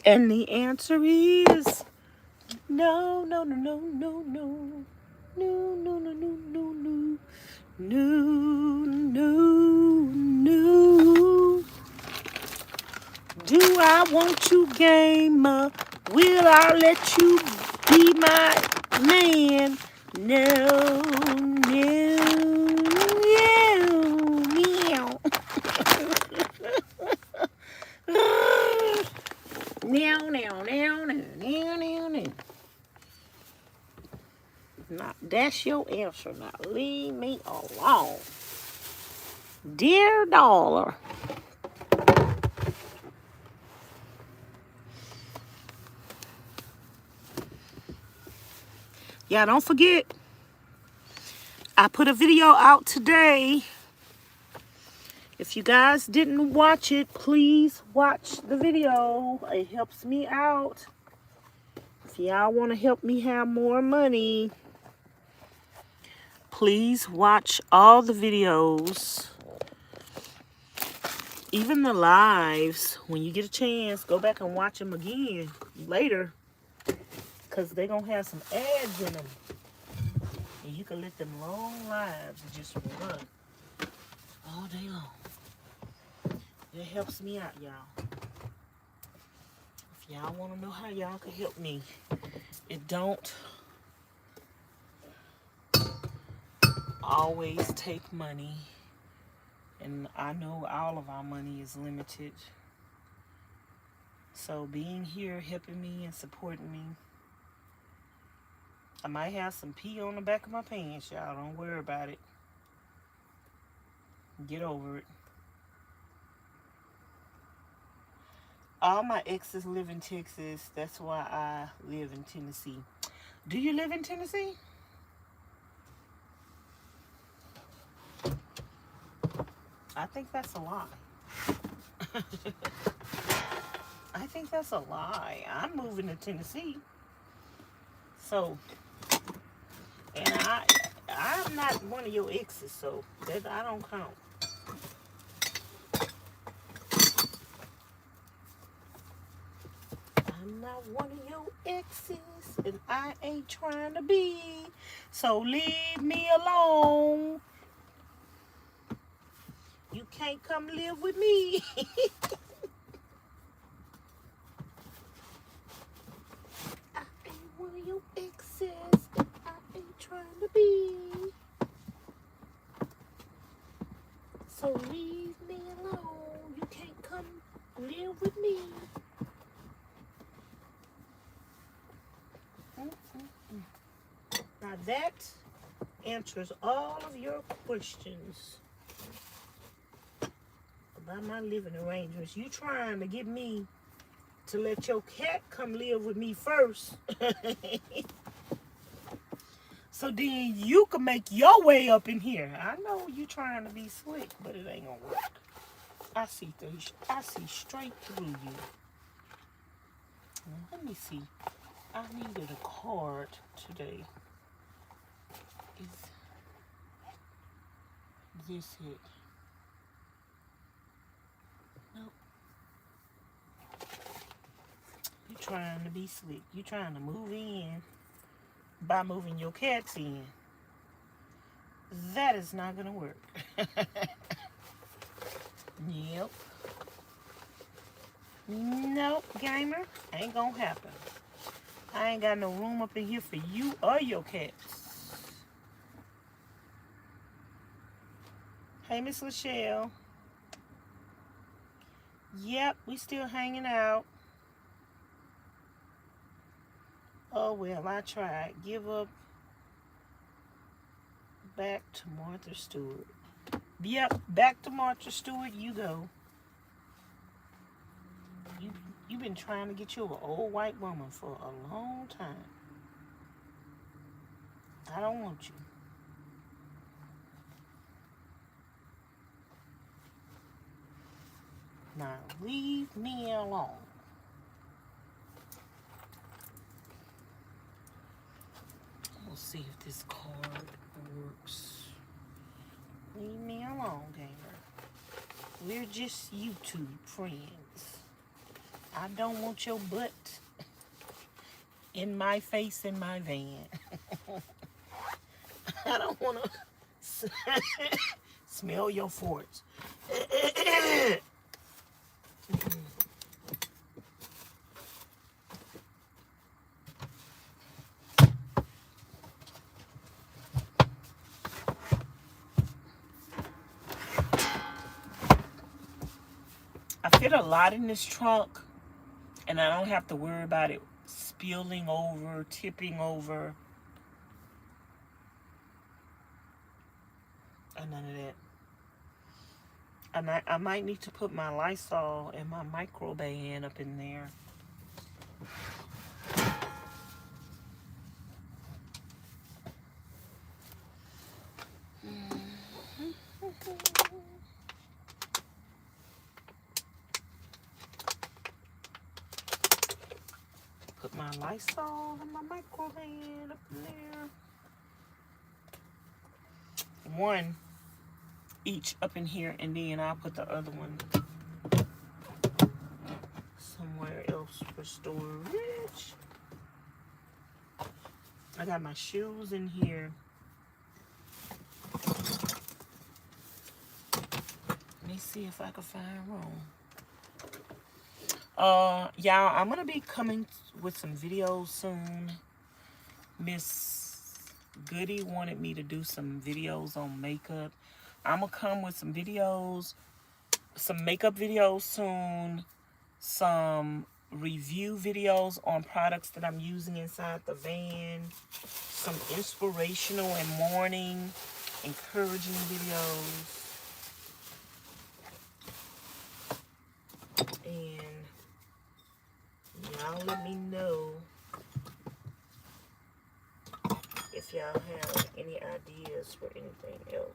Speaker 1: And the answer is no, no, no, no, no, no. No, no, no, no, no, no. No, no, no. Do I want you, gamer? Will I let you be my man? No, no, no, meow. Now, now, now, now, now, now, now. Now, that's your answer. Now, leave me alone. Dear dollar. Yeah, don't forget, I put a video out today. If you guys didn't watch it, please watch the video. It helps me out. If y'all want to help me have more money, please watch all the videos. Even the lives. When you get a chance, go back and watch them again later. Because they're going to have some ads in them. And you can let them long lives just run all day long. It helps me out, y'all. If y'all want to know how y'all can help me, it don't always take money. And I know all of our money is limited. So being here, helping me and supporting me. I might have some pee on the back of my pants, y'all. Don't worry about it. Get over it. All my exes live in Texas. That's why I live in Tennessee. Do you live in Tennessee? I think that's a lie. I think that's a lie. I'm moving to Tennessee. So, and I'm not one of your exes, so that I don't count. I'm not one of your exes, and I ain't trying to be. So leave me alone. You can't come live with me. I ain't one of your exes, and I ain't trying to be. that answers all of your questions about my living arrangements. You trying to get me to let your cat come live with me first. So then you can make your way up in here. I know you trying to be slick, but it ain't gonna work. I see straight through you. Let me see. I needed a card today. Is this it? Nope. You trying to be slick. You trying to move in by moving your cats in. That is not gonna work. Yep. Nope, gamer. Ain't gonna happen. I ain't got no room up in here for you or your cats. Hey, Miss Lachelle. Yep, we still hanging out. Oh, well, I tried. Give up. Back to Martha Stewart. Yep, back to Martha Stewart you go. You've been trying to get you an old white woman for a long time. I don't want you. Now leave me alone. We'll see if this card works. Leave me alone, gamer. We're just YouTube friends. I don't want your butt in my face in my van. I don't want to smell your farts. I fit a lot in this trunk, and I don't have to worry about it spilling over, tipping over, and none of that. I might need to put my Lysol and my Microban up in there. Put my Lysol and my Microban up in there. One each up in here, and then I'll put the other one somewhere else for storage. I got my shoes in here. Let me see if I can find room. Y'all, I'm gonna be coming with some videos soon. Miss Goody wanted me to do some videos on makeup. I'm gonna come with some videos, some makeup videos soon, some review videos on products that I'm using inside the van, some inspirational and morning encouraging videos, and y'all let me know if y'all have any ideas for anything else.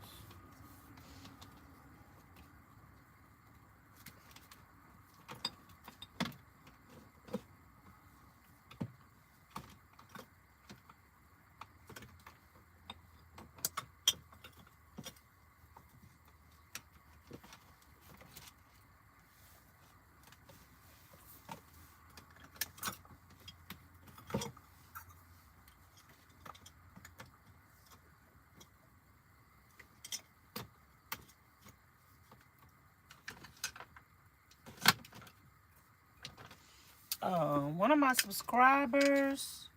Speaker 1: One of my subscribers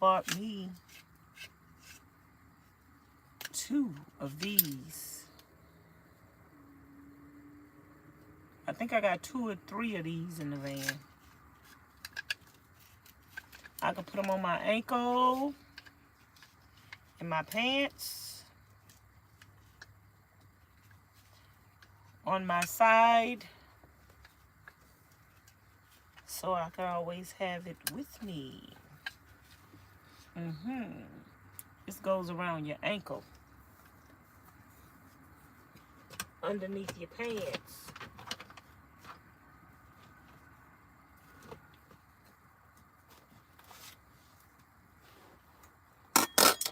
Speaker 1: bought me 2 of these. I think I got 2 or 3 of these in the van. I can put them on my ankle. in my pants, on my side, so I can always have it with me. This goes around your ankle, underneath your pants.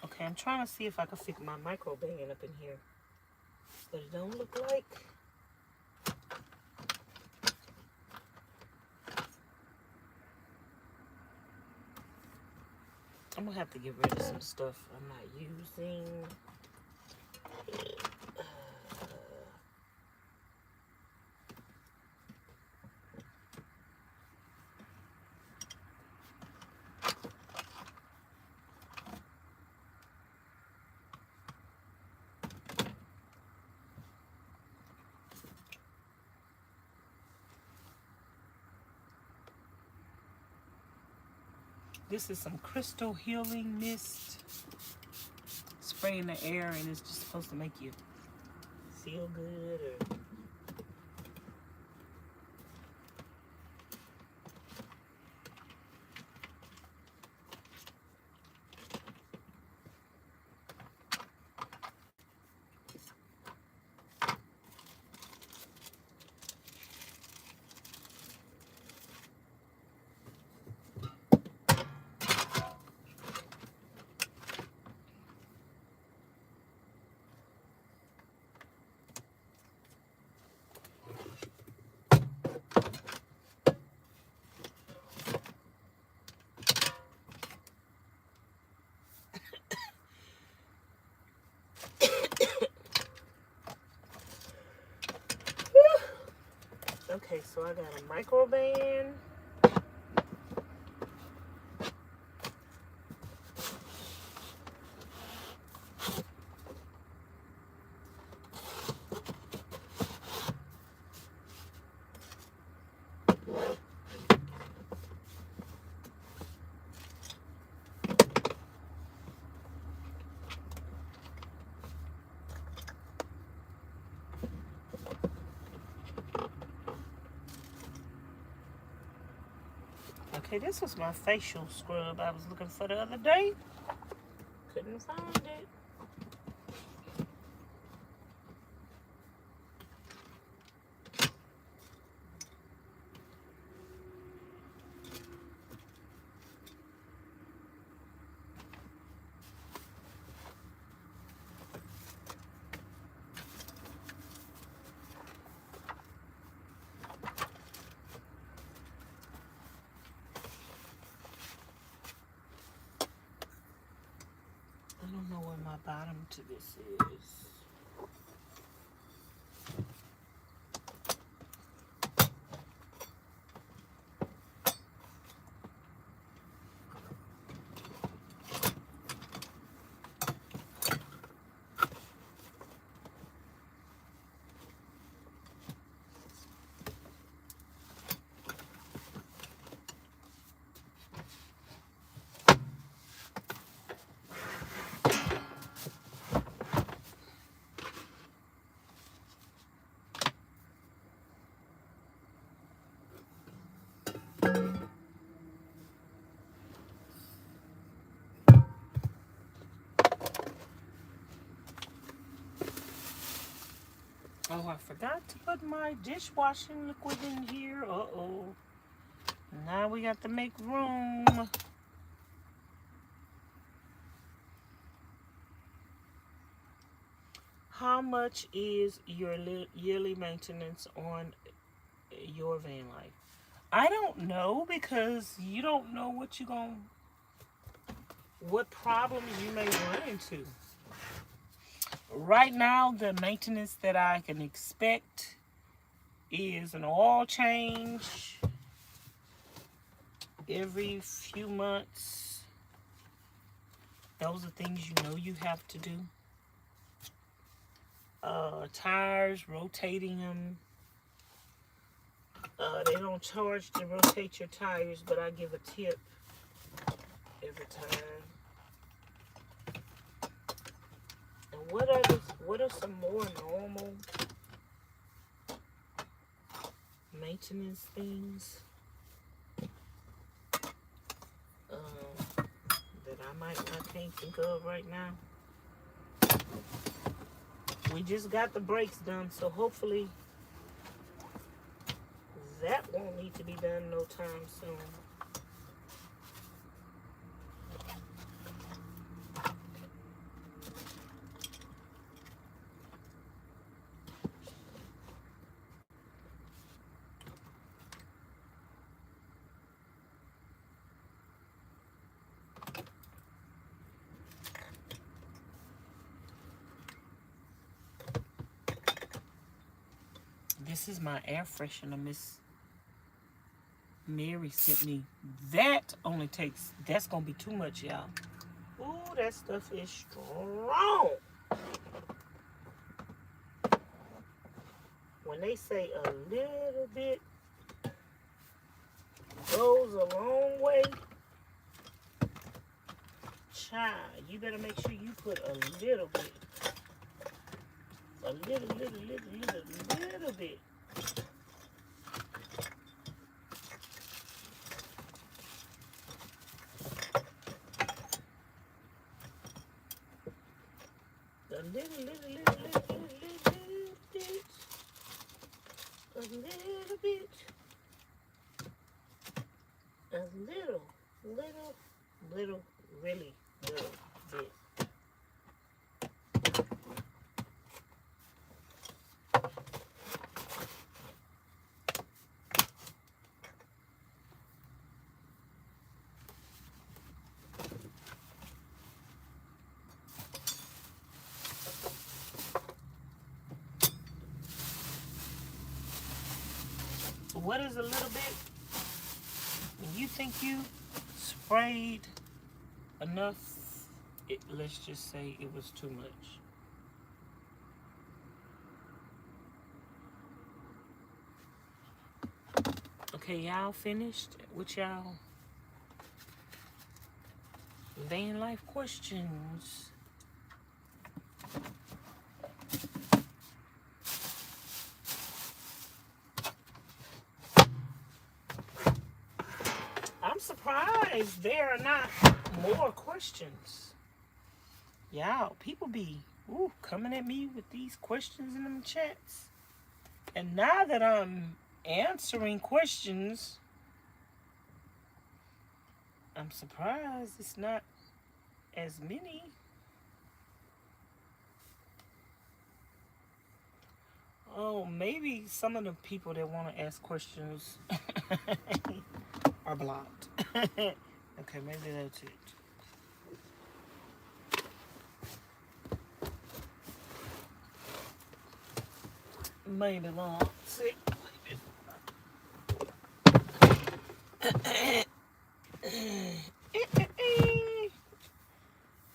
Speaker 1: Okay, I'm trying to see if I can fit my micro band up in here, but it don't look like. I'm gonna have to get rid of some stuff I'm not using. This is some crystal healing mist. Spray in the air, and it's just supposed to make you feel good or okay, so I got a micro band. Okay, this was my facial scrub I was looking for the other day. Couldn't find it. I don't know where my bottom to this is. Oh, I forgot to put my dishwashing liquid in here. Uh-oh. Now we got to make room. How much is your yearly maintenance on your van life? I don't know, because you don't know what problems you may run into. Right now, the maintenance that I can expect is an oil change every few months. Those are things you know you have to do. Tires, rotating them. They don't charge to rotate your tires, but I give a tip every time. what are some more normal maintenance things that I can't think of right now? We just got the brakes done, so hopefully that won't need to be done no time soon. This is my air freshener Miss Mary sent me. That's gonna be too much, y'all. Ooh, that stuff is strong. When they say a little bit goes a long way, child, you better make sure you put a little bit. A little bit. A little bit. A little bit. A little, really little bit. What is a little bit? When you think you sprayed enough, let's just say it was too much. Okay, y'all finished with y'all van life questions. I'm surprised there are not more questions. Y'all, people be coming at me with these questions in them chats. And now that I'm answering questions, I'm surprised it's not as many. Oh, maybe some of the people that want to ask questions are blocked. Okay, maybe that's it. Maybe not. See.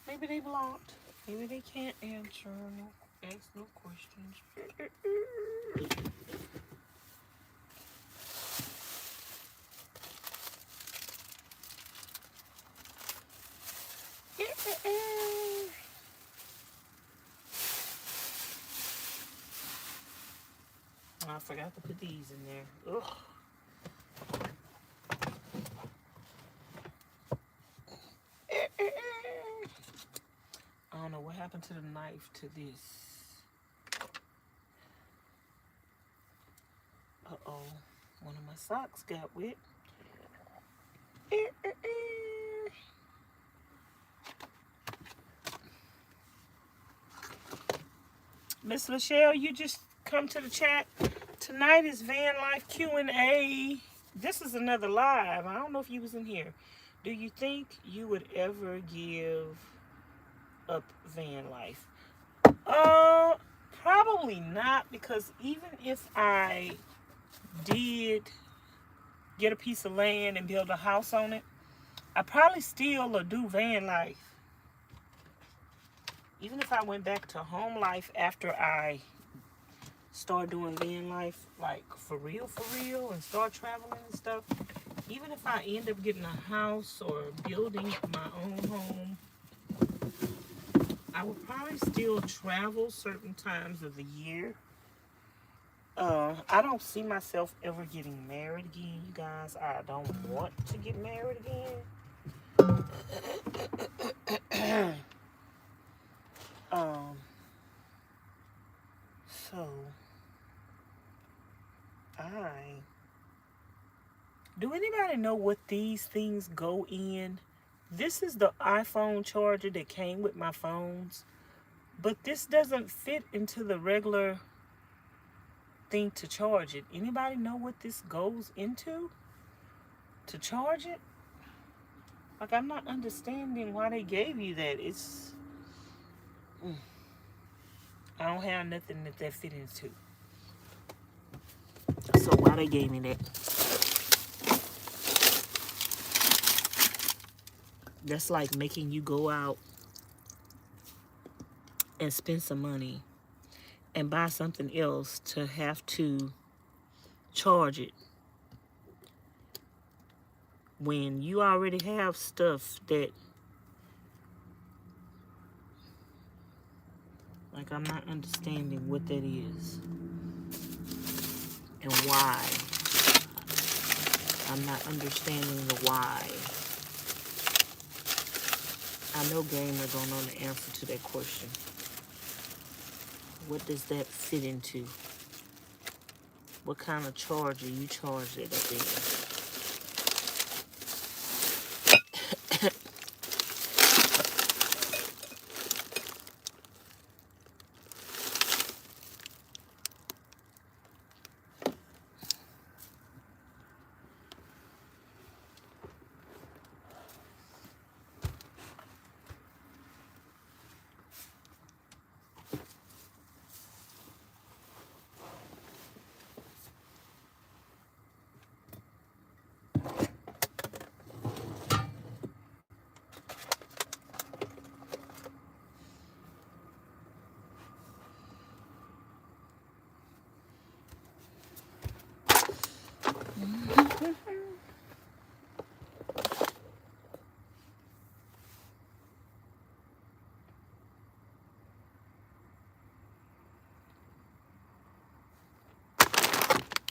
Speaker 1: Maybe they blocked. Maybe they can't ask no questions. I forgot to put these in there. Ugh. I don't know what happened to the knife to this. Uh-oh. One of my socks got wet. Miss Lachelle, you just come to the chat. Tonight is Van Life Q&A. This is another live. I don't know if you was in here. Do you think you would ever give up van life? Probably not, because even if I did get a piece of land and build a house on it, I probably still would do van life. Even if I went back to home life after I start doing van life, like for real, and start traveling and stuff, even if I end up getting a house or building my own home, I I would probably still travel certain times of the year. I don't see myself ever getting married again, you guys. I don't want to get married again. So do anybody know what these things go in? This is the iPhone charger that came with my phones, but this doesn't fit into the regular thing to charge it. Anybody know what this goes into to charge it? Like, I'm not understanding why they gave you that. I don't have nothing that fit into. So why they gave me that? That's like making you go out and spend some money and buy something else to have to charge it when you already have stuff that, like, I'm not understanding what that is and why. I'm not understanding the why. I know gamer don't know the answer to that question. What does that fit into? What kind of charger you charge it up in?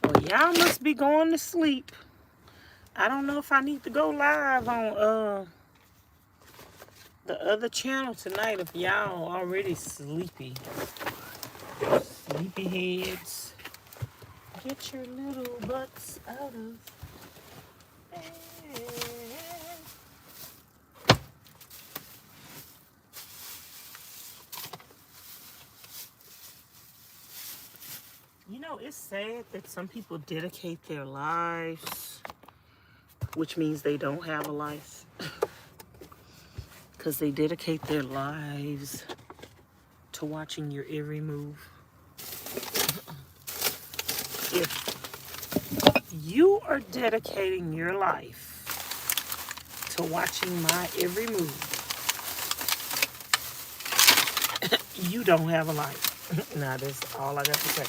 Speaker 1: Well, y'all must be going to sleep. I don't know if I need to go live on the other channel tonight if y'all already sleepy. Sleepy heads. Get your little butts out of bed. You know, it's sad that some people dedicate their lives, which means they don't have a life, because they dedicate their lives to watching your every move. If you are dedicating your life to watching my every move, you don't have a life. Now, that's all I got to say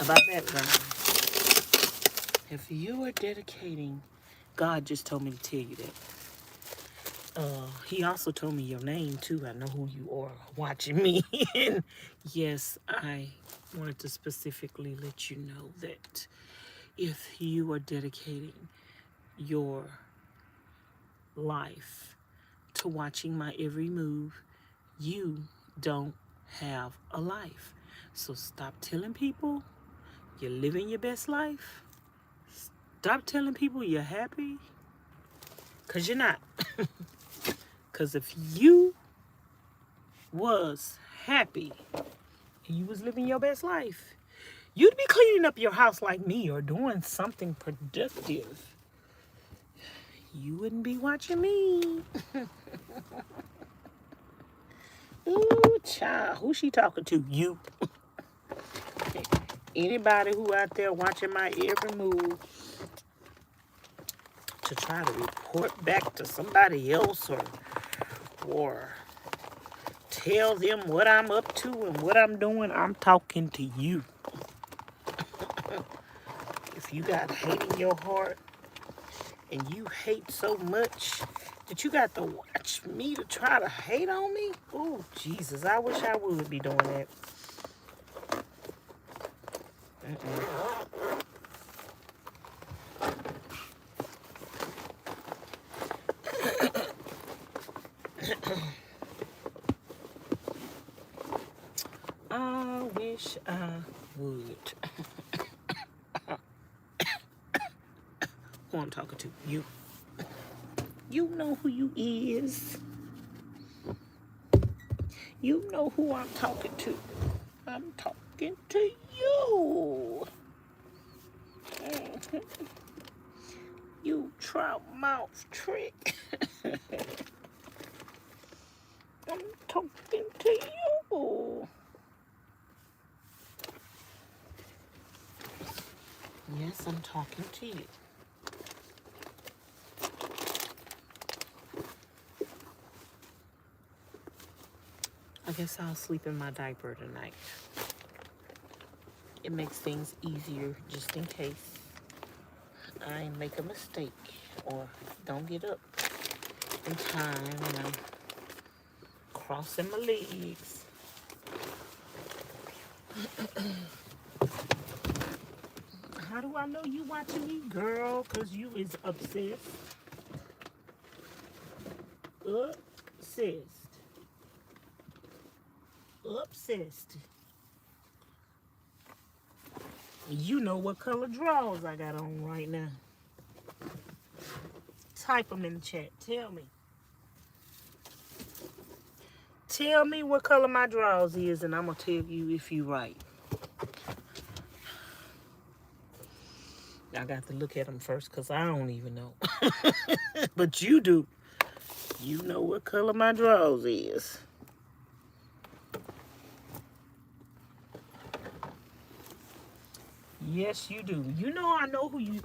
Speaker 1: about that, guys. If you are dedicating, God just told me to tell you that. He also told me your name too. I know who you are watching me. And yes, I wanted to specifically let you know that if you are dedicating your life to watching my every move, you don't have a life. So stop telling people you're living your best life. Stop telling people you're happy, because you're not. Because if you was happy and you was living your best life, you'd be cleaning up your house like me or doing something productive. You wouldn't be watching me. Ooh, child. Who's she talking to? You. Anybody who out there watching my every move to try to report back to somebody else or tell them what I'm up to and what I'm doing, I'm talking to you. If you got hate in your heart and you hate so much that you got to watch me to try to hate on me? Oh, Jesus, I wish I would be doing that. I wish I would. Who I'm talking to? You. You know who you is. You know who I'm talking to. I'm talking to you. You trout mouth trick. I'm talking to you. Yes, I'm talking to you. I guess I'll sleep in my diaper tonight. It makes things easier just in case I make a mistake or don't get up in time and I'm crossing my legs. How do I know you watching me, girl? Because you is obsessed. Obsessed. Obsessed. You know what color drawers I got on right now. Type them in the chat. Tell me. Tell me what color my drawers is, and I'm going to tell you if you right. I got to look at them first because I don't even know. But you do. You know what color my drawers is. Yes, you do. You know I know who you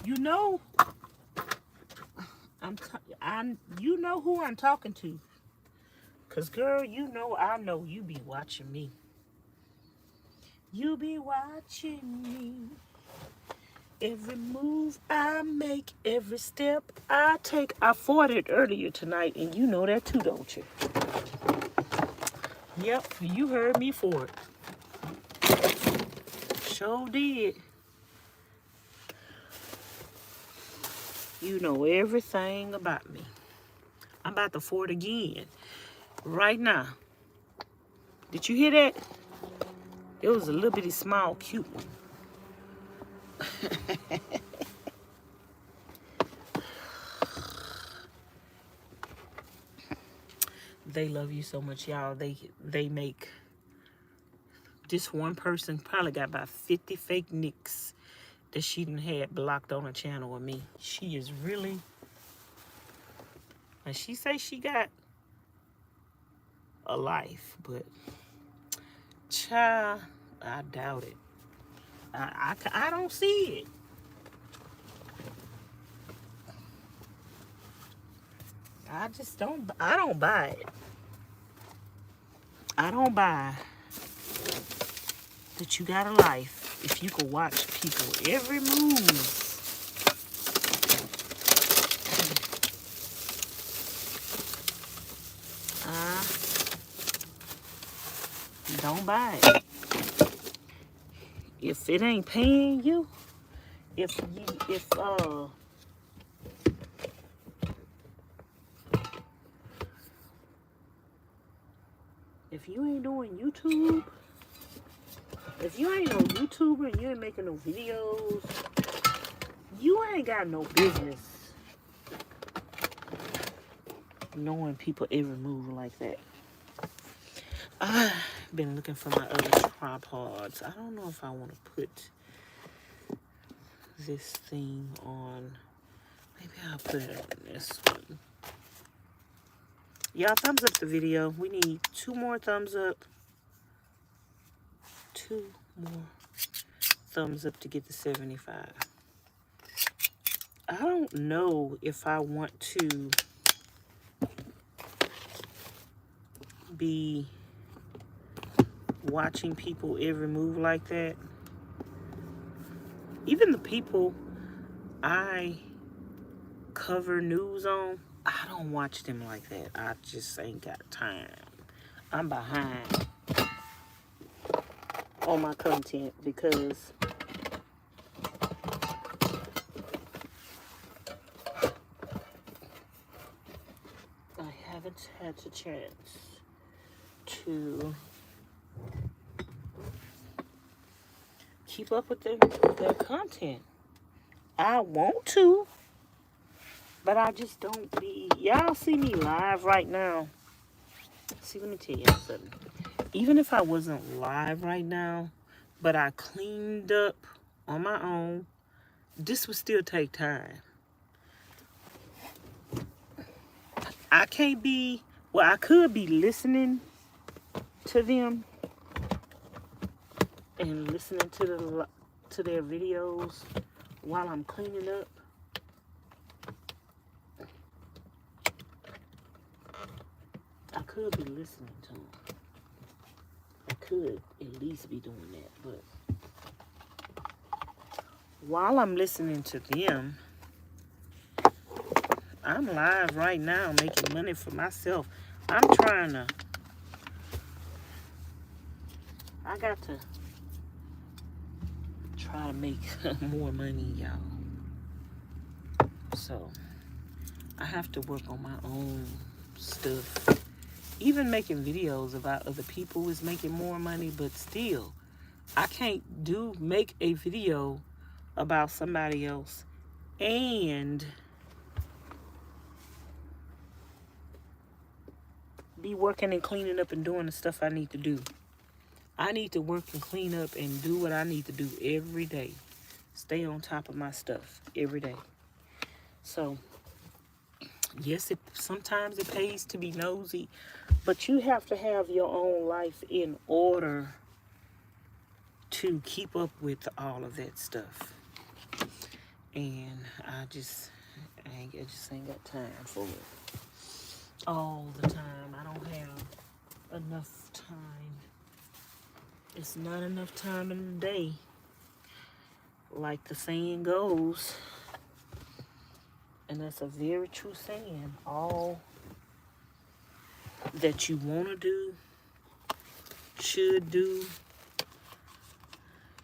Speaker 1: know. You know who I'm talking to. Cause girl, you know I know you be watching me. You be watching me. Every move I make, every step I take. I fought it earlier tonight, and you know that too, don't you? Yep, you heard me for it. Sure did. You know everything about me. I'm about to fort again. Right now. Did you hear that? It was a little bitty small, cute one. They love you so much, y'all. They make this one person probably got about 50 fake nicks that she done had blocked on her channel with me. She is really, and she say she got a life, but child, I doubt it. I don't see it. I don't buy it. I don't buy that you got a life if you could watch people every move. Don't buy it. If it ain't paying you, if you ain't doing YouTube, if you ain't no YouTuber and you ain't making no videos, you ain't got no business knowing people every move like that. I've been looking for my other tripods. I don't know if I want to put this thing on. Maybe I'll put it on this one. Y'all, thumbs up the video. We need 2 more thumbs up. 2 more thumbs up to get to 75. I don't know if I want to be watching people every move like that. Even the people I cover news on, I don't watch them like that. I just ain't got time. I'm behind on my content because I haven't had the chance to keep up with their content. I want to, but I just don't be. Y'all see me live right now. See, let me tell y'all something. Even if I wasn't live right now, but I cleaned up on my own, this would still take time. I can't be, well, I could be listening to them and listening to their videos while I'm cleaning up. I could be listening to them. I could at least be doing that, but while I'm listening to them, I'm live right now making money for myself. I got to try to make more money, y'all. So I have to work on my own stuff. Even making videos about other people is making more money, but still, I can't make a video about somebody else and be working and cleaning up and doing the stuff I need to do. I need to work and clean up and do what I need to do every day. Stay on top of my stuff every day. So, yes, sometimes it pays to be nosy, but you have to have your own life in order to keep up with all of that stuff. And I just ain't got time for it all the time. I don't have enough time. It's not enough time in the day. Like the saying goes, and that's a very true saying, all that you want to do, should do,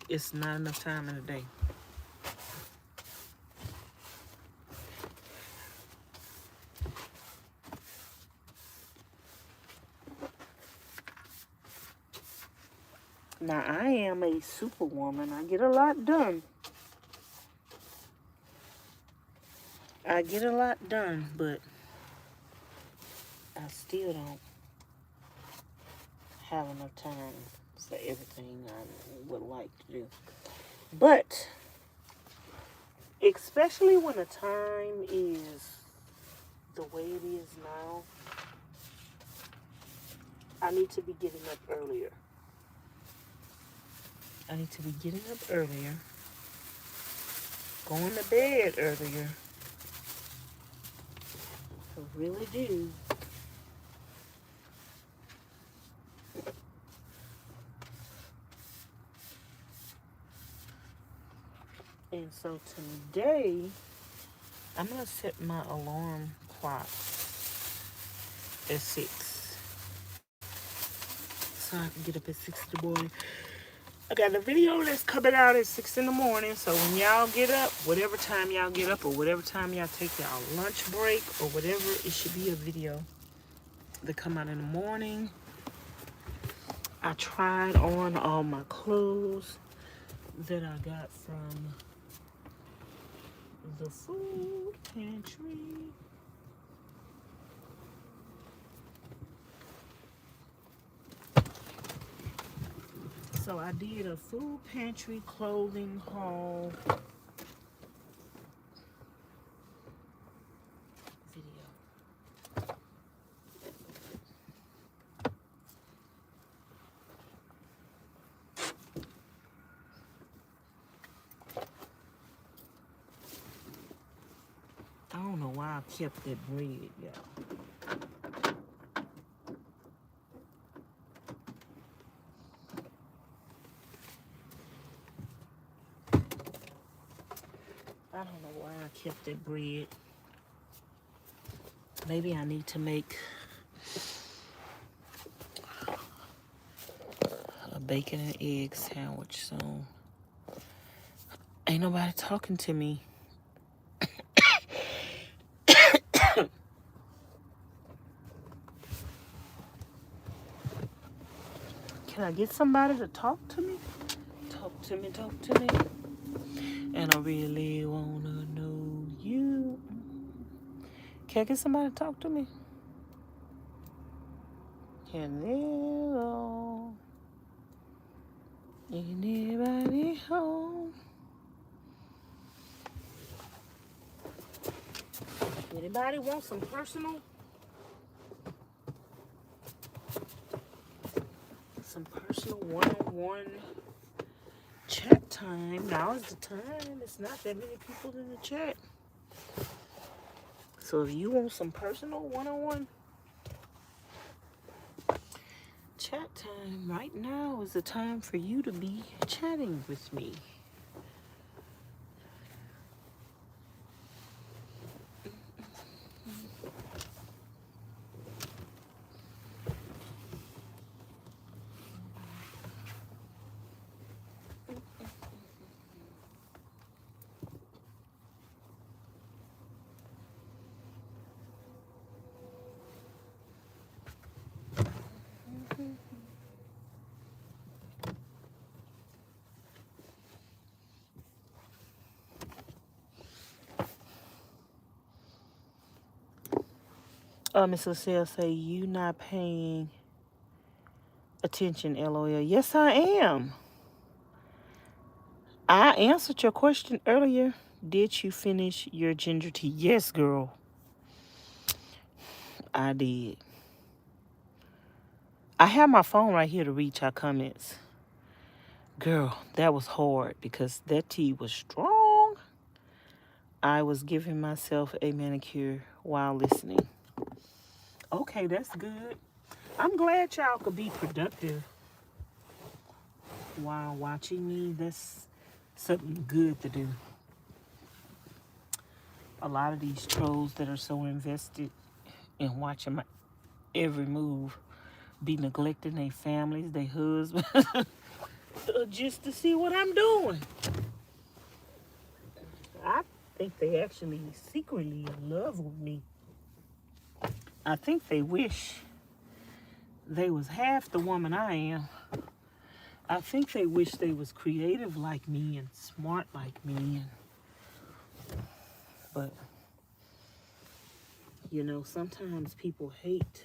Speaker 1: it's not enough time in the day. Now, I am a superwoman. I get a lot done. But I still don't have enough time for everything I would like to do. But, especially when the time is the way it is now, I need to be getting up earlier. Going to bed earlier. I really do. And so today, I'm going to set my alarm clock at 6. So I can get up at 6 in the morning. I got a video that's coming out at 6 in the morning. So when y'all get up, whatever time y'all get up or whatever time y'all take y'all lunch break or whatever, it should be a video that come out in the morning. I tried on all my clothes that I got from the food pantry. So I did a food pantry clothing haul video. I don't know why I kept that bread, y'all. I don't know why I kept that bread. Maybe I need to make a bacon and egg sandwich soon. Ain't nobody talking to me. Can I get somebody to talk to me? Talk to me, talk to me. And I really wanna know you. Can I get somebody to talk to me? Hello. Anybody home? Anybody want some personal one-on-one chat time? Now is the time. It's not that many people in the chat. So if you want some personal one-on-one chat time, right now is the time for you to be chatting with me. Miss Lucille say you not paying attention, LOL. Yes, I am. I answered your question earlier. Did you finish your ginger tea? Yes, girl. I did. I have my phone right here to read your comments. Girl, that was hard because that tea was strong. I was giving myself a manicure while listening. Okay, that's good. I'm glad y'all could be productive while watching me. That's something good to do. A lot of these trolls that are so invested in watching my every move be neglecting their families, their husbands, just to see what I'm doing. I think they actually secretly in love with me. I think they wish they was half the woman I am. I think they wish they was creative like me and smart like me. But, you know, sometimes people hate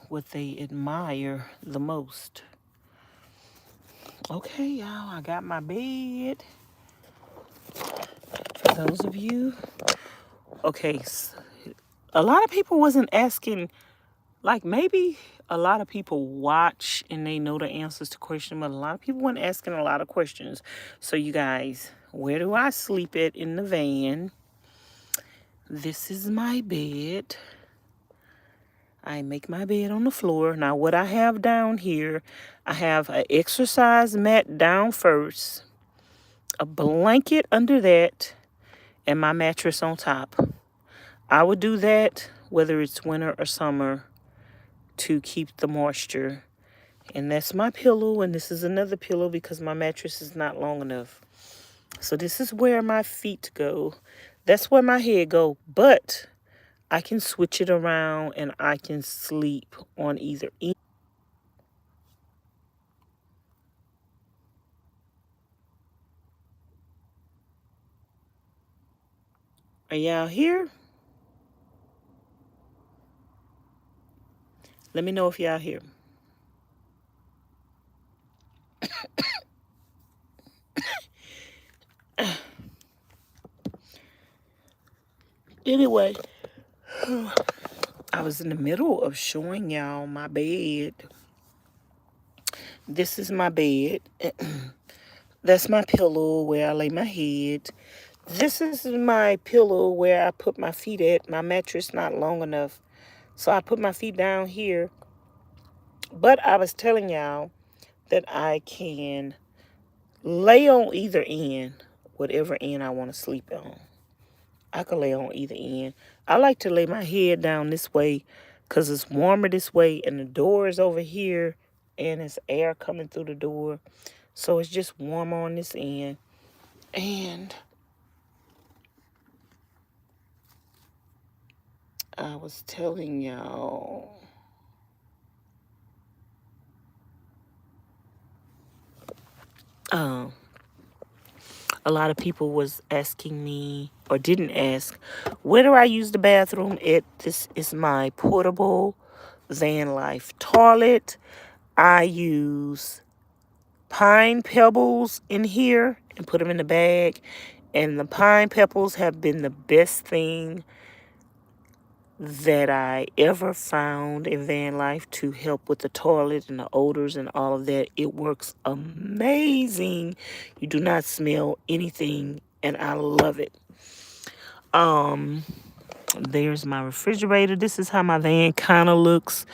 Speaker 1: what they admire the most. Okay, y'all, I got my bed. For those of you, okay, a lot of people wasn't asking, like maybe a lot of people watch and they know the answers to questions, but a lot of people weren't asking a lot of questions. So you guys, where do I sleep at in the van? This is my bed. I make my bed on the floor. Now what I have down here, I have an exercise mat down first, a blanket under that, and my mattress on top. I would do that whether it's winter or summer to keep the moisture. And that's my pillow, and this is another pillow because my mattress is not long enough. So this is where my feet go. That's where my head go, but I can switch it around and I can sleep on either end. Are y'all here? Let me know if y'all here. Anyway, I was in the middle of showing y'all my bed. This is my bed. That's my pillow where I lay my head. This is my pillow where I put my feet at. My mattress not long enough, so I put my feet down here. But I was telling y'all that I can lay on either end, whatever end I want to sleep on. I could lay on either end. I like to lay my head down this way because it's warmer this way and the door is over here and it's air coming through the door. So it's just warmer on this end. And I was telling y'all, a lot of people was asking me, or didn't ask, where do I use the bathroom at? This is my portable Vanlife toilet. I use pine pebbles in here and put them in the bag. And the pine pebbles have been the best thing that I ever found in van life to help with the toilet and the odors and all of that. It works amazing. You do not smell anything, and I love it. There's my refrigerator. This is how my van kind of looks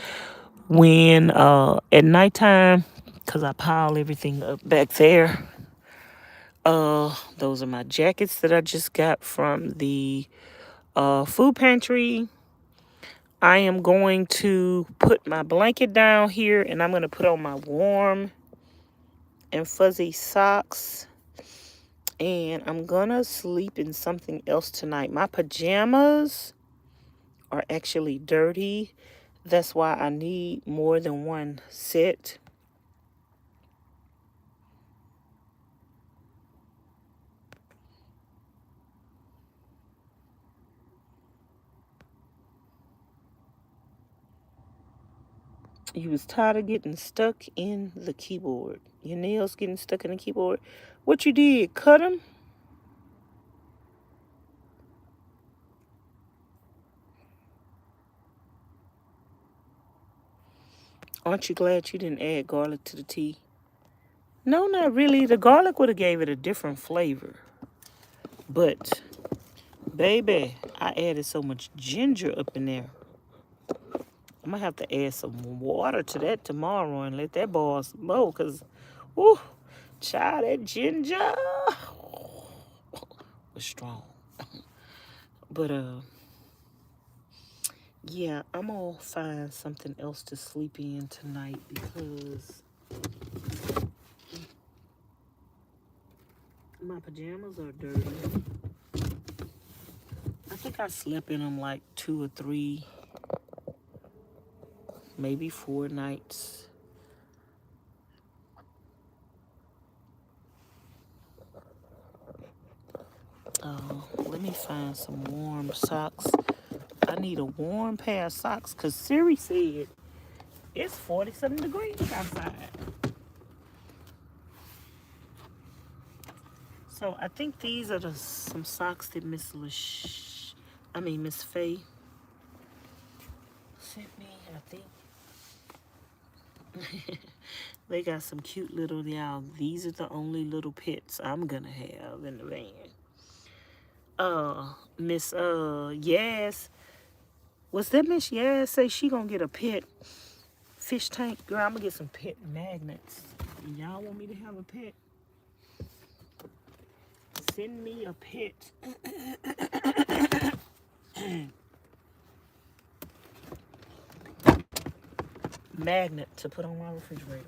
Speaker 1: when at nighttime, because I pile everything up back there. Those are my jackets that I just got from the food pantry. I am going to put my blanket down here and I'm going to put on my warm and fuzzy socks. And I'm going to sleep in something else tonight. My pajamas are actually dirty. That's why I need more than one set. You was tired of getting stuck in the keyboard. Your nails getting stuck in the keyboard. What you did? Cut them? Aren't you glad you didn't add garlic to the tea? No, not really. The garlic would have gave it a different flavor. But, baby, I added so much ginger up in there. I'm going to have to add some water to that tomorrow and let that boil smoke. Because, whoo, child, that ginger was strong. But, yeah, I'm going to find something else to sleep in tonight because my pajamas are dirty. I think I slept in them like 2 or 3, maybe 4 nights. Let me find some warm socks. I need a warm pair of socks because Siri said it's 47 degrees outside. So I think these are some socks that Miss Faye sent me, I think. They got some cute little, y'all. These are the only little pets I'm gonna have in the van. Miss Yes. Was that Miss Yes say she gonna get a pet fish tank? Girl, I'm gonna get some pet magnets. Y'all want me to have a pet? Send me a pet. Magnet to put on my refrigerator.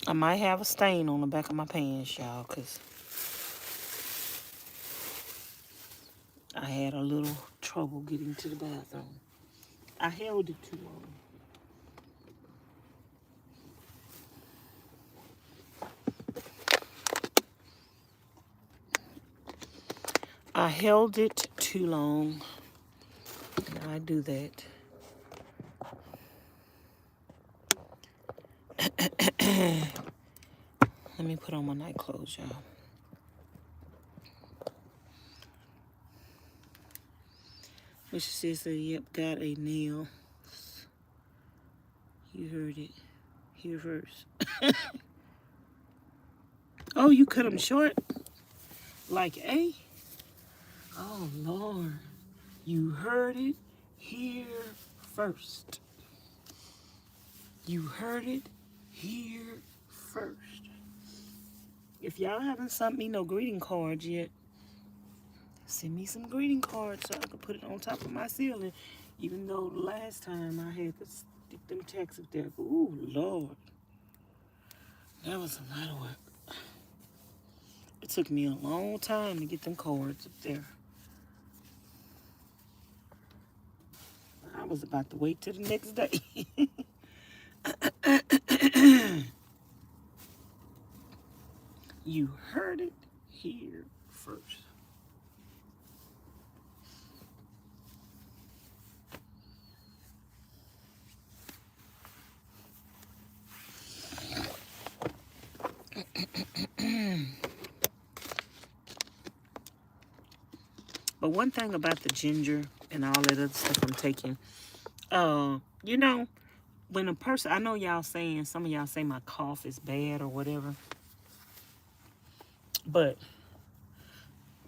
Speaker 1: I might have a stain on the back of my pants, y'all, because I had a little trouble getting to the bathroom. I held it too long. I held it too long. And I do that. Let me put on my night clothes, y'all. Mr. Sister, yep, got a nail. You heard it here first. Oh, you cut them short? Like A? Oh, Lord. You heard it here first. You heard it here first. If y'all haven't sent me no greeting cards yet, send me some greeting cards so I can put it on top of my ceiling. Even though last time I had to stick them tacks up there. Ooh, Lord. That was a lot of work. It took me a long time to get them cards up there. I was about to wait till the next day. You heard it here first. But one thing about the ginger and all that other stuff I'm taking, you know, when a person, I know y'all saying, some of y'all say my cough is bad or whatever, but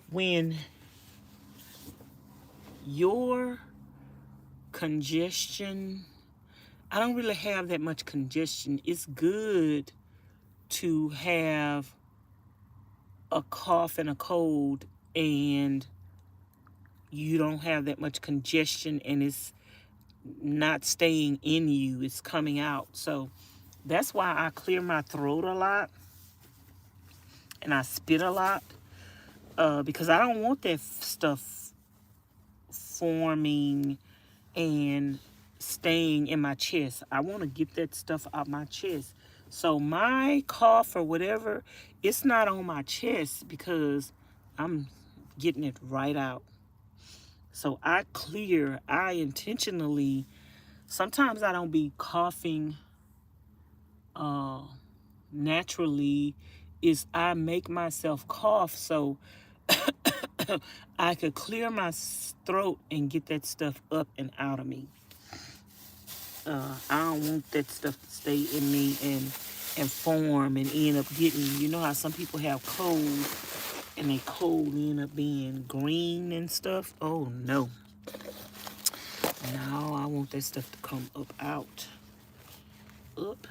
Speaker 1: when your congestion, I don't really have that much congestion. It's good to have a cough and a cold and you don't have that much congestion and it's not staying in you, it's coming out. So that's why I clear my throat a lot and I spit a lot, because I don't want that stuff forming and staying in my chest. I want to get that stuff out my chest. So my cough or whatever, it's not on my chest because I'm getting it right out. So I intentionally, sometimes I don't be coughing naturally, is I make myself cough so I could clear my throat and get that stuff up and out of me. I don't want that stuff to stay in me and form and end up getting, you know how some people have cold and they cold end up being green and stuff? Oh no. No, I want that stuff to come up out. Up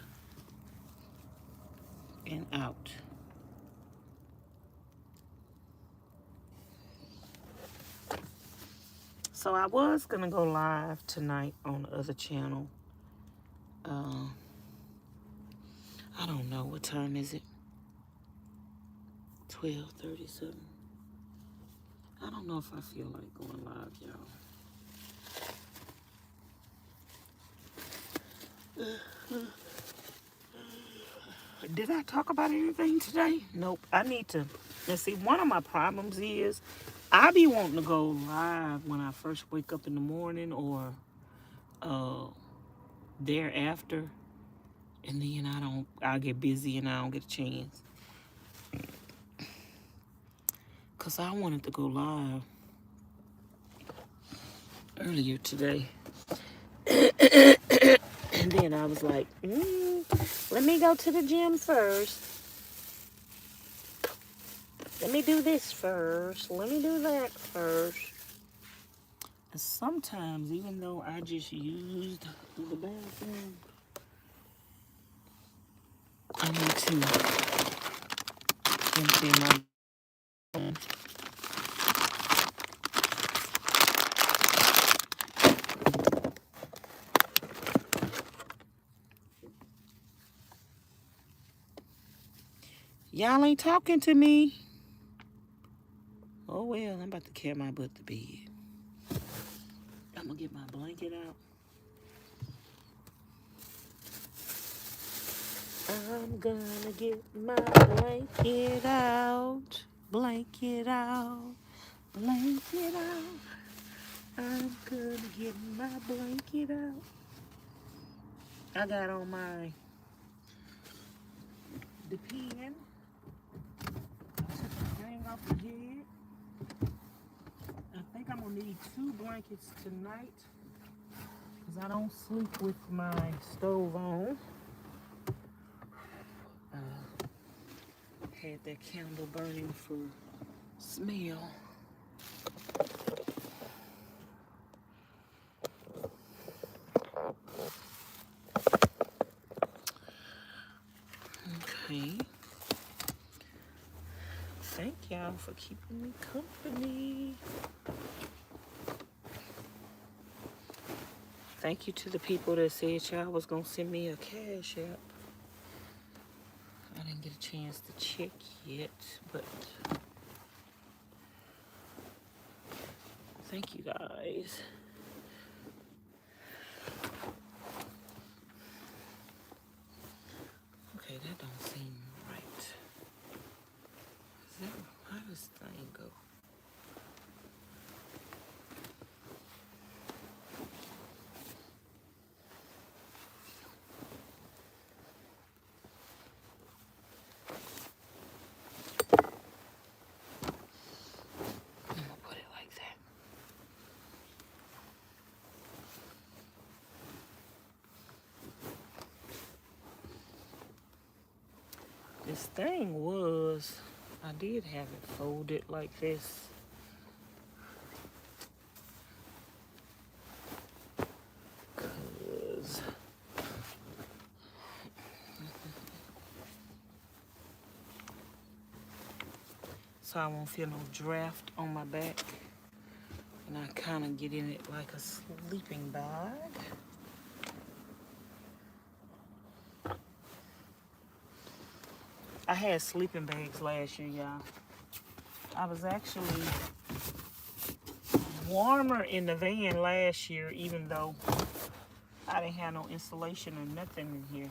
Speaker 1: and out. So I was going to go live tonight on the other channel. I don't know. What time is it? 12:37. I don't know if I feel like going live, y'all. Did I talk about anything today? Nope. I need to. And see, one of my problems is I be wanting to go live when I first wake up in the morning or thereafter. And then I get busy and I don't get a chance. Because I wanted to go live earlier today. And then I was like, let me go to the gym first. Let me do this first. Let me do that first. And sometimes, even though I just used the bathroom, I need to empty my room. Y'all ain't talking to me. Oh well, I'm about to carry my butt to bed. I'm gonna get my blanket out. I'm gonna get my blanket out. Blanket out. Blanket out. I'm gonna get my blanket out. I got on my depend. I took the thing off the head. I think I'm gonna need 2 blankets tonight because I don't sleep with my stove on. Had that candle burning for smell. for keeping me company. Thank you to the people that said y'all was gonna send me a cash app. I didn't get a chance to check yet, but thank you guys. Okay, that don't seem right. How does this thing go? I'm gonna put it like that. This thing was, I did have it folded like this. Cause so I won't feel no draft on my back. And I kind of get in it like a sleeping bag. I had sleeping bags last year, y'all. I was actually warmer in the van last year, even though I didn't have no insulation or nothing in here.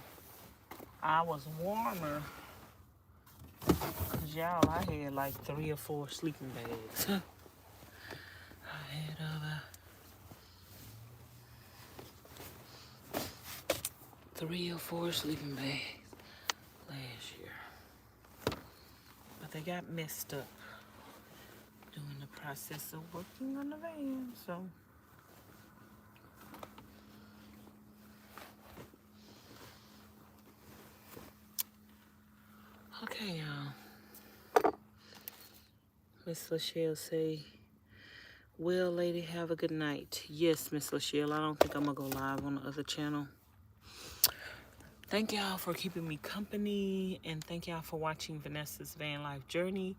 Speaker 1: I was warmer because, y'all, I had like 3 or 4 sleeping bags. I had 3 or 4 sleeping bags last year. But they got messed up during the process of working on the van, so. Okay, y'all. Miss Lachelle say, well, lady, have a good night. Yes, Miss Lachelle, I don't think I'm gonna go live on the other channel. Thank y'all for keeping me company, and thank y'all for watching Vanessa's Van Life Journey.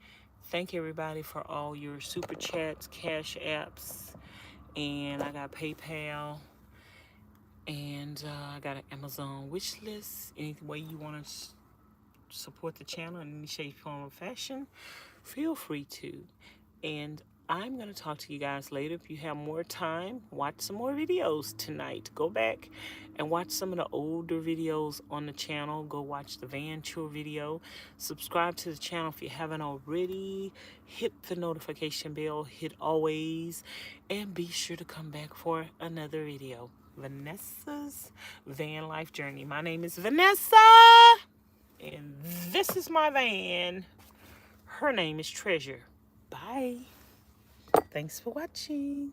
Speaker 1: Thank everybody for all your super chats, cash apps, and I got PayPal, and I got an Amazon wish list. Any way you want to support the channel in any shape, form, or fashion, feel free to. And I'm going to talk to you guys later. If you have more time, watch some more videos tonight. Go back and watch some of the older videos on the channel. Go watch the van tour video. Subscribe to the channel if you haven't already. Hit the notification bell. Hit always. And be sure to come back for another video. Vanessa's Van Life Journey. My name is Vanessa. And this is my van. Her name is Treasure. Bye. Thanks for watching.